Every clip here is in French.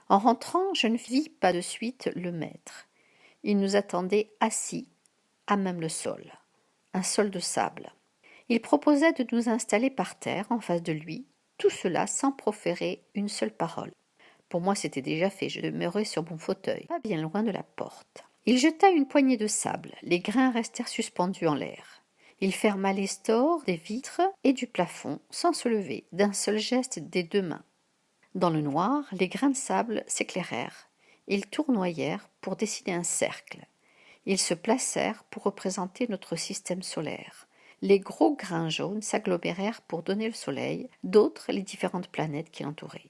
En rentrant, je ne vis pas de suite le maître. Il nous attendait assis, à même le sol, un sol de sable. Il proposait de nous installer par terre, en face de lui, tout cela sans proférer une seule parole. Pour moi, c'était déjà fait, je demeurais sur mon fauteuil, pas bien loin de la porte. Il jeta une poignée de sable, les grains restèrent suspendus en l'air. Il ferma les stores des vitres et du plafond, sans se lever, d'un seul geste des deux mains. Dans le noir, les grains de sable s'éclairèrent. Ils tournoyèrent pour dessiner un cercle. Ils se placèrent pour représenter notre système solaire. Les gros grains jaunes s'agglomérèrent pour donner le soleil, d'autres les différentes planètes qui l'entouraient.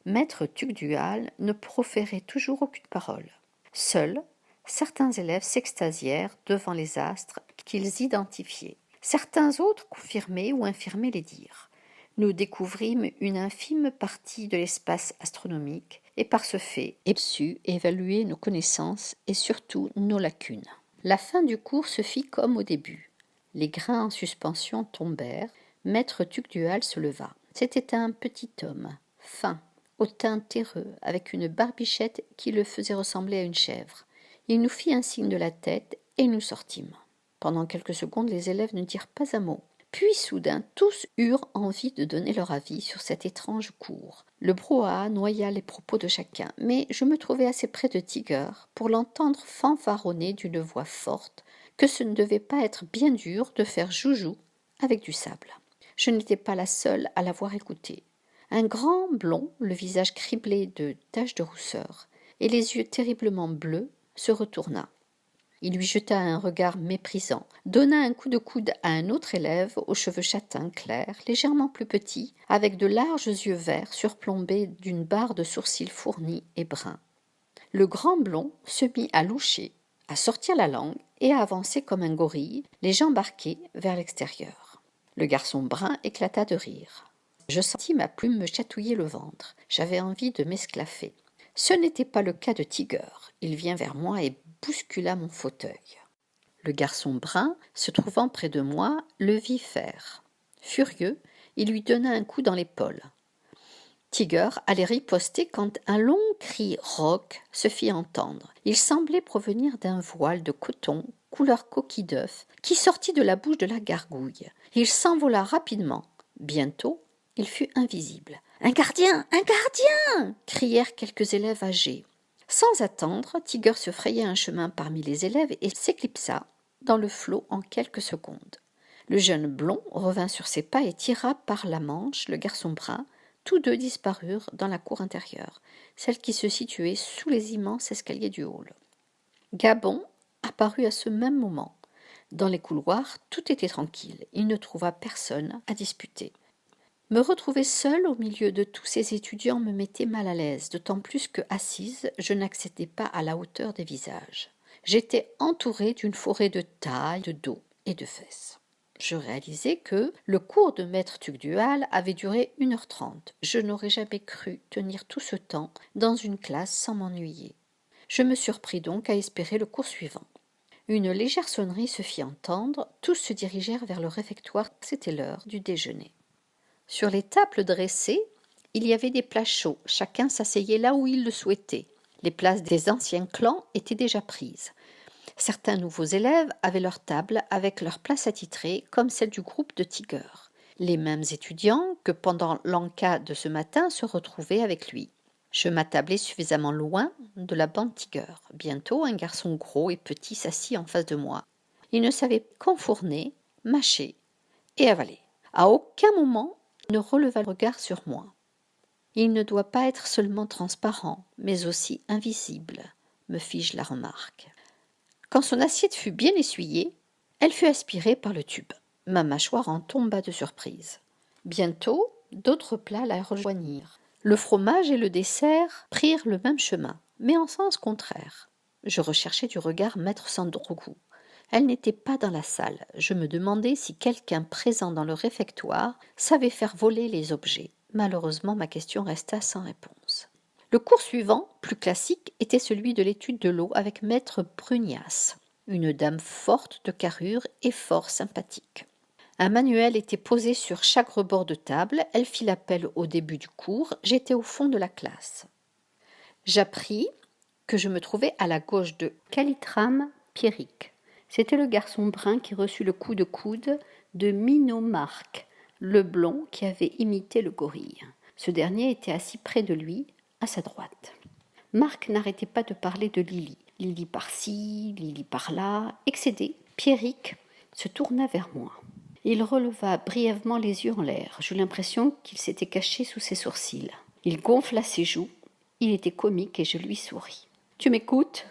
Maître Tugdual ne proférait toujours aucune parole. Seuls, certains élèves s'extasièrent devant les astres qu'ils identifiaient. Certains autres confirmaient ou infirmaient les dires. Nous découvrîmes une infime partie de l'espace astronomique et par ce fait, sut évaluer nos connaissances et surtout nos lacunes. La fin du cours se fit comme au début. Les grains en suspension tombèrent. Maître Tugdual se leva. C'était un petit homme, fin, au teint terreux, avec une barbichette qui le faisait ressembler à une chèvre. Il nous fit un signe de la tête et nous sortîmes. Pendant quelques secondes, les élèves ne dirent pas un mot. Puis soudain, tous eurent envie de donner leur avis sur cet étrange cours. Le brouhaha noya les propos de chacun, mais je me trouvais assez près de Tiger pour l'entendre fanfaronner d'une voix forte que ce ne devait pas être bien dur de faire joujou avec du sable. Je n'étais pas la seule à l'avoir écouté. Un grand blond, le visage criblé de taches de rousseur et les yeux terriblement bleus, se retourna. Il lui jeta un regard méprisant, donna un coup de coude à un autre élève aux cheveux châtains clairs, légèrement plus petit, avec de larges yeux verts surplombés d'une barre de sourcils fournis et bruns. Le grand blond se mit à loucher, à sortir la langue et à avancer comme un gorille, les jambes arquées vers l'extérieur. Le garçon brun éclata de rire. Je sentis ma plume me chatouiller le ventre. J'avais envie de m'esclaffer. Ce n'était pas le cas de Tiger. Il vient vers moi et bouscula mon fauteuil. Le garçon brun, se trouvant près de moi, le vit faire. Furieux, il lui donna un coup dans l'épaule. Tiger allait riposter quand un long cri rauque se fit entendre. Il semblait provenir d'un voile de coton couleur coquille d'œuf qui sortit de la bouche de la gargouille. Il s'envola rapidement. Bientôt, il fut invisible. « Un gardien! Un gardien !» crièrent quelques élèves âgés. Sans attendre, Tiger se fraya un chemin parmi les élèves et s'éclipsa dans le flot en quelques secondes. Le jeune blond revint sur ses pas et tira par la manche le garçon brun. Tous deux disparurent dans la cour intérieure, celle qui se situait sous les immenses escaliers du hall. Gabon apparut à ce même moment. Dans les couloirs, tout était tranquille. Il ne trouva personne à disputer. Me retrouver seule au milieu de tous ces étudiants me mettait mal à l'aise, d'autant plus que, assise, je n'accédais pas à la hauteur des visages. J'étais entourée d'une forêt de tailles, de dos et de fesses. Je réalisais que le cours de maître Tugdual avait duré 1h30. Je n'aurais jamais cru tenir tout ce temps dans une classe sans m'ennuyer. Je me surpris donc à espérer le cours suivant. Une légère sonnerie se fit entendre, tous se dirigèrent vers le réfectoire, c'était l'heure du déjeuner. Sur les tables dressées, il y avait des plats chauds, chacun s'asseyait là où il le souhaitait. Les places des anciens clans étaient déjà prises. Certains nouveaux élèves avaient leur table avec leur place attitrée, comme celle du groupe de Tiger. Les mêmes étudiants que pendant l'enca de ce matin se retrouvaient avec lui. Je m'attablais suffisamment loin de la bande Tiger. Bientôt, un garçon gros et petit s'assit en face de moi. Il ne savait qu'enfourner, mâcher et avaler. À aucun moment, il ne releva le regard sur moi. Il ne doit pas être seulement transparent, mais aussi invisible, me fis-je la remarque. Quand son assiette fut bien essuyée, elle fut aspirée par le tube. Ma mâchoire en tomba de surprise. Bientôt, d'autres plats la rejoignirent. Le fromage et le dessert prirent le même chemin, mais en sens contraire. Je recherchais du regard maître Sandroku. Elle n'était pas dans la salle. Je me demandais si quelqu'un présent dans le réfectoire savait faire voler les objets. Malheureusement, ma question resta sans réponse. Le cours suivant, plus classique, était celui de l'étude de l'eau avec maître Brunias, une dame forte de carrure et fort sympathique. Un manuel était posé sur chaque rebord de table. Elle fit l'appel au début du cours. J'étais au fond de la classe. J'appris que je me trouvais à la gauche de Calitram Pierrick. C'était le garçon brun qui reçut le coup de coude de Minot Marc, le blond qui avait imité le gorille. Ce dernier était assis près de lui, à sa droite. Marc n'arrêtait pas de parler de Lily. Lily par-ci, Lily par-là. Excédé, Pierrick se tourna vers moi. Il releva brièvement les yeux en l'air. J'eus l'impression qu'il s'était caché sous ses sourcils. Il gonfla ses joues. Il était comique et je lui souris. « Tu m'écoutes »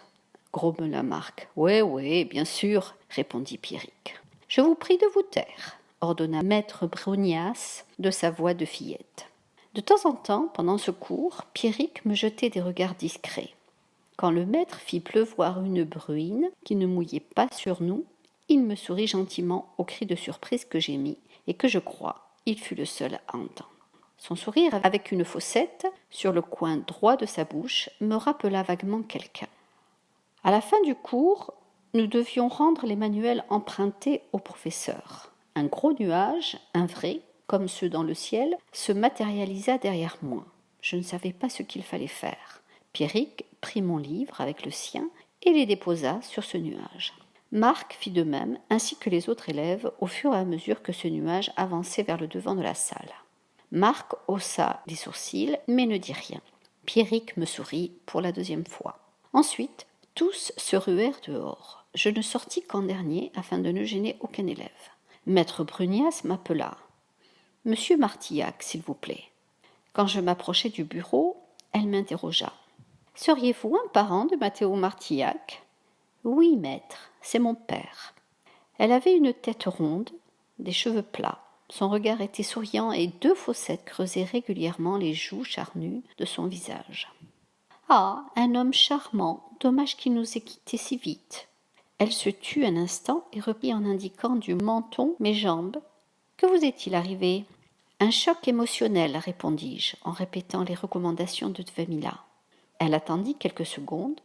grommela Marc. « Ouais, bien sûr, » répondit Pierrick. « Je vous prie de vous taire, » ordonna maître Brunias de sa voix de fillette. De temps en temps, pendant ce cours, Pierrick me jetait des regards discrets. Quand le maître fit pleuvoir une bruine qui ne mouillait pas sur nous, il me sourit gentiment au cri de surprise que j'émis et que je crois il fut le seul à entendre. Son sourire avec une fossette sur le coin droit de sa bouche me rappela vaguement quelqu'un. À la fin du cours, nous devions rendre les manuels empruntés au professeur. Un gros nuage, un vrai, comme ceux dans le ciel, se matérialisa derrière moi. Je ne savais pas ce qu'il fallait faire. Pierrick prit mon livre avec le sien et les déposa sur ce nuage. Marc fit de même, ainsi que les autres élèves, au fur et à mesure que ce nuage avançait vers le devant de la salle. Marc haussa les sourcils, mais ne dit rien. Pierrick me sourit pour la deuxième fois. Ensuite, tous se ruèrent dehors. Je ne sortis qu'en dernier, afin de ne gêner aucun élève. Maître Brunias m'appela. « Monsieur Martillac, s'il vous plaît. » Quand je m'approchai du bureau, elle m'interrogea. « Seriez-vous un parent de Matteo Martillac ?»« Oui, maître, c'est mon père. » Elle avait une tête ronde, des cheveux plats. Son regard était souriant et 2 fossettes creusaient régulièrement les joues charnues de son visage. « Ah, un homme charmant, dommage qu'il nous ait quittés si vite. » Elle se tut un instant et reprit en indiquant du menton mes jambes. « Que vous est-il arrivé ?» ?»« Un choc émotionnel, répondis-je, en répétant les recommandations de Dvemila. Elle attendit quelques secondes,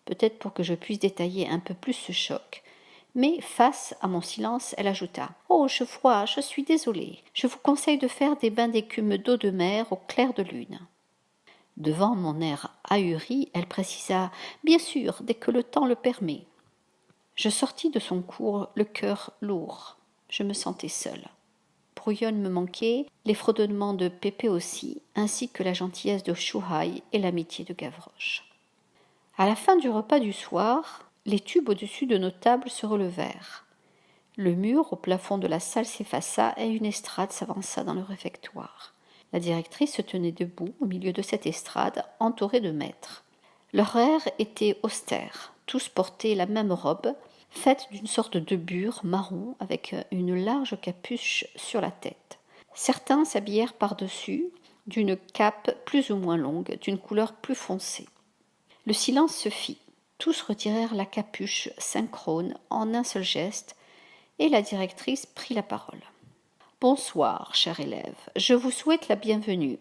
peut-être pour que je puisse détailler un peu plus ce choc, mais face à mon silence, elle ajouta « Oh, je vois, je suis désolée. Je vous conseille de faire des bains d'écume d'eau de mer au clair de lune. » Devant mon air ahuri, elle précisa « Bien sûr, dès que le temps le permet. » Je sortis de son cours, le cœur lourd. Je me sentais seule. Brouillonne me manquait, les fredonnements de Pépé aussi, ainsi que la gentillesse de Chouhaï et l'amitié de Gavroche. À la fin du repas du soir, les tubes au-dessus de nos tables se relevèrent. Le mur au plafond de la salle s'effaça et une estrade s'avança dans le réfectoire. La directrice se tenait debout au milieu de cette estrade, entourée de maîtres. Leur air était austère. Tous portaient la même robe, faite d'une sorte de bure marron avec une large capuche sur la tête. Certains s'habillèrent par-dessus d'une cape plus ou moins longue, d'une couleur plus foncée. Le silence se fit. Tous retirèrent la capuche synchrone en un seul geste, et la directrice prit la parole. « Bonsoir, chers élèves. Je vous souhaite la bienvenue.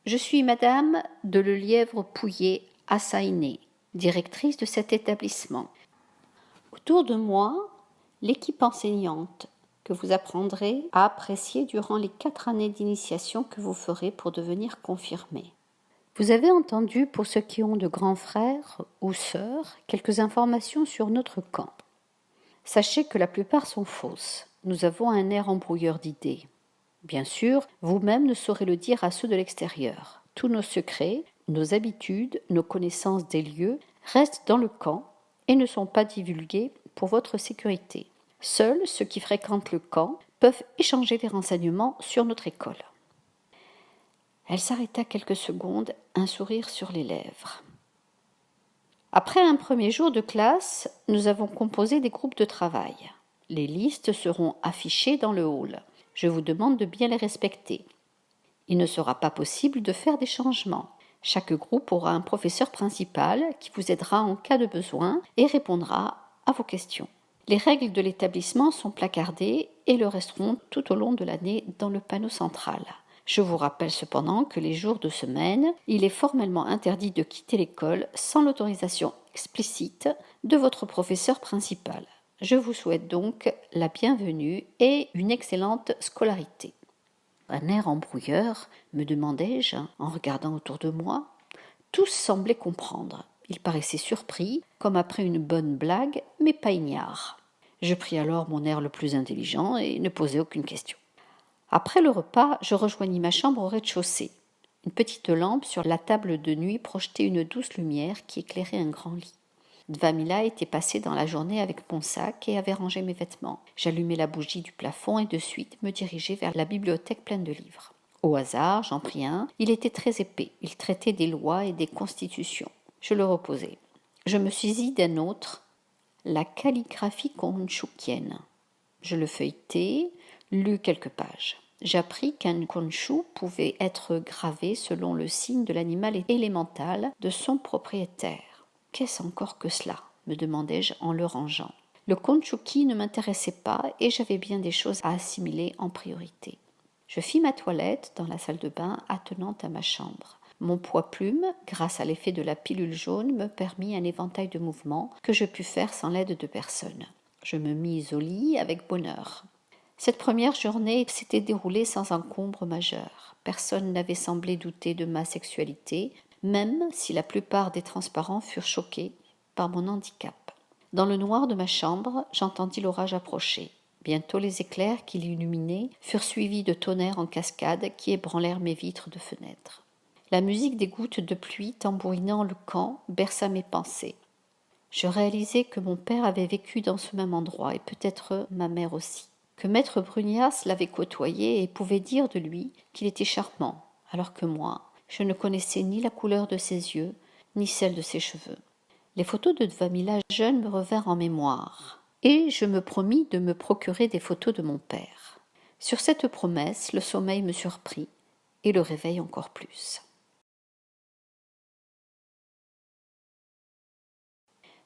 Je suis madame de Lelièvre-Pouillet Assaïné, directrice de cet établissement. Autour de moi, l'équipe enseignante que vous apprendrez à apprécier durant les 4 années d'initiation que vous ferez pour devenir confirmé. Vous avez entendu, pour ceux qui ont de grands frères ou sœurs, quelques informations sur notre camp. Sachez que la plupart sont fausses. Nous avons un air embrouilleur d'idées. Bien sûr, vous-même ne saurez le dire à ceux de l'extérieur. Tous nos secrets, nos habitudes, nos connaissances des lieux restent dans le camp et ne sont pas divulgués pour votre sécurité. Seuls ceux qui fréquentent le camp peuvent échanger des renseignements sur notre école. » Elle s'arrêta quelques secondes, un sourire sur les lèvres. Après un premier jour de classe, nous avons composé des groupes de travail. Les listes seront affichées dans le hall. Je vous demande de bien les respecter. Il ne sera pas possible de faire des changements. Chaque groupe aura un professeur principal qui vous aidera en cas de besoin et répondra à vos questions. Les règles de l'établissement sont placardées et le resteront tout au long de l'année dans le panneau central. Je vous rappelle cependant que les jours de semaine, il est formellement interdit de quitter l'école sans l'autorisation explicite de votre professeur principal. Je vous souhaite donc la bienvenue et une excellente scolarité. Un air embrouilleur, me demandai-je en regardant autour de moi. Tous semblaient comprendre. Ils paraissaient surpris, comme après une bonne blague, mais pas ignares. Je pris alors mon air le plus intelligent et ne posai aucune question. Après le repas, je rejoignis ma chambre au rez-de-chaussée. Une petite lampe sur la table de nuit projetait une douce lumière qui éclairait un grand lit. Dvamila était passée dans la journée avec mon sac et avait rangé mes vêtements. J'allumai la bougie du plafond et de suite me dirigeai vers la bibliothèque pleine de livres. Au hasard, j'en pris un. Il était très épais. Il traitait des lois et des constitutions. Je le reposai. Je me saisis d'un autre, la calligraphie konshukienne. Je le feuilletai, lus quelques pages. J'appris qu'un konshu pouvait être gravé selon le signe de l'animal élémental de son propriétaire. Qu'est-ce encore que cela ? Me demandai-je en le rangeant. Le konshuki ne m'intéressait pas et j'avais bien des choses à assimiler en priorité. Je fis ma toilette dans la salle de bain attenante à ma chambre. Mon poids-plume, grâce à l'effet de la pilule jaune, me permit un éventail de mouvements que je pus faire sans l'aide de personne. Je me mis au lit avec bonheur. Cette première journée s'était déroulée sans encombre majeur. Personne n'avait semblé douter de ma sexualité, même si la plupart des transparents furent choqués par mon handicap. Dans le noir de ma chambre, j'entendis l'orage approcher. Bientôt les éclairs qui l'illuminaient furent suivis de tonnerres en cascade qui ébranlèrent mes vitres de fenêtre. La musique des gouttes de pluie tambourinant le camp berça mes pensées. Je réalisai que mon père avait vécu dans ce même endroit et peut-être ma mère aussi. Que maître Brunias l'avait côtoyé et pouvait dire de lui qu'il était charmant, alors que moi, je ne connaissais ni la couleur de ses yeux, ni celle de ses cheveux. Les photos de Dvamila jeune me revinrent en mémoire, et je me promis de me procurer des photos de mon père. Sur cette promesse, le sommeil me surprit, et le réveil encore plus.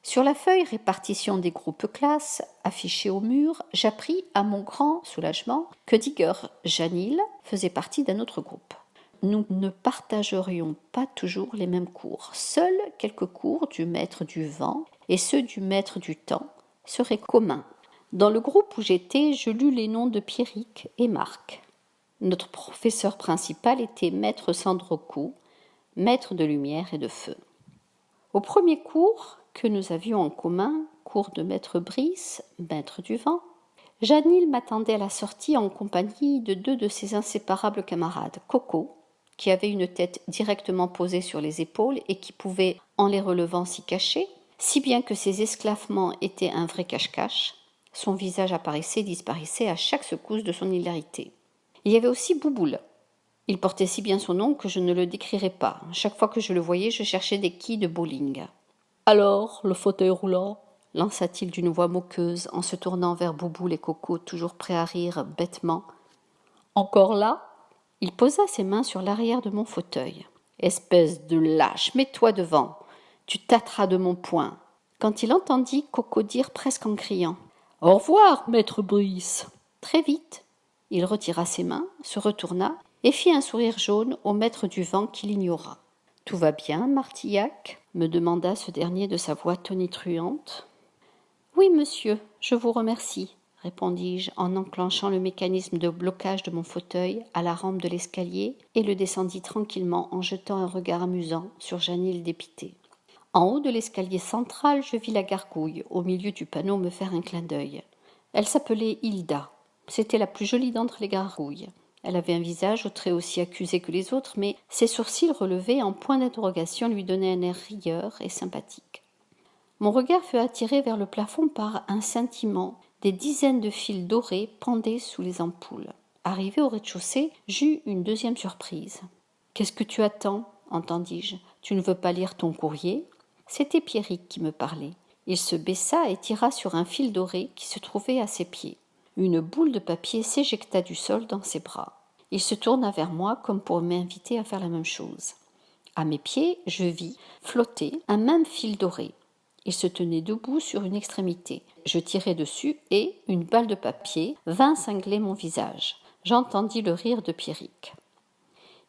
Sur la feuille répartition des groupes classes, affichée au mur, j'appris à mon grand soulagement que Digger Janil faisait partie d'un autre groupe. Nous ne partagerions pas toujours les mêmes cours. Seuls quelques cours du maître du vent et ceux du maître du temps seraient communs. Dans le groupe où j'étais, je lus les noms de Pierrick et Marc. Notre professeur principal était maître Sandroku, maître de lumière et de feu. Au premier cours que nous avions en commun, cours de maître Brice, maître du vent, Janil m'attendait à la sortie en compagnie de deux de ses inséparables camarades, Coco, qui avait une tête directement posée sur les épaules et qui pouvait, en les relevant, s'y cacher, si bien que ses esclaffements étaient un vrai cache-cache, son visage apparaissait et disparaissait à chaque secousse de son hilarité. Il y avait aussi Bouboule. Il portait si bien son nom que je ne le décrirai pas. Chaque fois que je le voyais, je cherchais des quilles de bowling. « Alors, le fauteuil roulant ?» lança-t-il d'une voix moqueuse en se tournant vers Bouboule et Coco, toujours prêts à rire bêtement. « Encore là ?» Il posa ses mains sur l'arrière de mon fauteuil. « Espèce de lâche, mets-toi devant. Tu tâteras de mon poing. » Quand il entendit Coco dire presque en criant « Au revoir, maître Brice !» Très vite, il retira ses mains, se retourna et fit un sourire jaune au maître du vent qui l'ignora. « Tout va bien, Martillac ?» me demanda ce dernier de sa voix tonitruante. « Oui, monsieur, je vous remercie, » répondis-je en enclenchant le mécanisme de blocage de mon fauteuil à la rampe de l'escalier et le descendis tranquillement en jetant un regard amusant sur Janil dépité. En haut de l'escalier central, je vis la gargouille, au milieu du panneau, me faire un clin d'œil. Elle s'appelait Hilda. C'était la plus jolie d'entre les gargouilles. Elle avait un visage aux traits aussi accusés que les autres, mais ses sourcils relevés en point d'interrogation lui donnaient un air rieur et sympathique. Mon regard fut attiré vers le plafond par un scintillement. Des dizaines de fils dorés pendaient sous les ampoules. Arrivé au rez-de-chaussée, j'eus une deuxième surprise. « Qu'est-ce que tu attends ?» entendis-je. « Tu ne veux pas lire ton courrier ?» C'était Pierrick qui me parlait. Il se baissa et tira sur un fil doré qui se trouvait à ses pieds. Une boule de papier s'éjecta du sol dans ses bras. Il se tourna vers moi comme pour m'inviter à faire la même chose. À mes pieds, je vis flotter un même fil doré. Il se tenait debout sur une extrémité. Je tirai dessus et une balle de papier vint cingler mon visage. J'entendis le rire de Pierrick.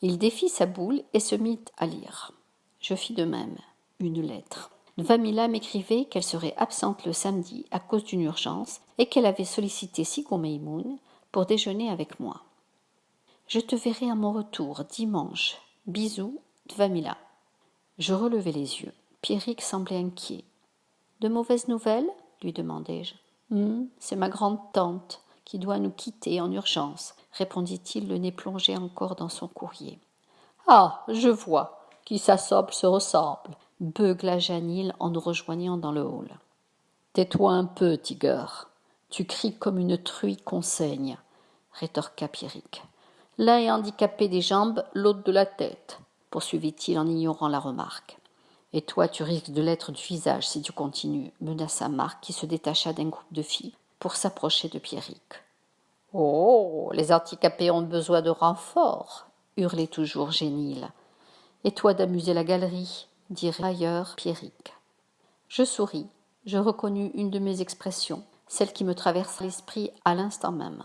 Il défit sa boule et se mit à lire. Je fis de même. Une lettre. Dvamila m'écrivait qu'elle serait absente le samedi à cause d'une urgence et qu'elle avait sollicité Sigo Meimoun pour déjeuner avec moi. Je te verrai à mon retour dimanche. Bisous, Dvamila. Je relevai les yeux. Pierrick semblait inquiet. « De mauvaises nouvelles ?» lui demandai-je. « C'est ma grande-tante qui doit nous quitter en urgence, » répondit-il, le nez plongé encore dans son courrier. « Ah, je vois, qui s'assoble se ressemble, » beugla Janil en nous rejoignant dans le hall. « Tais-toi un peu, Tiger. Tu cries comme une truie qu'on saigne, » rétorqua Pierrick. « L'un est handicapé des jambes, l'autre de la tête, » poursuivit-il en ignorant la remarque. « Et toi, tu risques de l'être du visage si tu continues, » menaça Marc, qui se détacha d'un groupe de filles pour s'approcher de Pierrick. « Oh, les handicapés ont besoin de renfort, » hurlait toujours Génile. « Et toi d'amuser la galerie, » dit ailleurs Pierrick. Je souris. Je reconnus une de mes expressions, celle qui me traversa l'esprit à l'instant même.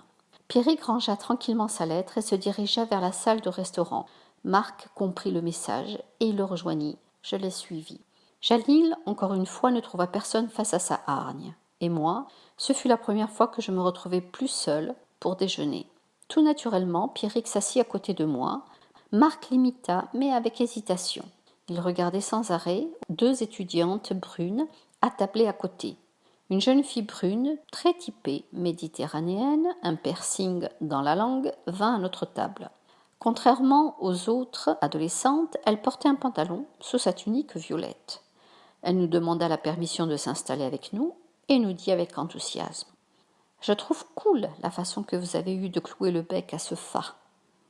Pierrick rangea tranquillement sa lettre et se dirigea vers la salle de restaurant. Marc comprit le message et il le rejoignit. Je l'ai suivi. Janil, encore une fois, ne trouva personne face à sa hargne. Et moi, ce fut la première fois que je me retrouvai plus seule pour déjeuner. Tout naturellement, Pierrick s'assit à côté de moi. Marc l'imita, mais avec hésitation. Il regardait sans arrêt deux étudiantes brunes attablées à côté. Une jeune fille brune, très typée, méditerranéenne, un piercing dans la langue, vint à notre table. Contrairement aux autres adolescentes, elle portait un pantalon sous sa tunique violette. Elle nous demanda la permission de s'installer avec nous et nous dit avec enthousiasme : « Je trouve cool la façon que vous avez eue de clouer le bec à ce fat. »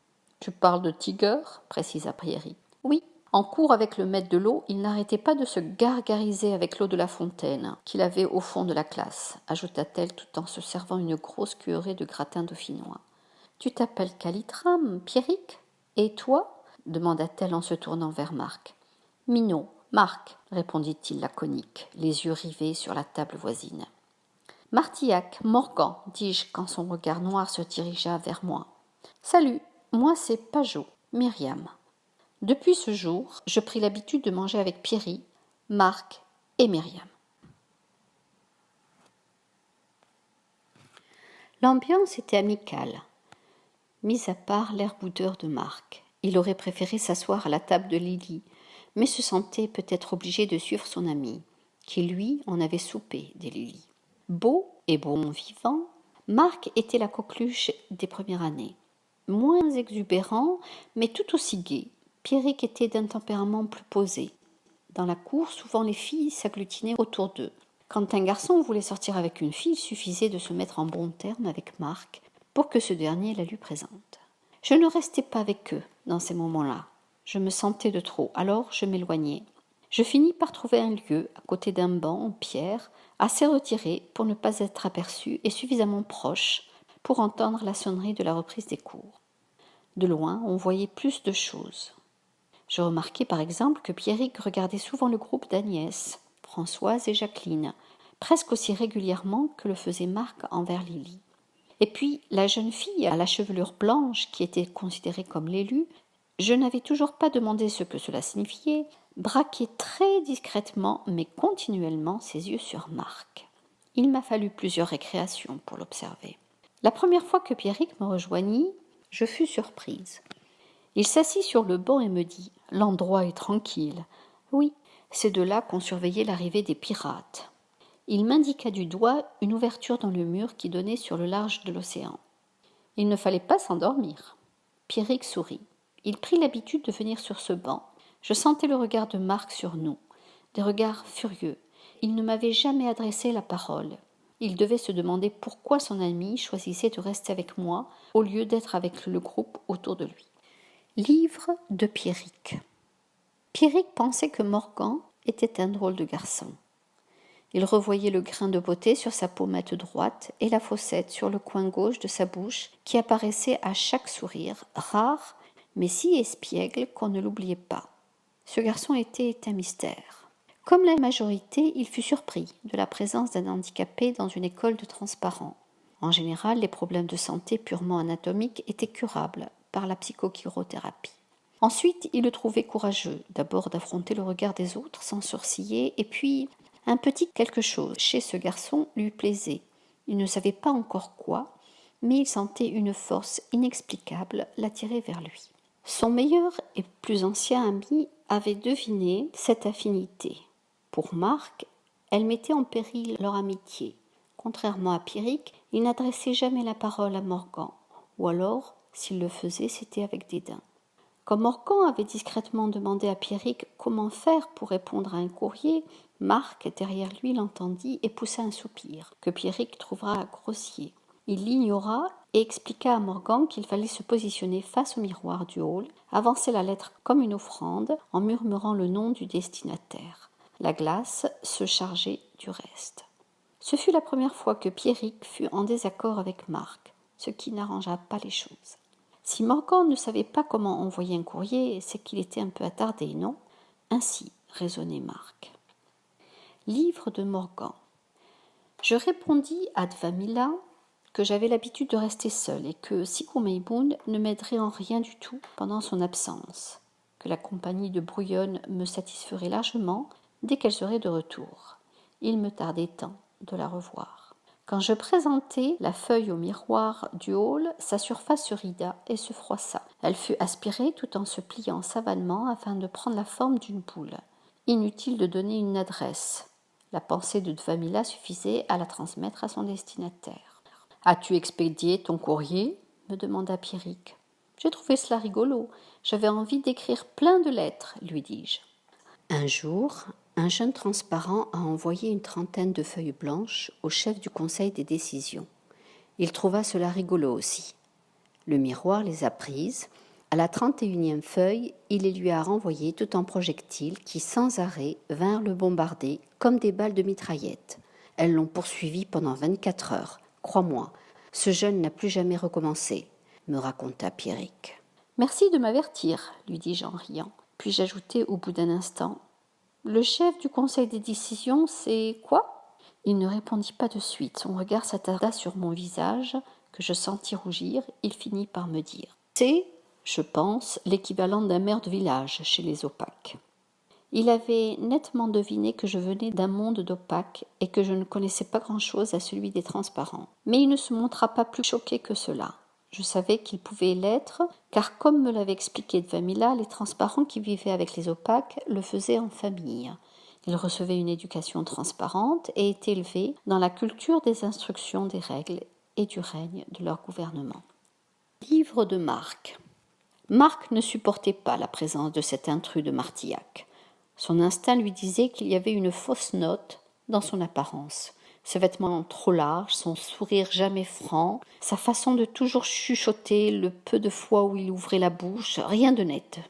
« Tu parles de Tiger ?» précisa Pierrick. « Oui. En cours avec le maître de l'eau, il n'arrêtait pas de se gargariser avec l'eau de la fontaine qu'il avait au fond de la classe, » ajouta-t-elle tout en se servant une grosse cuillerée de gratin dauphinois. « Tu t'appelles Calitram, Pierrick ? Et toi ?» demanda-t-elle en se tournant vers Marc. « Minot, Marc, » répondit-il laconique, les yeux rivés sur la table voisine. « Martillac, Morgan, dis-je quand son regard noir se dirigea vers moi. « Salut, moi c'est Pajot, Myriam. » Depuis ce jour, je pris l'habitude de manger avec Pierry, Marc et Myriam. L'ambiance était amicale, mis à part l'air boudeur de Marc. Il aurait préféré s'asseoir à la table de Lily, mais se sentait peut-être obligé de suivre son ami, qui lui en avait soupé des Lily. Beau et bon vivant, Marc était la coqueluche des premières années. Moins exubérant, mais tout aussi gai, Pierrick était d'un tempérament plus posé. Dans la cour, souvent les filles s'agglutinaient autour d'eux. Quand un garçon voulait sortir avec une fille, il suffisait de se mettre en bons termes avec Marc pour que ce dernier la lui présente. Je ne restais pas avec eux dans ces moments-là. Je me sentais de trop, alors je m'éloignais. Je finis par trouver un lieu, à côté d'un banc en pierre, assez retiré pour ne pas être aperçu et suffisamment proche pour entendre la sonnerie de la reprise des cours. De loin, on voyait plus de choses. Je remarquai par exemple que Pierrick regardait souvent le groupe d'Agnès, Françoise et Jacqueline, presque aussi régulièrement que le faisait Marc envers Lily. Et puis, la jeune fille à la chevelure blanche, qui était considérée comme l'élue, je n'avais toujours pas demandé ce que cela signifiait, braquait très discrètement mais continuellement ses yeux sur Marc. Il m'a fallu plusieurs récréations pour l'observer. La première fois que Pierrick me rejoignit, je fus surprise. Il s'assit sur le banc et me dit : « L'endroit est tranquille. » Oui, c'est de là qu'on surveillait l'arrivée des pirates. Il m'indiqua du doigt une ouverture dans le mur qui donnait sur le large de l'océan. Il ne fallait pas s'endormir. Pierrick sourit. Il prit l'habitude de venir sur ce banc. Je sentais le regard de Marc sur nous, des regards furieux. Il ne m'avait jamais adressé la parole. Il devait se demander pourquoi son ami choisissait de rester avec moi au lieu d'être avec le groupe autour de lui. Livre de Pierrick. Pierrick pensait que Morgan était un drôle de garçon. Il revoyait le grain de beauté sur sa pommette droite et la fossette sur le coin gauche de sa bouche qui apparaissait à chaque sourire, rare, mais si espiègle qu'on ne l'oubliait pas. Ce garçon était un mystère. Comme la majorité, il fut surpris de la présence d'un handicapé dans une école de transparents. En général, les problèmes de santé purement anatomiques étaient curables par la psychochirothérapie. Ensuite, il le trouvait courageux, d'abord d'affronter le regard des autres sans sourciller, et puis un petit quelque chose chez ce garçon lui plaisait. Il ne savait pas encore quoi, mais il sentait une force inexplicable l'attirer vers lui. Son meilleur et plus ancien ami avait deviné cette affinité. Pour Marc, elle mettait en péril leur amitié. Contrairement à Pierrick, il n'adressait jamais la parole à Morgan, ou alors, s'il le faisait, c'était avec dédain. Quand Morgan avait discrètement demandé à Pierrick comment faire pour répondre à un courrier, Marc, derrière lui, l'entendit et poussa un soupir, que Pierrick trouva grossier. Il l'ignora et expliqua à Morgan qu'il fallait se positionner face au miroir du hall, avancer la lettre comme une offrande en murmurant le nom du destinataire. La glace se chargeait du reste. Ce fut la première fois que Pierrick fut en désaccord avec Marc, ce qui n'arrangea pas les choses. Si Morgan ne savait pas comment envoyer un courrier, c'est qu'il était un peu attardé, non ? Ainsi raisonnait Marc. Livre de Morgan. Je répondis à Dvamila que j'avais l'habitude de rester seule et que Sigurd Maybound ne m'aiderait en rien du tout pendant son absence, que la compagnie de Brouillonne me satisferait largement dès qu'elle serait de retour. Il me tardait tant de la revoir. Quand je présentai la feuille au miroir du hall, sa surface se rida et se froissa. Elle fut aspirée tout en se pliant savamment afin de prendre la forme d'une boule. Inutile de donner une adresse. La pensée de Dvamila suffisait à la transmettre à son destinataire. « As-tu expédié ton courrier ?» me demanda Pierrick. « J'ai trouvé cela rigolo. J'avais envie d'écrire plein de lettres, lui dis-je. » Un jour, un jeune transparent a envoyé une trentaine de feuilles blanches au chef du conseil des décisions. Il trouva cela rigolo aussi. Le miroir les a prises. À la 31e feuille, il les lui a renvoyées tout en projectiles qui, sans arrêt, vinrent le bombarder comme des balles de mitraillette. Elles l'ont poursuivi pendant 24 heures. Crois-moi, ce jeune n'a plus jamais recommencé, me raconta Pierrick. « Merci de m'avertir, lui dis-je en riant. Puis j'ajoutai au bout d'un instant, « Le chef du conseil des décisions, c'est quoi ?» Il ne répondit pas de suite. Son regard s'attarda sur mon visage, que je sentis rougir. Il finit par me dire, « C'est, je pense, l'équivalent d'un maire de village chez les opaques. » Il avait nettement deviné que je venais d'un monde d'opaques et que je ne connaissais pas grand-chose à celui des transparents. Mais il ne se montra pas plus choqué que cela. Je savais qu'il pouvait l'être, car comme me l'avait expliqué Dvamila, les transparents qui vivaient avec les opaques le faisaient en famille. Ils recevaient une éducation transparente et étaient élevés dans la culture des instructions des règles et du règne de leur gouvernement. Livre de Marc. Marc ne supportait pas la présence de cet intrus de Martillac. Son instinct lui disait qu'il y avait une fausse note dans son apparence. Ses vêtements trop larges, son sourire jamais franc, sa façon de toujours chuchoter, le peu de fois où il ouvrait la bouche, rien de net.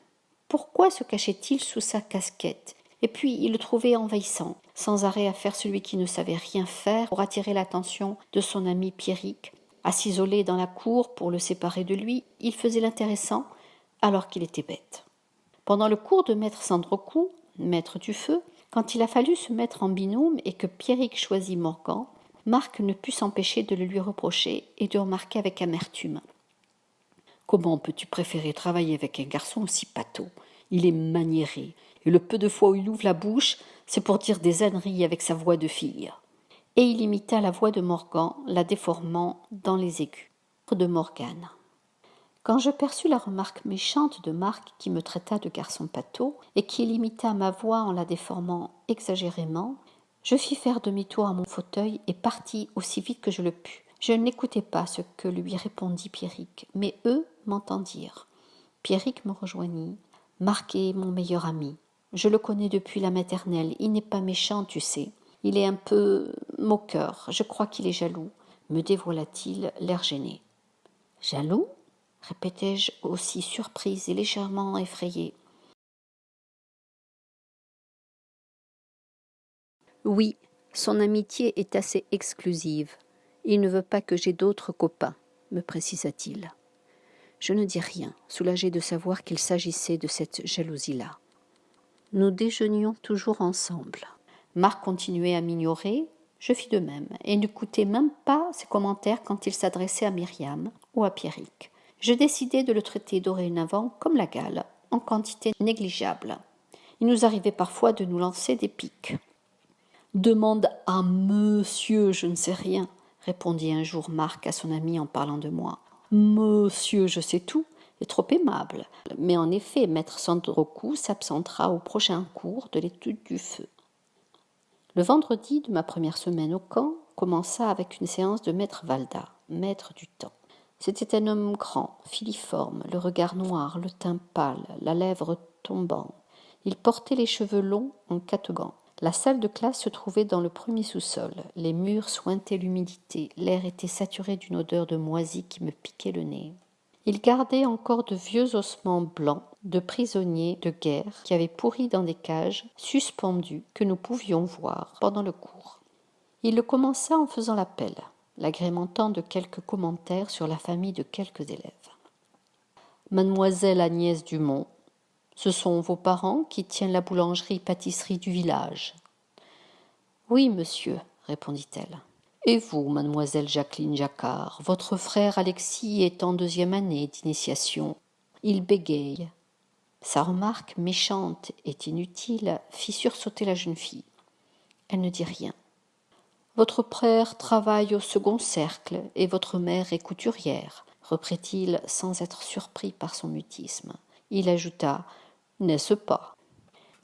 Pourquoi se cachait-il sous sa casquette ? Et puis il le trouvait envahissant, sans arrêt à faire celui qui ne savait rien faire pour attirer l'attention de son ami Pierrick. À s'isoler dans la cour pour le séparer de lui, il faisait l'intéressant alors qu'il était bête. Pendant le cours de maître Sandrocourt, maître du feu, quand il a fallu se mettre en binôme et que Pierrick choisit Morgan, Marc ne put s'empêcher de le lui reprocher et de remarquer avec amertume. « Comment peux-tu préférer travailler avec un garçon aussi pâteau ? Il est maniéré, et le peu de fois où il ouvre la bouche, c'est pour dire des âneries avec sa voix de fille. » Et il imita la voix de Morgan, la déformant dans les aigus. De Morgane. Quand je perçus la remarque méchante de Marc qui me traita de garçon pâteau et qui imita ma voix en la déformant exagérément, je fis faire demi-tour à mon fauteuil et partis aussi vite que je le pus. Je n'écoutai pas ce que lui répondit Pierrick, mais eux m'entendirent. Pierrick me rejoignit. Marc est mon meilleur ami. Je le connais depuis la maternelle. Il n'est pas méchant, tu sais. Il est un peu moqueur. Je crois qu'il est jaloux, me dévoila-t-il, l'air gêné. Jaloux ? Répétai-je aussi surprise et légèrement effrayée. Oui, son amitié est assez exclusive. Il ne veut pas que j'aie d'autres copains, me précisa-t-il. Je ne dis rien, soulagée de savoir qu'il s'agissait de cette jalousie-là. Nous déjeunions toujours ensemble. Marc continuait à m'ignorer, je fis de même, et n'écoutais même pas ses commentaires quand il s'adressait à Myriam ou à Pierrick. Je décidai de le traiter dorénavant comme la gale, en quantité négligeable. Il nous arrivait parfois de nous lancer des piques. « Demande à monsieur, je ne sais rien, » répondit un jour Marc à son ami en parlant de moi. « Monsieur, je sais tout, est trop aimable. Mais en effet, maître Sandroku s'absentera au prochain cours de l'étude du feu. Le vendredi de ma première semaine au camp commença avec une séance de maître Valda, maître du temps. C'était un homme grand, filiforme, le regard noir, le teint pâle, la lèvre tombante. Il portait les cheveux longs en catogan. La salle de classe se trouvait dans le premier sous-sol. Les murs suintaient l'humidité. L'air était saturé d'une odeur de moisi qui me piquait le nez. Il gardait encore de vieux ossements blancs de prisonniers de guerre qui avaient pourri dans des cages suspendues que nous pouvions voir pendant le cours. Il le commença en faisant l'appel, l'agrémentant de quelques commentaires sur la famille de quelques élèves. Mademoiselle Agnès Dumont, ce sont vos parents qui tiennent la boulangerie-pâtisserie du village. Oui, monsieur, répondit-elle. Et vous, mademoiselle Jacqueline Jacquard, votre frère Alexis est en 2e année d'initiation. Il bégaye. Sa remarque méchante et inutile fit sursauter la jeune fille. Elle ne dit rien. Votre père travaille au second cercle et votre mère est couturière, reprit-il sans être surpris par son mutisme. Il ajouta « N'est-ce pas ?»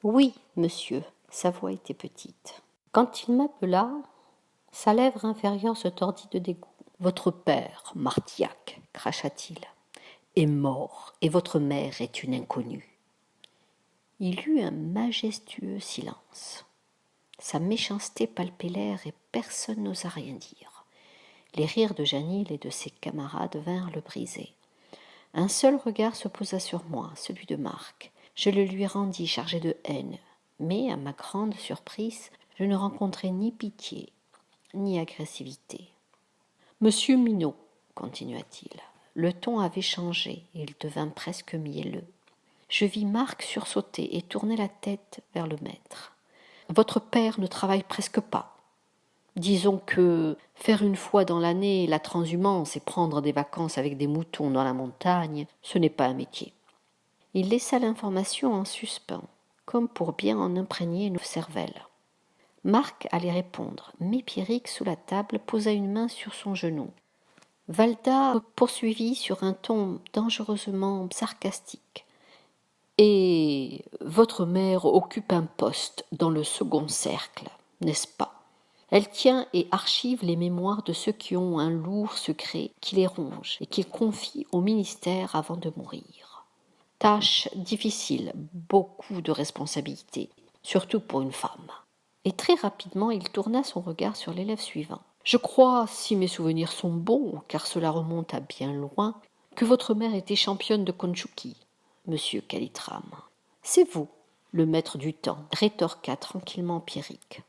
Oui, monsieur, sa voix était petite. Quand il m'appela, sa lèvre inférieure se tordit de dégoût. Votre père, Martillac, cracha-t-il, est mort et votre mère est une inconnue. Il eut un majestueux silence. Sa méchanceté palpait l'air et personne n'osa rien dire. Les rires de Janil et de ses camarades vinrent le briser. Un seul regard se posa sur moi, celui de Marc. Je le lui rendis chargé de haine, mais à ma grande surprise, je ne rencontrai ni pitié, ni agressivité. Monsieur Minot, continua-t-il, le ton avait changé et il devint presque mielleux. Je vis Marc sursauter et tourner la tête vers le maître. Votre père ne travaille presque pas. Disons que faire une fois dans l'année la transhumance et prendre des vacances avec des moutons dans la montagne, ce n'est pas un métier. Il laissa l'information en suspens, comme pour bien en imprégner nos cervelles. Marc allait répondre, mais Pierrick, sous la table, posa une main sur son genou. Valda poursuivit sur un ton dangereusement sarcastique. Et votre mère occupe un poste dans le second cercle, n'est-ce pas? Elle tient et archive les mémoires de ceux qui ont un lourd secret qui les ronge et qu'ils confient au ministère avant de mourir. Tâche difficile, beaucoup de responsabilités, surtout pour une femme. Et très rapidement, il tourna son regard sur l'élève suivant. Je crois, si mes souvenirs sont bons, car cela remonte à bien loin, que votre mère était championne de Konchuki, monsieur Kalitram. C'est vous, le maître du temps, rétorqua tranquillement Pierrick.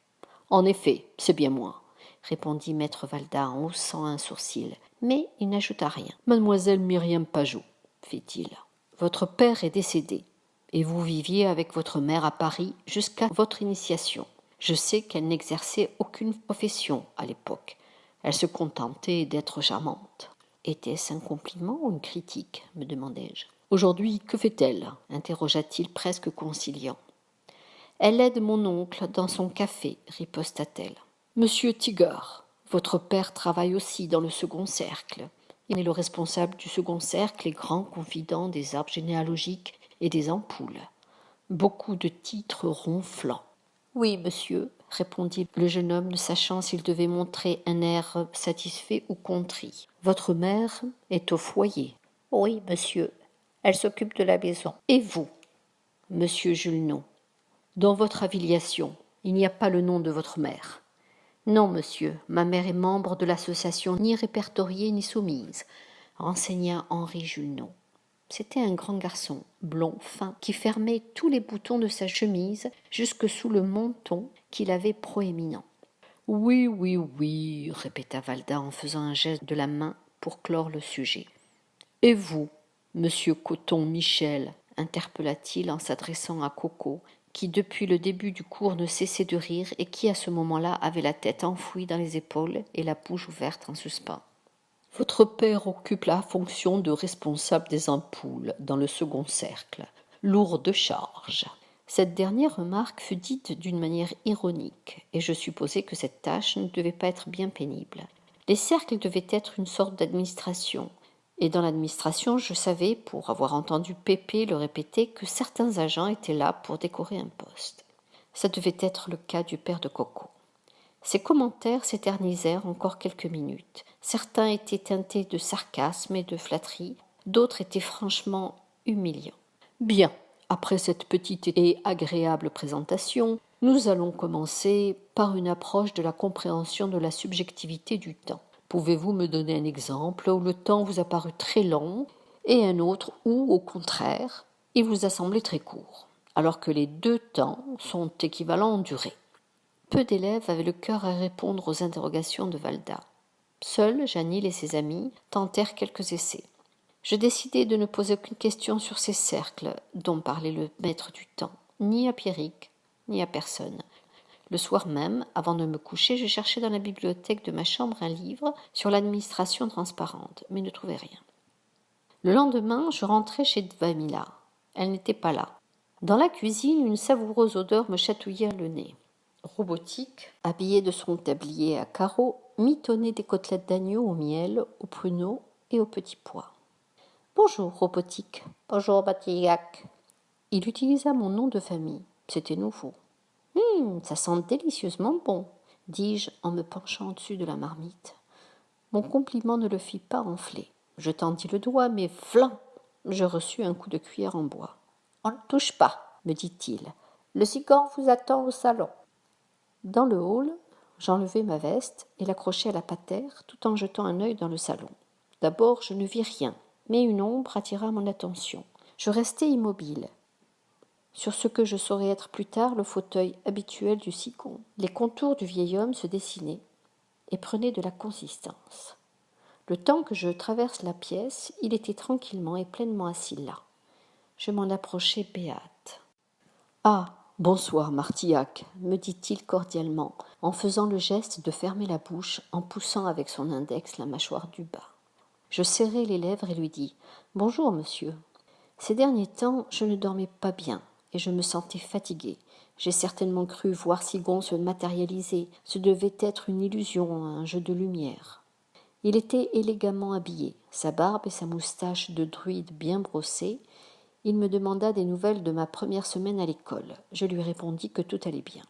En effet, c'est bien moi, répondit maître Valda en haussant un sourcil, mais il n'ajouta rien. Mademoiselle Myriam Pajot, fit-il, votre père est décédé, et vous viviez avec votre mère à Paris jusqu'à votre initiation. Je sais qu'elle n'exerçait aucune profession à l'époque. Elle se contentait d'être charmante. Était-ce un compliment ou une critique, me demandai-je. Aujourd'hui, que fait-elle interrogea-t-il presque conciliant. Elle aide mon oncle dans son café, riposta-t-elle. Monsieur Tigard, votre père travaille aussi dans le second cercle. Il est le responsable du second cercle et grand confident des arbres généalogiques et des ampoules. Beaucoup de titres ronflants. Oui, monsieur, répondit le jeune homme, ne sachant s'il devait montrer un air satisfait ou contrit. Votre mère est au foyer. Oui, monsieur. Elle s'occupe de la maison. Et vous, monsieur Julnot, dans votre affiliation, il n'y a pas le nom de votre mère. Non, monsieur, ma mère est membre de l'association ni répertoriée ni soumise, renseigna Henri Julnot. C'était un grand garçon, blond, fin, qui fermait tous les boutons de sa chemise jusque sous le menton qu'il avait proéminent. Oui, oui, oui, répéta Valda en faisant un geste de la main pour clore le sujet. Et vous, monsieur Coton Michel, interpella-t-il en s'adressant à Coco, qui depuis le début du cours ne cessait de rire et qui à ce moment-là avait la tête enfouie dans les épaules et la bouche ouverte en suspens. Votre père occupe la fonction de responsable des ampoules dans le second cercle. Lourde charge. Cette dernière remarque fut dite d'une manière ironique, et je supposai que cette tâche ne devait pas être bien pénible. Les cercles devaient être une sorte d'administration, Et dans l'administration, je savais, pour avoir entendu Pépé le répéter, que certains agents étaient là pour décorer un poste. Ça devait être le cas du père de Coco. Ses commentaires s'éternisèrent encore quelques minutes. Certains étaient teintés de sarcasme et de flatterie, d'autres étaient franchement humiliants. Bien, après cette petite et agréable présentation, nous allons commencer par une approche de la compréhension de la subjectivité du temps. Pouvez-vous me donner un exemple où le temps vous a paru très long et un autre où, au contraire, il vous a semblé très court, alors que les deux temps sont équivalents en durée? Peu d'élèves avaient le cœur à répondre aux interrogations de Valda. Seuls Janil et ses amis tentèrent quelques essais. Je décidai de ne poser aucune question sur ces cercles dont parlait le maître du temps, ni à Pierrick, ni à personne. Le soir même, avant de me coucher, je cherchais dans la bibliothèque de ma chambre un livre sur l'administration transparente, mais ne trouvais rien. Le lendemain, je rentrai chez Dvamila. Elle n'était pas là. Dans la cuisine, une savoureuse odeur me chatouilla le nez. Robotique, habillé de son tablier à carreaux, mitonnait des côtelettes d'agneau au miel, aux pruneaux et aux petits pois. « Bonjour, Robotique. »« Bonjour, Batillac. » Il utilisa mon nom de famille. C'était nouveau. « Ça sent délicieusement bon, » dis-je en me penchant au-dessus de la marmite. Mon compliment ne le fit pas enfler. Je tendis le doigt, mais flan, je reçus un coup de cuillère en bois. « On ne touche pas, » me dit-il. « Le cigare vous attend au salon. » Dans le hall, j'enlevai ma veste et l'accrochai à la patère tout en jetant un œil dans le salon. D'abord, je ne vis rien, mais une ombre attira mon attention. Je restai immobile, sur ce que je saurais être plus tard le fauteuil habituel du Sicon. Les contours du vieil homme se dessinaient et prenaient de la consistance. Le temps que je traverse la pièce, il était tranquillement et pleinement assis là. Je m'en approchai béate. « Ah, bonsoir, Martillac, » me dit-il cordialement, en faisant le geste de fermer la bouche, en poussant avec son index la mâchoire du bas. Je serrai les lèvres et lui dis « Bonjour, monsieur. » Ces derniers temps, je ne dormais pas bien et je me sentais fatigué. J'ai certainement cru voir Sigon se matérialiser. Ce devait être une illusion, un jeu de lumière. Il était élégamment habillé, sa barbe et sa moustache de druide bien brossées. Il me demanda des nouvelles de ma première semaine à l'école. Je lui répondis que tout allait bien.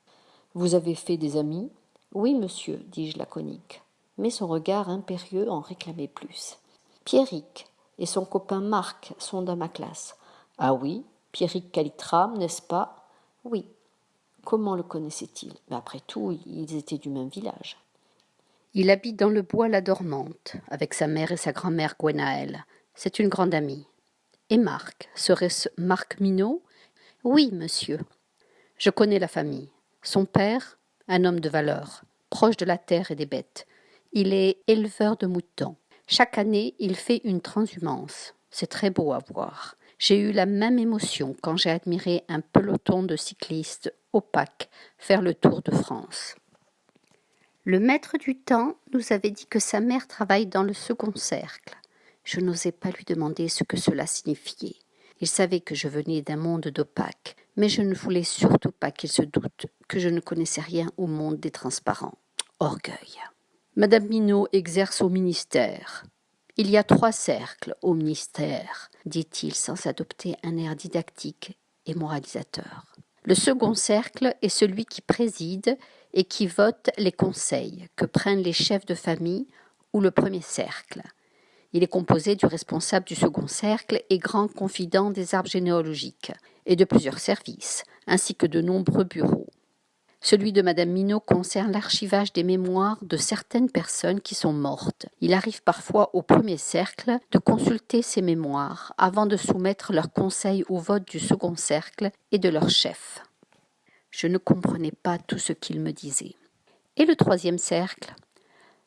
« Vous avez fait des amis ?»« Oui, monsieur, dis-je laconique. » Mais son regard impérieux en réclamait plus. « Pierrick et son copain Marc sont dans ma classe. »« Ah oui, Pierrick Calitram, n'est-ce pas ?»« Oui. » Comment le connaissait-il ? Mais après tout, ils étaient du même village. « Il habite dans le bois La Dormante, avec sa mère et sa grand-mère Gwenaëlle. C'est une grande amie. »« Et Marc, serait-ce Marc Minot ? » ?»« Oui, monsieur. Je connais la famille. Son père, un homme de valeur, proche de la terre et des bêtes. Il est éleveur de moutons. Chaque année, il fait une transhumance. C'est très beau à voir. J'ai eu la même émotion quand j'ai admiré un peloton de cyclistes opaques faire le tour de France. Le maître du temps nous avait dit que sa mère travaille dans le second cercle. Je n'osais pas lui demander ce que cela signifiait. Il savait que je venais d'un monde d'opaques, mais je ne voulais surtout pas qu'il se doute que je ne connaissais rien au monde des transparents. Orgueil. Madame Minot exerce au ministère. Il y a 3 cercles au ministère, dit-il sans adopter un air didactique et moralisateur. Le second cercle est celui qui préside et qui vote les conseils que prennent les chefs de famille ou le premier cercle. Il est composé du responsable du second cercle et grand confident des arbres généalogiques et de plusieurs services, ainsi que de nombreux bureaux. Celui de Madame Minot concerne l'archivage des mémoires de certaines personnes qui sont mortes. Il arrive parfois au premier cercle de consulter ces mémoires avant de soumettre leurs conseils au vote du second cercle et de leur chef. Je ne comprenais pas tout ce qu'il me disait. Et le troisième cercle ?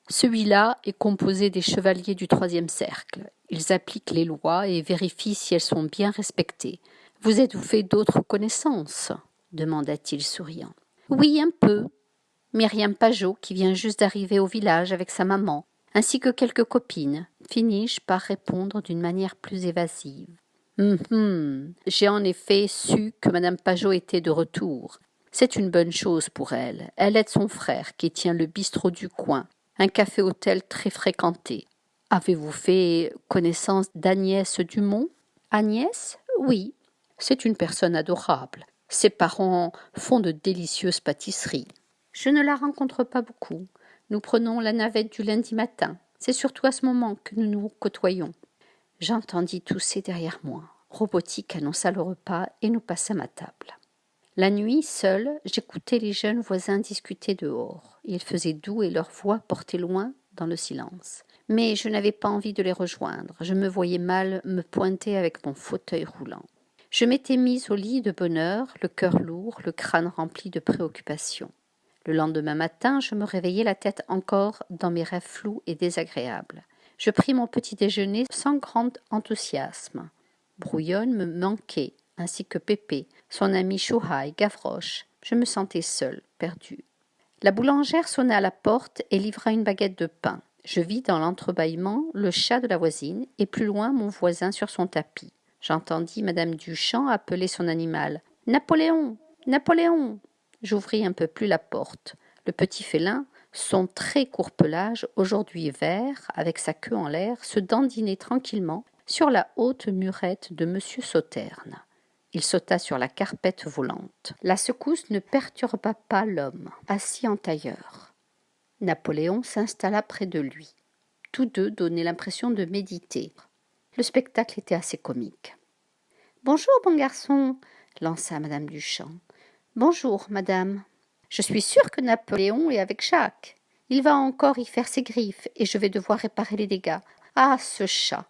Celui-là est composé des chevaliers du troisième cercle. Ils appliquent les lois et vérifient si elles sont bien respectées. « Vous êtes-vous fait d'autres connaissances ?» demanda-t-il souriant. « Oui, un peu. Myriam Pajot, qui vient juste d'arriver au village avec sa maman, ainsi que quelques copines, » finis-je par répondre d'une manière plus évasive. J'ai en effet su que Madame Pajot était de retour. C'est une bonne chose pour elle. Elle aide son frère qui tient le bistrot du coin, un café-hôtel très fréquenté. Avez-vous fait connaissance d'Agnès Dumont? Agnès? Oui. C'est une personne adorable. Ses parents font de délicieuses pâtisseries. Je ne la rencontre pas beaucoup. Nous prenons la navette du lundi matin. C'est surtout à ce moment que nous nous côtoyons. J'entendis tousser derrière moi. Robotique annonça le repas et nous passâmes à table. La nuit, seule, j'écoutais les jeunes voisins discuter dehors. Il faisait doux et leurs voix portaient loin dans le silence. Mais je n'avais pas envie de les rejoindre. Je me voyais mal me pointer avec mon fauteuil roulant. Je m'étais mise au lit de bonne heure, le cœur lourd, le crâne rempli de préoccupations. Le lendemain matin, je me réveillai la tête encore dans mes rêves flous et désagréables. Je pris mon petit déjeuner sans grand enthousiasme. Brouillonne me manquait, ainsi que Pépé, son ami Chouhaï, Gavroche. Je me sentais seule, perdue. La boulangère sonna à la porte et livra une baguette de pain. Je vis dans l'entrebâillement le chat de la voisine et plus loin mon voisin sur son tapis. J'entendis madame Duchamp appeler son animal. « Napoléon! Napoléon !» J'ouvris un peu plus la porte. Le petit félin, son très court pelage, aujourd'hui vert, avec sa queue en l'air, se dandinait tranquillement sur la haute murette de monsieur Sauterne. Il sauta sur la carpette volante. La secousse ne perturba pas l'homme, assis en tailleur. Napoléon s'installa près de lui. Tous deux donnaient l'impression de méditer. Le spectacle était assez comique. « Bonjour, bon garçon !» lança madame Duchamp. « Bonjour, madame. Je suis sûre que Napoléon est avec Jacques. Il va encore y faire ses griffes et je vais devoir réparer les dégâts. Ah, ce chat !»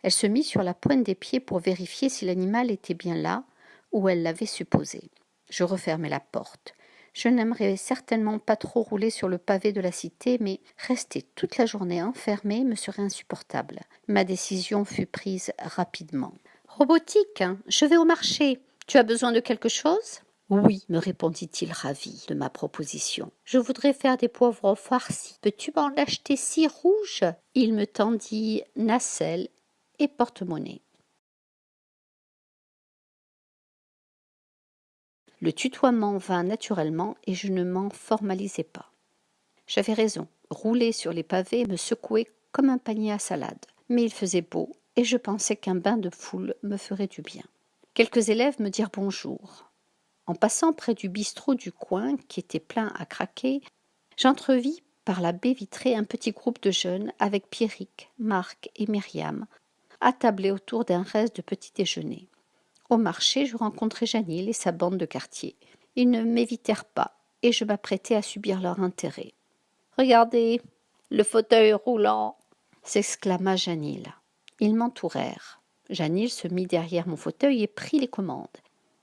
Elle se mit sur la pointe des pieds pour vérifier si l'animal était bien là où elle l'avait supposé. Je refermai la porte. Je n'aimerais certainement pas trop rouler sur le pavé de la cité, mais rester toute la journée enfermée me serait insupportable. Ma décision fut prise rapidement. « Robotique, je vais au marché. Tu as besoin de quelque chose ?» « Oui, me répondit-il ravi de ma proposition. Je voudrais faire des poivrons farcis. Peux-tu m'en acheter 6 rouges ?» Il me tendit nacelle et porte-monnaie. Le tutoiement vint naturellement et je ne m'en formalisais pas. J'avais raison, rouler sur les pavés me secouait comme un panier à salade. Mais il faisait beau et je pensais qu'un bain de foule me ferait du bien. Quelques élèves me dirent bonjour. En passant près du bistrot du coin, qui était plein à craquer, j'entrevis par la baie vitrée un petit groupe de jeunes avec Pierrick, Marc et Myriam, attablés autour d'un reste de petit déjeuner. Au marché, je rencontrai Janil et sa bande de quartier. Ils ne m'évitèrent pas et je m'apprêtais à subir leur intérêt. « Regardez, le fauteuil roulant !» s'exclama Janil. Ils m'entourèrent. Janil se mit derrière mon fauteuil et prit les commandes.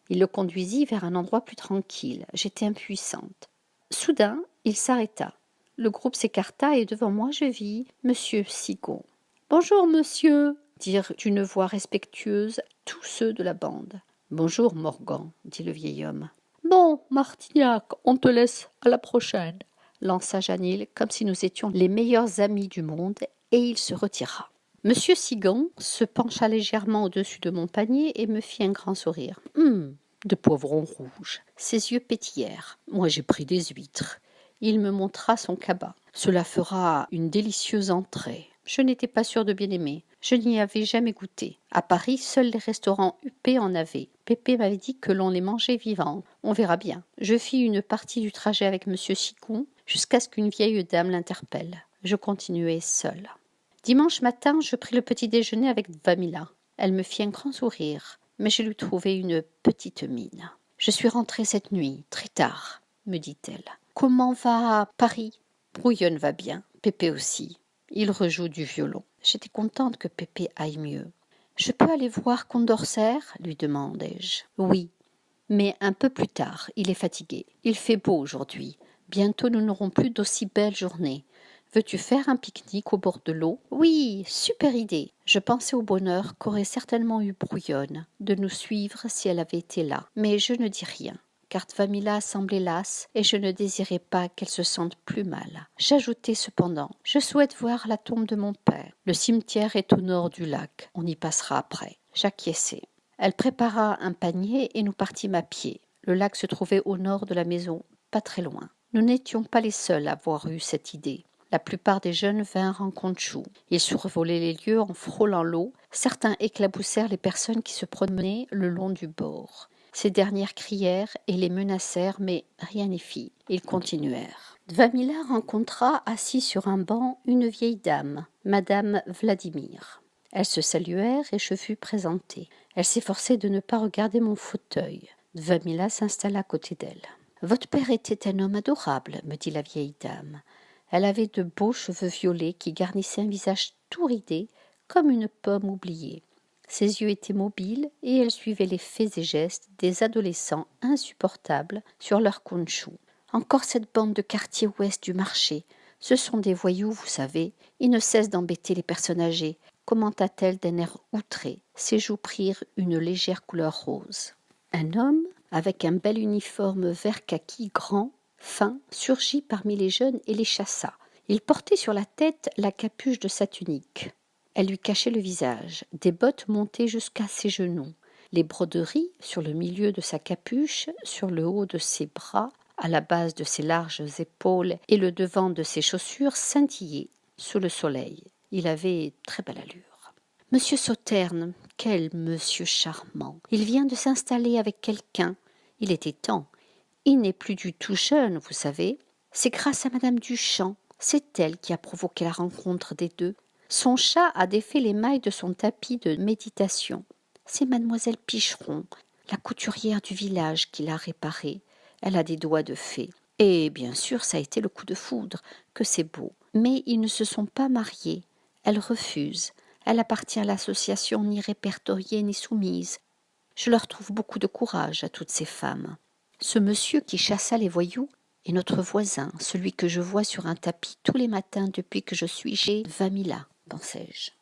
Il le conduisit vers un endroit plus tranquille. J'étais impuissante. Soudain, il s'arrêta. Le groupe s'écarta et devant moi, je vis Monsieur Sigon. « Bonjour, monsieur !» dirent d'une voix respectueuse tous ceux de la bande. « Bonjour, Morgan !» dit le vieil homme. « Bon, Martignac, on te laisse à la prochaine !» lança Janil comme si nous étions les meilleurs amis du monde, et il se retira. Monsieur Sigon se pencha légèrement au-dessus de mon panier et me fit un grand sourire. De poivrons rouges. Ses yeux pétillèrent. Moi, j'ai pris des huîtres. Il me montra son cabas. Cela fera une délicieuse entrée. Je n'étais pas sûre de bien aimer. Je n'y avais jamais goûté. À Paris, seuls les restaurants huppés en avaient. Pépé m'avait dit que l'on les mangeait vivants. On verra bien. Je fis une partie du trajet avec monsieur Sigon jusqu'à ce qu'une vieille dame l'interpelle. Je continuai seule. Dimanche matin, je pris le petit déjeuner avec Vamila. Elle me fit un grand sourire, mais je lui trouvai une petite mine. « Je suis rentrée cette nuit, très tard, » me dit-elle. « Comment va Paris ?»« Brouillonne va bien, Pépé aussi. Il rejoue du violon. » J'étais contente que Pépé aille mieux. « Je peux aller voir Condorcet ?» lui demandai-je. « Oui, mais un peu plus tard, il est fatigué. Il fait beau aujourd'hui. Bientôt nous n'aurons plus d'aussi belles journées. Veux-tu faire un pique-nique au bord de l'eau ? » Oui, super idée. Je pensais au bonheur qu'aurait certainement eu Brouillonne de nous suivre si elle avait été là. Mais je ne dis rien, car Vamila semblait lasse et je ne désirais pas qu'elle se sente plus mal. J'ajoutai cependant, je souhaite voir la tombe de mon père. Le cimetière est au nord du lac. On y passera après. J'acquiesçai. Elle prépara un panier et nous partîmes à pied. Le lac se trouvait au nord de la maison, pas très loin. Nous n'étions pas les seuls à avoir eu cette idée. La plupart des jeunes vinrent en Conchou. Ils survolaient les lieux en frôlant l'eau. Certains éclaboussèrent les personnes qui se promenaient le long du bord. Ces dernières crièrent et les menacèrent, mais rien n'y fit. Ils continuèrent. Dvamila rencontra, assis sur un banc, une vieille dame, Madame Vladimir. Elles se saluèrent et je fus présentée. Elle s'efforçait de ne pas regarder mon fauteuil. Dvamila s'installa à côté d'elle. « Votre père était un homme adorable, me dit la vieille dame. Elle avait de beaux cheveux violets qui garnissaient un visage tout ridé, comme une pomme oubliée. Ses yeux étaient mobiles et elle suivait les faits et gestes des adolescents insupportables sur leur conchou. Encore cette bande de quartier ouest du marché. Ce sont des voyous, vous savez. Ils ne cessent d'embêter les personnes âgées, commenta-t-elle d'un air outré. Ses joues prirent une légère couleur rose. Un homme, avec un bel uniforme vert kaki grand, fin, surgit parmi les jeunes et les chassa. Il portait sur la tête la capuche de sa tunique. Elle lui cachait le visage, des bottes montées jusqu'à ses genoux. Les broderies, sur le milieu de sa capuche, sur le haut de ses bras, à la base de ses larges épaules et le devant de ses chaussures scintillaient sous le soleil. Il avait très belle allure. « Monsieur Sauterne, quel monsieur charmant! Il vient de s'installer avec quelqu'un. Il était temps. Il n'est plus du tout jeune, vous savez. C'est grâce à Madame Duchamp. C'est elle qui a provoqué la rencontre des deux. Son chat a défait les mailles de son tapis de méditation. C'est Mademoiselle Picheron, la couturière du village, qui l'a réparé. Elle a des doigts de fée. Et bien sûr, ça a été le coup de foudre, que c'est beau. Mais ils ne se sont pas mariés. Elle refuse. Elle appartient à l'association ni répertoriée ni soumise. Je leur trouve beaucoup de courage à toutes ces femmes. Ce monsieur qui chassa les voyous est notre voisin, celui que je vois sur un tapis tous les matins depuis que je suis chez Dvamila, pensai-je.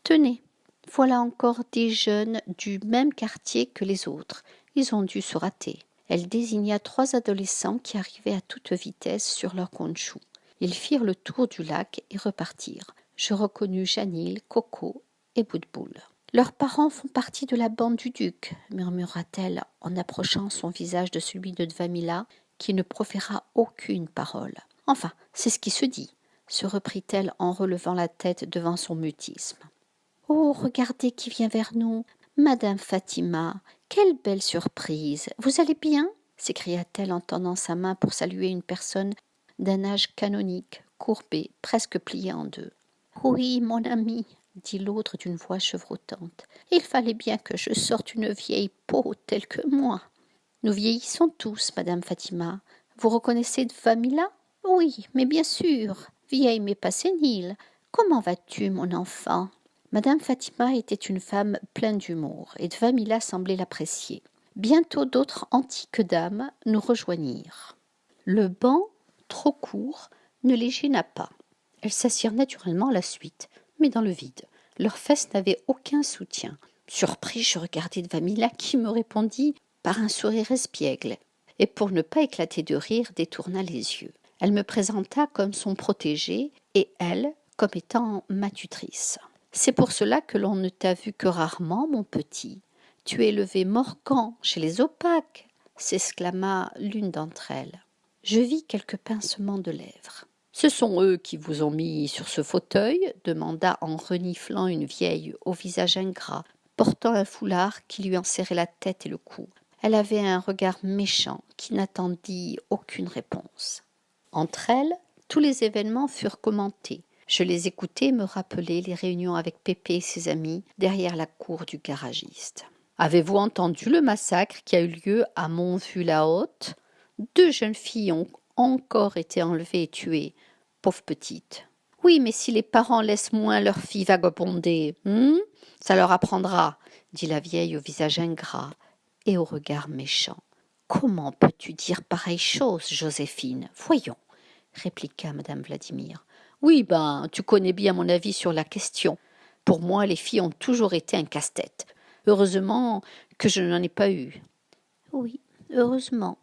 Tenez, voilà encore des jeunes du même quartier que les autres. Ils ont dû se rater. Elle désigna 3 adolescents qui arrivaient à toute vitesse sur leur conchou. Ils firent le tour du lac et repartirent. Je reconnus Janil, Coco et Boutboul. Leurs parents font partie de la bande du duc, murmura-t-elle en approchant son visage de celui de Dvamila, qui ne proféra aucune parole. Enfin, c'est ce qui se dit, se reprit-elle en relevant la tête devant son mutisme. Oh, regardez qui vient vers nous, Madame Fatima, quelle belle surprise. Vous allez bien? S'écria-t-elle en tendant sa main pour saluer une personne d'un âge canonique, courbée, presque pliée en deux. Oui, mon ami, dit l'autre d'une voix chevrotante. Il fallait bien que je sorte une vieille peau telle que moi. Nous vieillissons tous, Madame Fatima. Vous reconnaissez Dvamila? Oui, mais bien sûr, vieille mais pas sénile. Comment vas-tu, mon enfant? Madame Fatima était une femme pleine d'humour, et Dvamila semblait l'apprécier. Bientôt d'autres antiques dames nous rejoignirent. Le banc, trop court, ne les gêna pas. Elles s'assirent naturellement à la suite, mais dans le vide. Leurs fesses n'avaient aucun soutien. Surpris, je regardai Dvamila qui me répondit par un sourire espiègle, et pour ne pas éclater de rire, détourna les yeux. Elle me présenta comme son protégé, et elle comme étant ma tutrice. C'est pour cela que l'on ne t'a vu que rarement, mon petit. Tu es élevé morcan chez les opaques, s'exclama l'une d'entre elles. Je vis quelques pincements de lèvres. Ce sont eux qui vous ont mis sur ce fauteuil, demanda en reniflant une vieille au visage ingrat, portant un foulard qui lui enserrait la tête et le cou. Elle avait un regard méchant qui n'attendit aucune réponse. Entre elles, tous les événements furent commentés. Je les écoutais me rappeler les réunions avec Pépé et ses amis derrière la cour du garagiste. « Avez-vous entendu le massacre qui a eu lieu à Montvu-la-Haute? 2 jeunes filles ont encore été enlevées et tuées. Pauvres petites. Oui, mais si les parents laissent moins leurs filles vagabonder, ça leur apprendra, dit la vieille au visage ingrat et au regard méchant. Comment peux-tu dire pareille chose, Joséphine? Voyons, répliqua madame Vladimir. Oui, tu connais bien mon avis sur la question. Pour moi, les filles ont toujours été un casse-tête. Heureusement que je n'en ai pas eu. Oui, heureusement.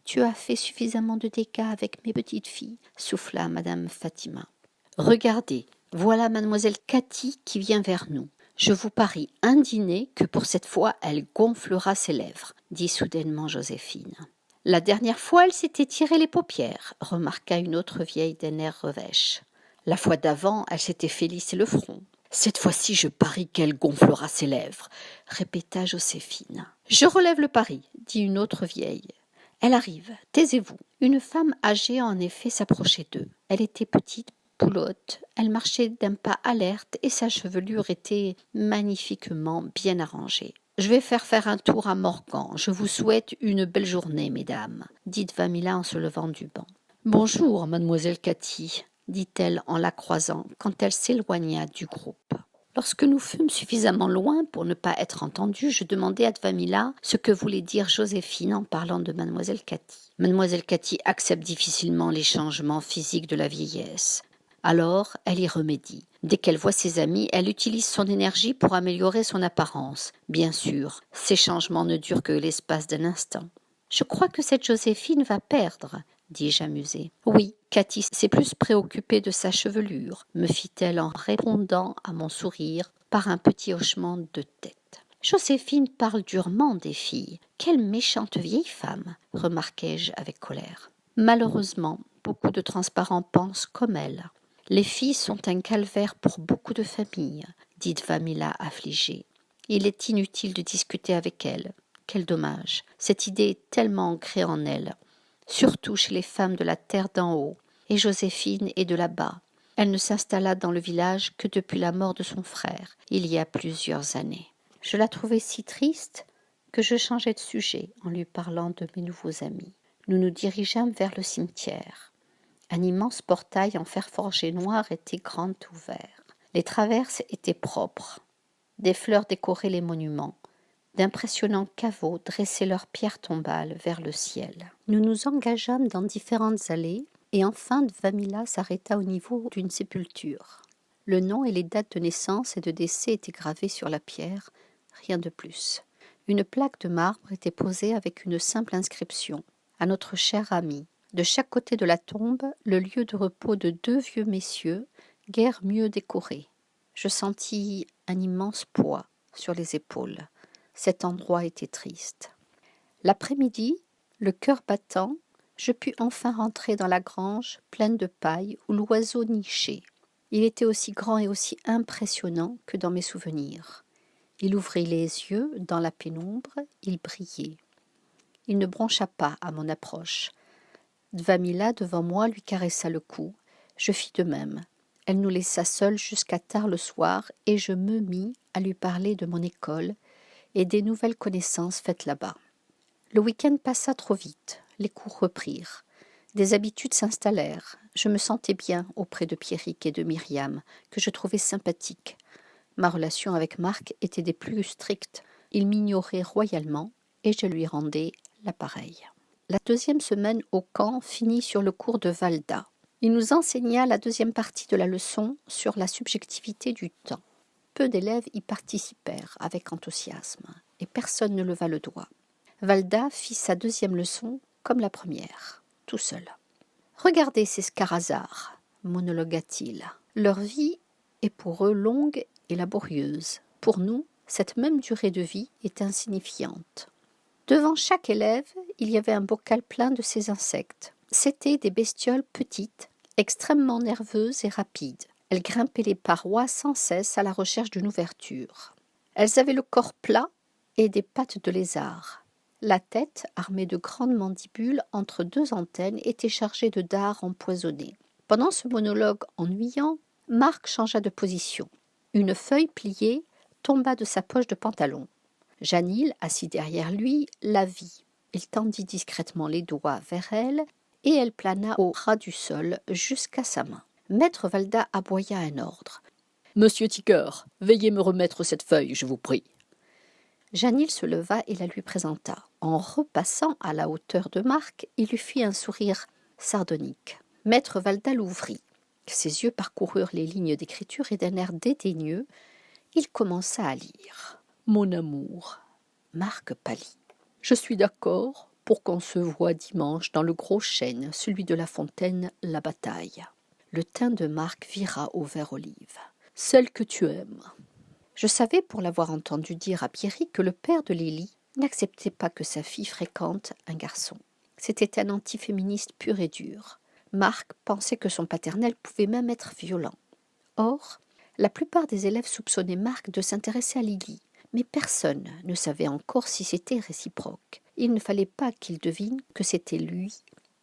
Tu as fait suffisamment de dégâts avec mes petites filles, souffla madame Fatima. Regardez, voilà mademoiselle Cathy qui vient vers nous. Je vous parie un dîner que pour cette fois elle gonflera ses lèvres, dit soudainement Joséphine. La dernière fois elle s'était tiré les paupières, remarqua une autre vieille d'un air revêche. La fois d'avant, elle s'était fait lisser le front. Cette fois-ci, je parie qu'elle gonflera ses lèvres, répéta Joséphine. Je relève le pari, dit une autre vieille. Elle arrive, taisez-vous. Une femme âgée en effet s'approchait d'eux. Elle était petite, poulotte, elle marchait d'un pas alerte et sa chevelure était magnifiquement bien arrangée. Je vais faire un tour à Morgan. Je vous souhaite une belle journée, mesdames, dit Dvamila en se levant du banc. Bonjour, mademoiselle Cathy, dit-elle en la croisant quand elle s'éloigna du groupe. Lorsque nous fûmes suffisamment loin pour ne pas être entendus, je demandai à Dvamila ce que voulait dire Joséphine en parlant de mademoiselle Cathy. Mademoiselle Cathy accepte difficilement les changements physiques de la vieillesse. Alors, elle y remédie. Dès qu'elle voit ses amis, elle utilise son énergie pour améliorer son apparence. Bien sûr, ces changements ne durent que l'espace d'un instant. Je crois que cette Joséphine va perdre, dis-je amusée. Oui, Cathy s'est plus préoccupée de sa chevelure, me fit-elle en répondant à mon sourire par un petit hochement de tête. Joséphine parle durement des filles. Quelle méchante vieille femme, remarquai-je avec colère. Malheureusement, beaucoup de transparents pensent comme elle. Les filles sont un calvaire pour beaucoup de familles, dit Dvamila affligée. Il est inutile de discuter avec elle. Quel dommage. Cette idée est tellement ancrée en elle, surtout chez les femmes de la terre d'en haut, et Joséphine est de là-bas. Elle ne s'installa dans le village que depuis la mort de son frère, il y a plusieurs années. Je la trouvais si triste que je changeai de sujet en lui parlant de mes nouveaux amis. Nous nous dirigeâmes vers le cimetière. Un immense portail en fer forgé noir était grand ouvert. Les traverses étaient propres. Des fleurs décoraient les monuments. D'impressionnants caveaux dressaient leurs pierres tombales vers le ciel. Nous nous engageâmes dans différentes allées et enfin Dvamila s'arrêta au niveau d'une sépulture. Le nom et les dates de naissance et de décès étaient gravés sur la pierre, rien de plus. Une plaque de marbre était posée avec une simple inscription « À notre cher ami ». De chaque côté de la tombe, le lieu de repos de deux vieux messieurs, guère mieux décorés. Je sentis un immense poids sur les épaules. Cet endroit était triste. L'après-midi, le cœur battant, je pus enfin rentrer dans la grange pleine de paille où l'oiseau nichait. Il était aussi grand et aussi impressionnant que dans mes souvenirs. Il ouvrit les yeux dans la pénombre, il brillait. Il ne broncha pas à mon approche. Dvamila, devant moi, lui caressa le cou. Je fis de même. Elle nous laissa seuls jusqu'à tard le soir et je me mis à lui parler de mon école et des nouvelles connaissances faites là-bas. Le week-end passa trop vite. Les cours reprirent. Des habitudes s'installèrent. Je me sentais bien auprès de Pierrick et de Myriam, que je trouvais sympathiques. Ma relation avec Marc était des plus strictes. Il m'ignorait royalement et je lui rendais l'appareil. La deuxième semaine au camp finit sur le cours de Valda. Il nous enseigna la deuxième partie de la leçon sur la subjectivité du temps. Peu d'élèves y participèrent avec enthousiasme et personne ne leva le doigt. Valda fit sa deuxième leçon comme la première, tout seul. « Regardez ces Scarazars, monologua-t-il. Leur vie est pour eux longue et laborieuse. Pour nous, cette même durée de vie est insignifiante. » Devant chaque élève, il y avait un bocal plein de ces insectes. C'étaient des bestioles petites, extrêmement nerveuses et rapides. Elles grimpaient les parois sans cesse à la recherche d'une ouverture. Elles avaient le corps plat et des pattes de lézard. La tête, armée de grandes mandibules entre deux antennes, était chargée de dards empoisonnés. Pendant ce monologue ennuyant, Marc changea de position. Une feuille pliée tomba de sa poche de pantalon. Janil, assis derrière lui, la vit. Il tendit discrètement les doigts vers elle et elle plana au ras du sol jusqu'à sa main. Maître Valda aboya un ordre. « Monsieur Ticker, veuillez me remettre cette feuille, je vous prie. » Janil se leva et la lui présenta. En repassant à la hauteur de Marc, il lui fit un sourire sardonique. Maître Valda l'ouvrit. Ses yeux parcoururent les lignes d'écriture et d'un air dédaigneux, il commença à lire. Mon amour, Marc pâlit. Je suis d'accord pour qu'on se voie dimanche dans le gros chêne, celui de la fontaine, la bataille. Le teint de Marc vira au vert olive. Celle que tu aimes. Je savais, pour l'avoir entendu dire à Pierrick, que le père de Lily n'acceptait pas que sa fille fréquente un garçon. C'était un antiféministe pur et dur. Marc pensait que son paternel pouvait même être violent. Or, la plupart des élèves soupçonnaient Marc de s'intéresser à Lily, mais personne ne savait encore si c'était réciproque. Il ne fallait pas qu'il devine que c'était lui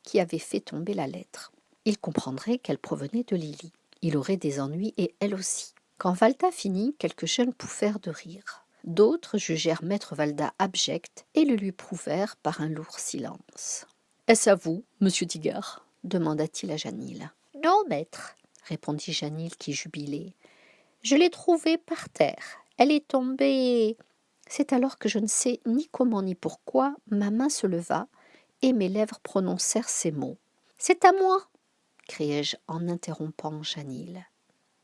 qui avait fait tomber la lettre. Il comprendrait qu'elle provenait de Lily. Il aurait des ennuis et elle aussi. Quand Valda finit, quelques jeunes pouffèrent de rire. D'autres jugèrent maître Valda abject et le lui prouvèrent par un lourd silence. « Est-ce à vous, monsieur Digard ?» demanda-t-il à Janil. « Non, maître, » répondit Janil qui jubilait. « Je l'ai trouvée par terre. Elle est tombée. » C'est alors que je ne sais ni comment ni pourquoi, ma main se leva et mes lèvres prononcèrent ces mots. « C'est à moi !» criai-je en interrompant Janil.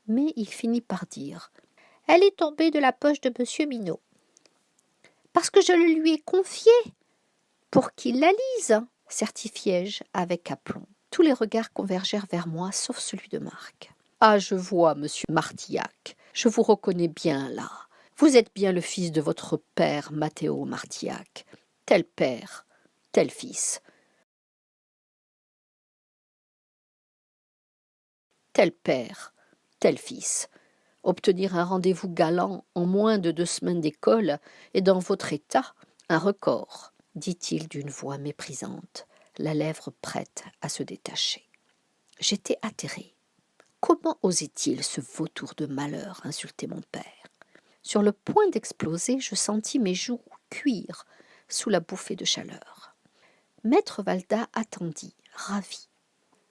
Mais il finit par dire « Elle est tombée de la poche de monsieur Minot. »« Parce que je le lui ai confiée pour qu'il la lise !» certifiai-je avec aplomb. Tous les regards convergèrent vers moi, sauf celui de Marc. « Ah, je vois, monsieur Martillac, je vous reconnais bien là. Vous êtes bien le fils de votre père, Matteo Martillac. Tel père, tel fils. Tel père, tel fils. Obtenir un rendez-vous galant en moins de 2 semaines d'école est dans votre état un record, dit-il d'une voix méprisante, la lèvre prête à se détacher. J'étais atterrée. Comment osait-il, ce vautour de malheur, insulter mon père? Sur le point d'exploser, je sentis mes joues cuire sous la bouffée de chaleur. Maître Valda attendit, ravi.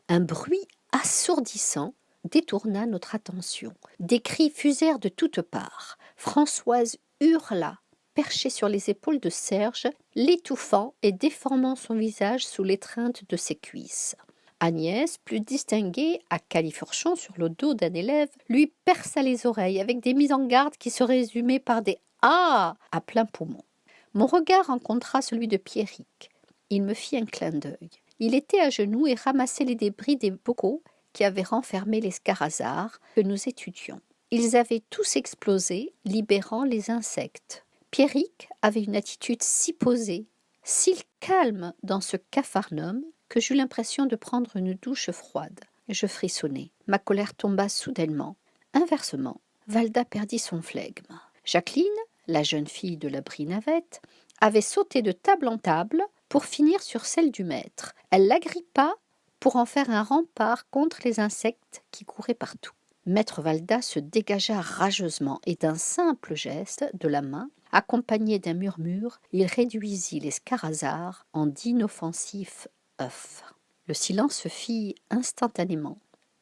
Un bruit assourdissant détourna notre attention. Des cris fusèrent de toutes parts. Françoise hurla, perchée sur les épaules de Serge, l'étouffant et déformant son visage sous l'étreinte de ses cuisses. Agnès, plus distinguée, à califourchon sur le dos d'un élève, lui perça les oreilles avec des mises en garde qui se résumaient par des « Ah !» à plein poumon. Mon regard rencontra celui de Pierrick. Il me fit un clin d'œil. Il était à genoux et ramassait les débris des bocaux qui avaient renfermé les scarazars que nous étudions. Ils avaient tous explosé, libérant les insectes. Pierrick avait une attitude si posée, si calme dans ce capharnaüm, que j'eus l'impression de prendre une douche froide. Je frissonnai. Ma colère tomba soudainement. Inversement, Valda perdit son flegme. Jacqueline, la jeune fille de l'abri navette, avait sauté de table en table pour finir sur celle du maître. Elle l'agrippa pour en faire un rempart contre les insectes qui couraient partout. Maître Valda se dégagea rageusement et d'un simple geste de la main, accompagné d'un murmure, il réduisit les scarazars en d'inoffensifs œufs. Le silence se fit instantanément.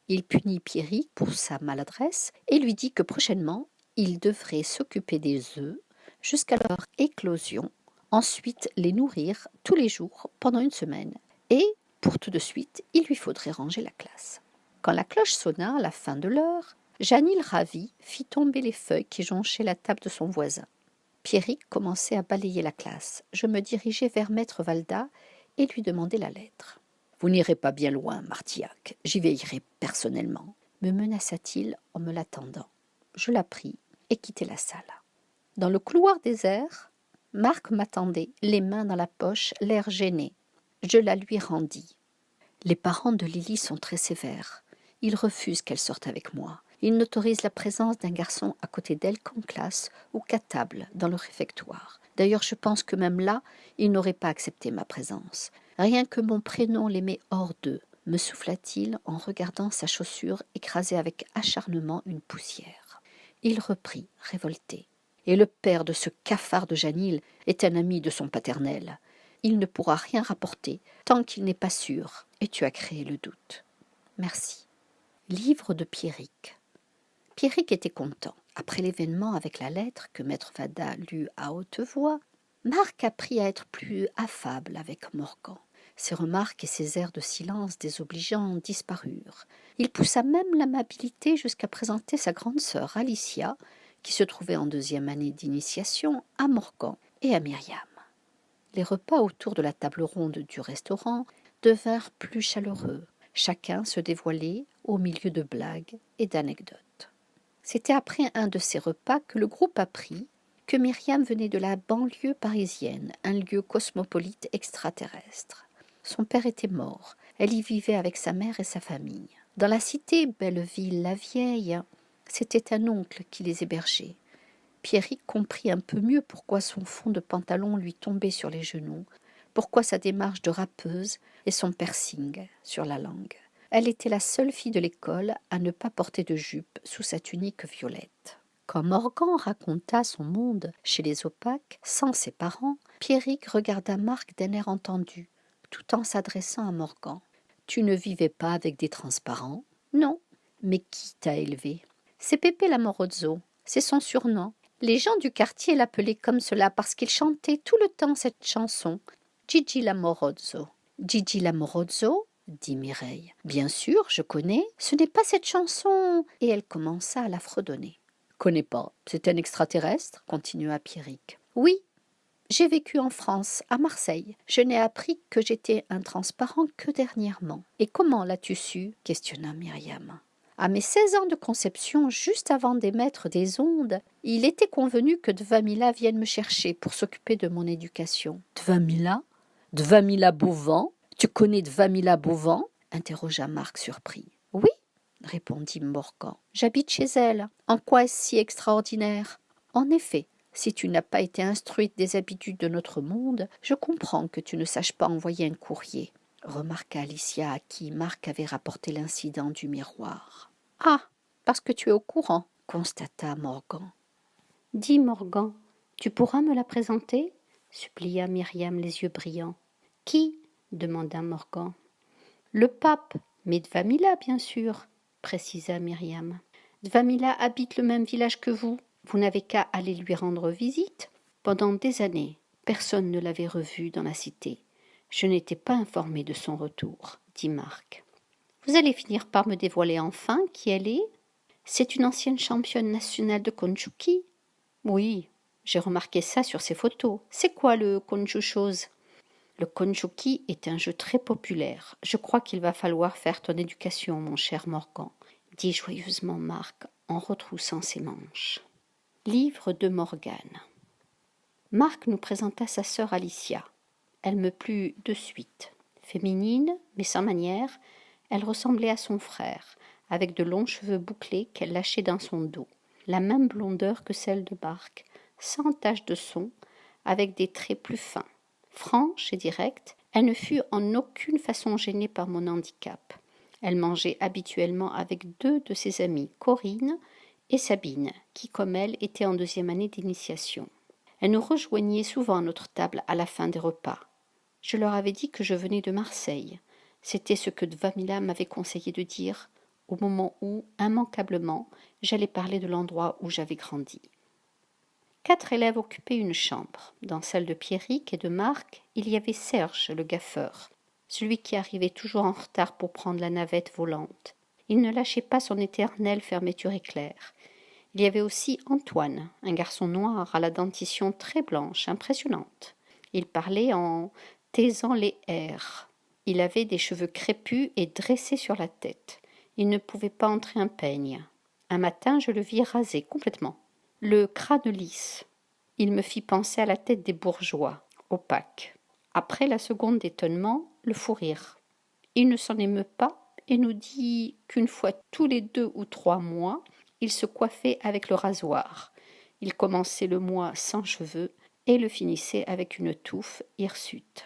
Il punit Pierrick pour sa maladresse et lui dit que prochainement, il devrait s'occuper des œufs jusqu'à leur éclosion, ensuite les nourrir tous les jours pendant 1 semaine. Et, pour tout de suite, il lui faudrait ranger la classe. Quand la cloche sonna à la fin de l'heure, Janil ravi fit tomber les feuilles qui jonchaient la table de son voisin. Pierrick commençait à balayer la classe. Je me dirigeai vers maître Valda et lui demandai la lettre. « Vous n'irez pas bien loin, Martillac, j'y veillerai personnellement, » me menaça-t-il en me l'attendant. Je la pris et quittai la salle. Dans le couloir désert, Marc m'attendait, les mains dans la poche, l'air gêné. Je la lui rendis. Les parents de Lily sont très sévères. Ils refusent qu'elle sorte avec moi. Ils n'autorisent la présence d'un garçon à côté d'elle qu'en classe ou qu'à table dans le réfectoire. D'ailleurs, je pense que même là, ils n'auraient pas accepté ma présence. Rien que mon prénom les met hors d'eux, me souffla-t-il en regardant sa chaussure écraser avec acharnement une poussière. Il reprit, révolté. Et le père de ce cafard de Janil est un ami de son paternel. Il ne pourra rien rapporter tant qu'il n'est pas sûr, et tu as créé le doute. Merci. Livre de Pierrick. Pierrick était content. Après l'événement avec la lettre que maître Valda lut à haute voix, Marc apprit à être plus affable avec Morgan. Ses remarques et ses airs de silence désobligeants disparurent. Il poussa même l'amabilité jusqu'à présenter sa grande sœur Alicia, qui se trouvait en 2e année d'initiation, à Morgan et à Myriam. Les repas autour de la table ronde du restaurant devinrent plus chaleureux. Chacun se dévoilait au milieu de blagues et d'anecdotes. C'était après un de ces repas que le groupe apprit que Myriam venait de la banlieue parisienne, un lieu cosmopolite extraterrestre. Son père était mort. Elle y vivait avec sa mère et sa famille. Dans la cité Belleville-la-Vieille, c'était un oncle qui les hébergeait. Pierrick comprit un peu mieux pourquoi son fond de pantalon lui tombait sur les genoux, pourquoi sa démarche de rappeuse et son piercing sur la langue. Elle était la seule fille de l'école à ne pas porter de jupe sous sa tunique violette. Quand Morgan raconta son monde chez les Opaques, sans ses parents, Pierrick regarda Marc d'un air entendu, tout en s'adressant à Morgan. « Tu ne vivais pas avec des transparents ?»« Non. Mais qui t'a élevé ?»« C'est Pépé Lamorozzo. C'est son surnom. Les gens du quartier l'appelaient comme cela parce qu'il chantait tout le temps cette chanson. Gigi Lamorozzo. »« Gigi Lamorozzo ?» dit Mireille. « Bien sûr, je connais. Ce n'est pas cette chanson. » Et elle commença à la fredonner. « Connais pas. C'est un extraterrestre ?» continua Pierrick. « Oui. J'ai vécu en France, à Marseille. Je n'ai appris que j'étais un transparent que dernièrement. »« Et comment l'as-tu su ?» questionna Myriam. « À mes 16 ans de conception, juste avant d'émettre des ondes, il était convenu que Dvamila vienne me chercher pour s'occuper de mon éducation. »« Dvamila ? Dvamila Beauvand ? Tu connais Dvamila Beauvand ?» interrogea Marc surpris. « Oui, » répondit Morgan. « J'habite chez elle. En quoi est-ce si extraordinaire ? En effet, si tu n'as pas été instruite des habitudes de notre monde, je comprends que tu ne saches pas envoyer un courrier, » remarqua Alicia à qui Marc avait rapporté l'incident du miroir. « Ah, parce que tu es au courant, » constata Morgan. « Dis, Morgan, tu pourras me la présenter ?» supplia Myriam les yeux brillants. « Qui ?» demanda Morgan. « Le pape, mais Dvamila, bien sûr, » précisa Myriam. « Dvamila habite le même village que vous. Vous n'avez qu'à aller lui rendre visite. Pendant des années, personne ne l'avait revue dans la cité. Je n'étais pas informée de son retour, » dit Marc. « Vous allez finir par me dévoiler enfin qui elle est ? C'est une ancienne championne nationale de Konjuki ? » ?»« Oui, j'ai remarqué ça sur ses photos. C'est quoi le Konju-chose ? » ?»« Le Konjuki est un jeu très populaire. Je crois qu'il va falloir faire ton éducation, mon cher Morgan, » dit joyeusement Marc en retroussant ses manches. Livre de Morgane. Marc nous présenta sa sœur Alicia. Elle me plut de suite. Féminine, mais sans manière, elle ressemblait à son frère, avec de longs cheveux bouclés qu'elle lâchait dans son dos, la même blondeur que celle de Marc, sans tache de son, avec des traits plus fins. Franche et directe, elle ne fut en aucune façon gênée par mon handicap. Elle mangeait habituellement avec 2 de ses amies, Corinne et Sabine, qui, comme elle, étaient en 2e année d'initiation. Elle nous rejoignait souvent à notre table à la fin des repas. Je leur avais dit que je venais de Marseille. C'était ce que Dvamila m'avait conseillé de dire au moment où, immanquablement, j'allais parler de l'endroit où j'avais grandi. 4 élèves occupaient une chambre. Dans celle de Pierrick et de Marc, il y avait Serge, le gaffeur, celui qui arrivait toujours en retard pour prendre la navette volante. Il ne lâchait pas son éternelle fermeture éclair. Il y avait aussi Antoine, un garçon noir à la dentition très blanche, impressionnante. Il parlait en taisant les R. Il avait des cheveux crépus et dressés sur la tête. Il ne pouvait pas entrer un peigne. Un matin, je le vis rasé complètement. Le crâne lisse. Il me fit penser à la tête des bourgeois, opaque. Après la seconde d'étonnement, le fou rire. Il ne s'en émeut pas et nous dit qu'une fois tous les 2 ou 3 mois, il se coiffait avec le rasoir. Il commençait le mois sans cheveux et le finissait avec une touffe hirsute.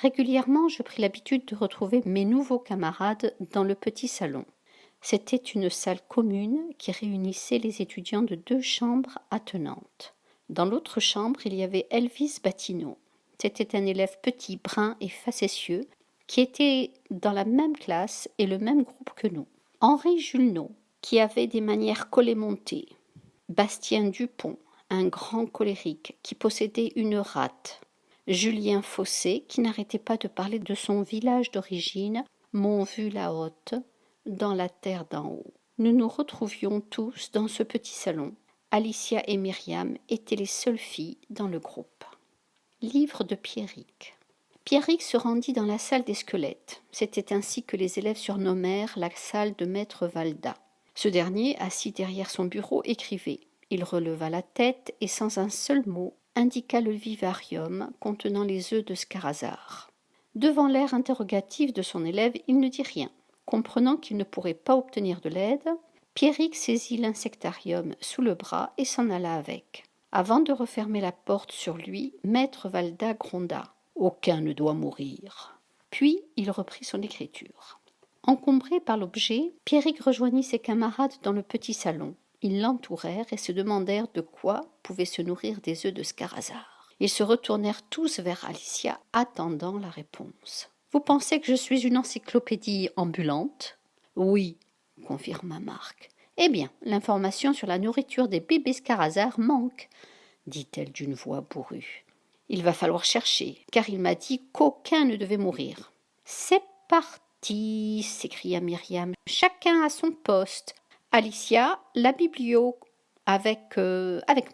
Régulièrement, je pris l'habitude de retrouver mes nouveaux camarades dans le petit salon. C'était une salle commune qui réunissait les étudiants de 2 chambres attenantes. Dans l'autre chambre, il y avait Elvis Batineau. C'était un élève petit, brun et facétieux qui était dans la même classe et le même groupe que nous. Henri Julnot, qui avait des manières collet-montées. Bastien Dupont, un grand colérique qui possédait une rate. Julien Fossé, qui n'arrêtait pas de parler de son village d'origine, Montvu-la-Haute, dans la terre d'en haut. Nous nous retrouvions tous dans ce petit salon. Alicia et Myriam étaient les seules filles dans le groupe. Livre de Pierrick. Pierrick se rendit dans la salle des squelettes. C'était ainsi que les élèves surnommèrent la salle de maître Valda. Ce dernier, assis derrière son bureau, écrivait. Il releva la tête et sans un seul mot indiqua le vivarium contenant les œufs de Scarazar. Devant l'air interrogatif de son élève, il ne dit rien. Comprenant qu'il ne pourrait pas obtenir de l'aide, Pierrick saisit l'insectarium sous le bras et s'en alla avec. Avant de refermer la porte sur lui, maître Valda gronda. « Aucun ne doit mourir. » Puis il reprit son écriture. Encombré par l'objet, Pierrick rejoignit ses camarades dans le petit salon. Ils l'entourèrent et se demandèrent de quoi pouvaient se nourrir des œufs de Scarazar. Ils se retournèrent tous vers Alicia, attendant la réponse. « Vous pensez que je suis une encyclopédie ambulante ?»« Oui, » confirma Marc. « Eh bien, l'information sur la nourriture des bébés Scarazar manque, » dit-elle d'une voix bourrue. « Il va falloir chercher, car il m'a dit qu'aucun ne devait mourir. »« C'est parti !» s'écria Myriam. « Chacun à son poste. Alicia, la biblio, avec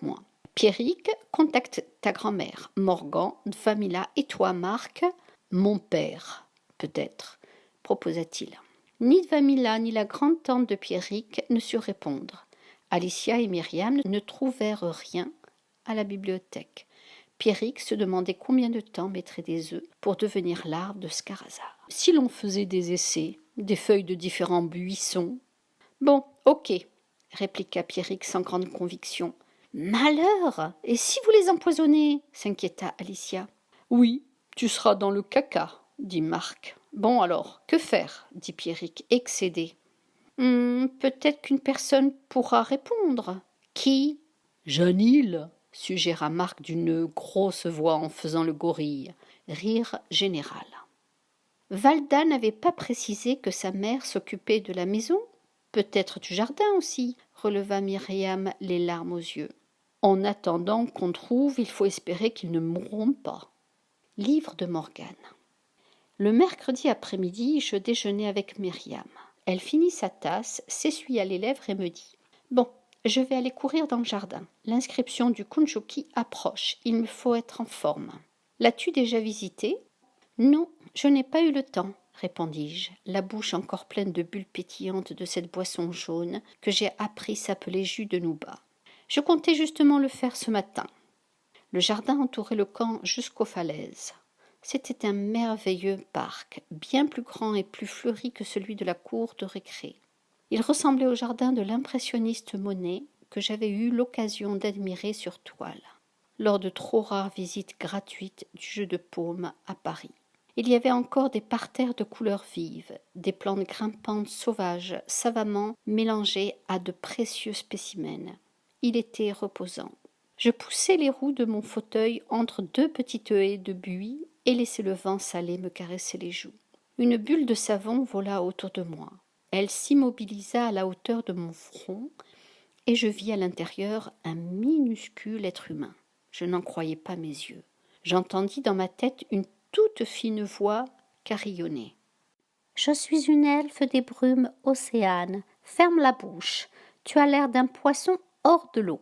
moi. Pierrick, contacte ta grand-mère. Morgan, Famila et toi, Marc, mon père, peut-être, proposa-t-il. Ni Famila ni la grande-tante de Pierrick ne surent répondre. Alicia et Myriam ne trouvèrent rien à la bibliothèque. Pierrick se demandait combien de temps mettrait des œufs pour devenir larve de Scarazar. Si l'on faisait des essais, des feuilles de différents buissons. Bon, ok, répliqua Pierrick sans grande conviction. Malheur! Et si vous les empoisonnez? S'inquiéta Alicia. Oui, tu seras dans le caca, dit Marc. Bon alors, que faire? Dit Pierrick, excédé. Peut-être qu'une personne pourra répondre. Qui? Janil, suggéra Marc d'une grosse voix en faisant le gorille. Rire général. Valda n'avait pas précisé que sa mère s'occupait de la maison. Peut-être du jardin aussi, releva Myriam les larmes aux yeux. En attendant qu'on trouve, il faut espérer qu'ils ne mourront pas. Livre de Morgane. Le mercredi après-midi, je déjeunais avec Myriam. Elle finit sa tasse, s'essuya les lèvres et me dit « Bon, je vais aller courir dans le jardin. L'inscription du Kunchuki approche. Il me faut être en forme. L'as-tu déjà visité ?»« Non, je n'ai pas eu le temps, » répondis-je, la bouche encore pleine de bulles pétillantes de cette boisson jaune que j'ai appris s'appeler jus de nouba. Je comptais justement le faire ce matin. Le jardin entourait le camp jusqu'aux falaises. C'était un merveilleux parc, bien plus grand et plus fleuri que celui de la cour de récré. Il ressemblait au jardin de l'impressionniste Monet que j'avais eu l'occasion d'admirer sur toile, lors de trop rares visites gratuites du jeu de paume à Paris. Il y avait encore des parterres de couleurs vives, des plantes grimpantes sauvages savamment mélangées à de précieux spécimens. Il était reposant. Je poussai les roues de mon fauteuil entre deux petites haies de buis et laissai le vent salé me caresser les joues. Une bulle de savon vola autour de moi. Elle s'immobilisa à la hauteur de mon front et je vis à l'intérieur un minuscule être humain. Je n'en croyais pas mes yeux. J'entendis dans ma tête une toute fine voix carillonner. « Je suis une elfe des brumes océanes. Ferme la bouche. Tu as l'air d'un poisson hors de l'eau. »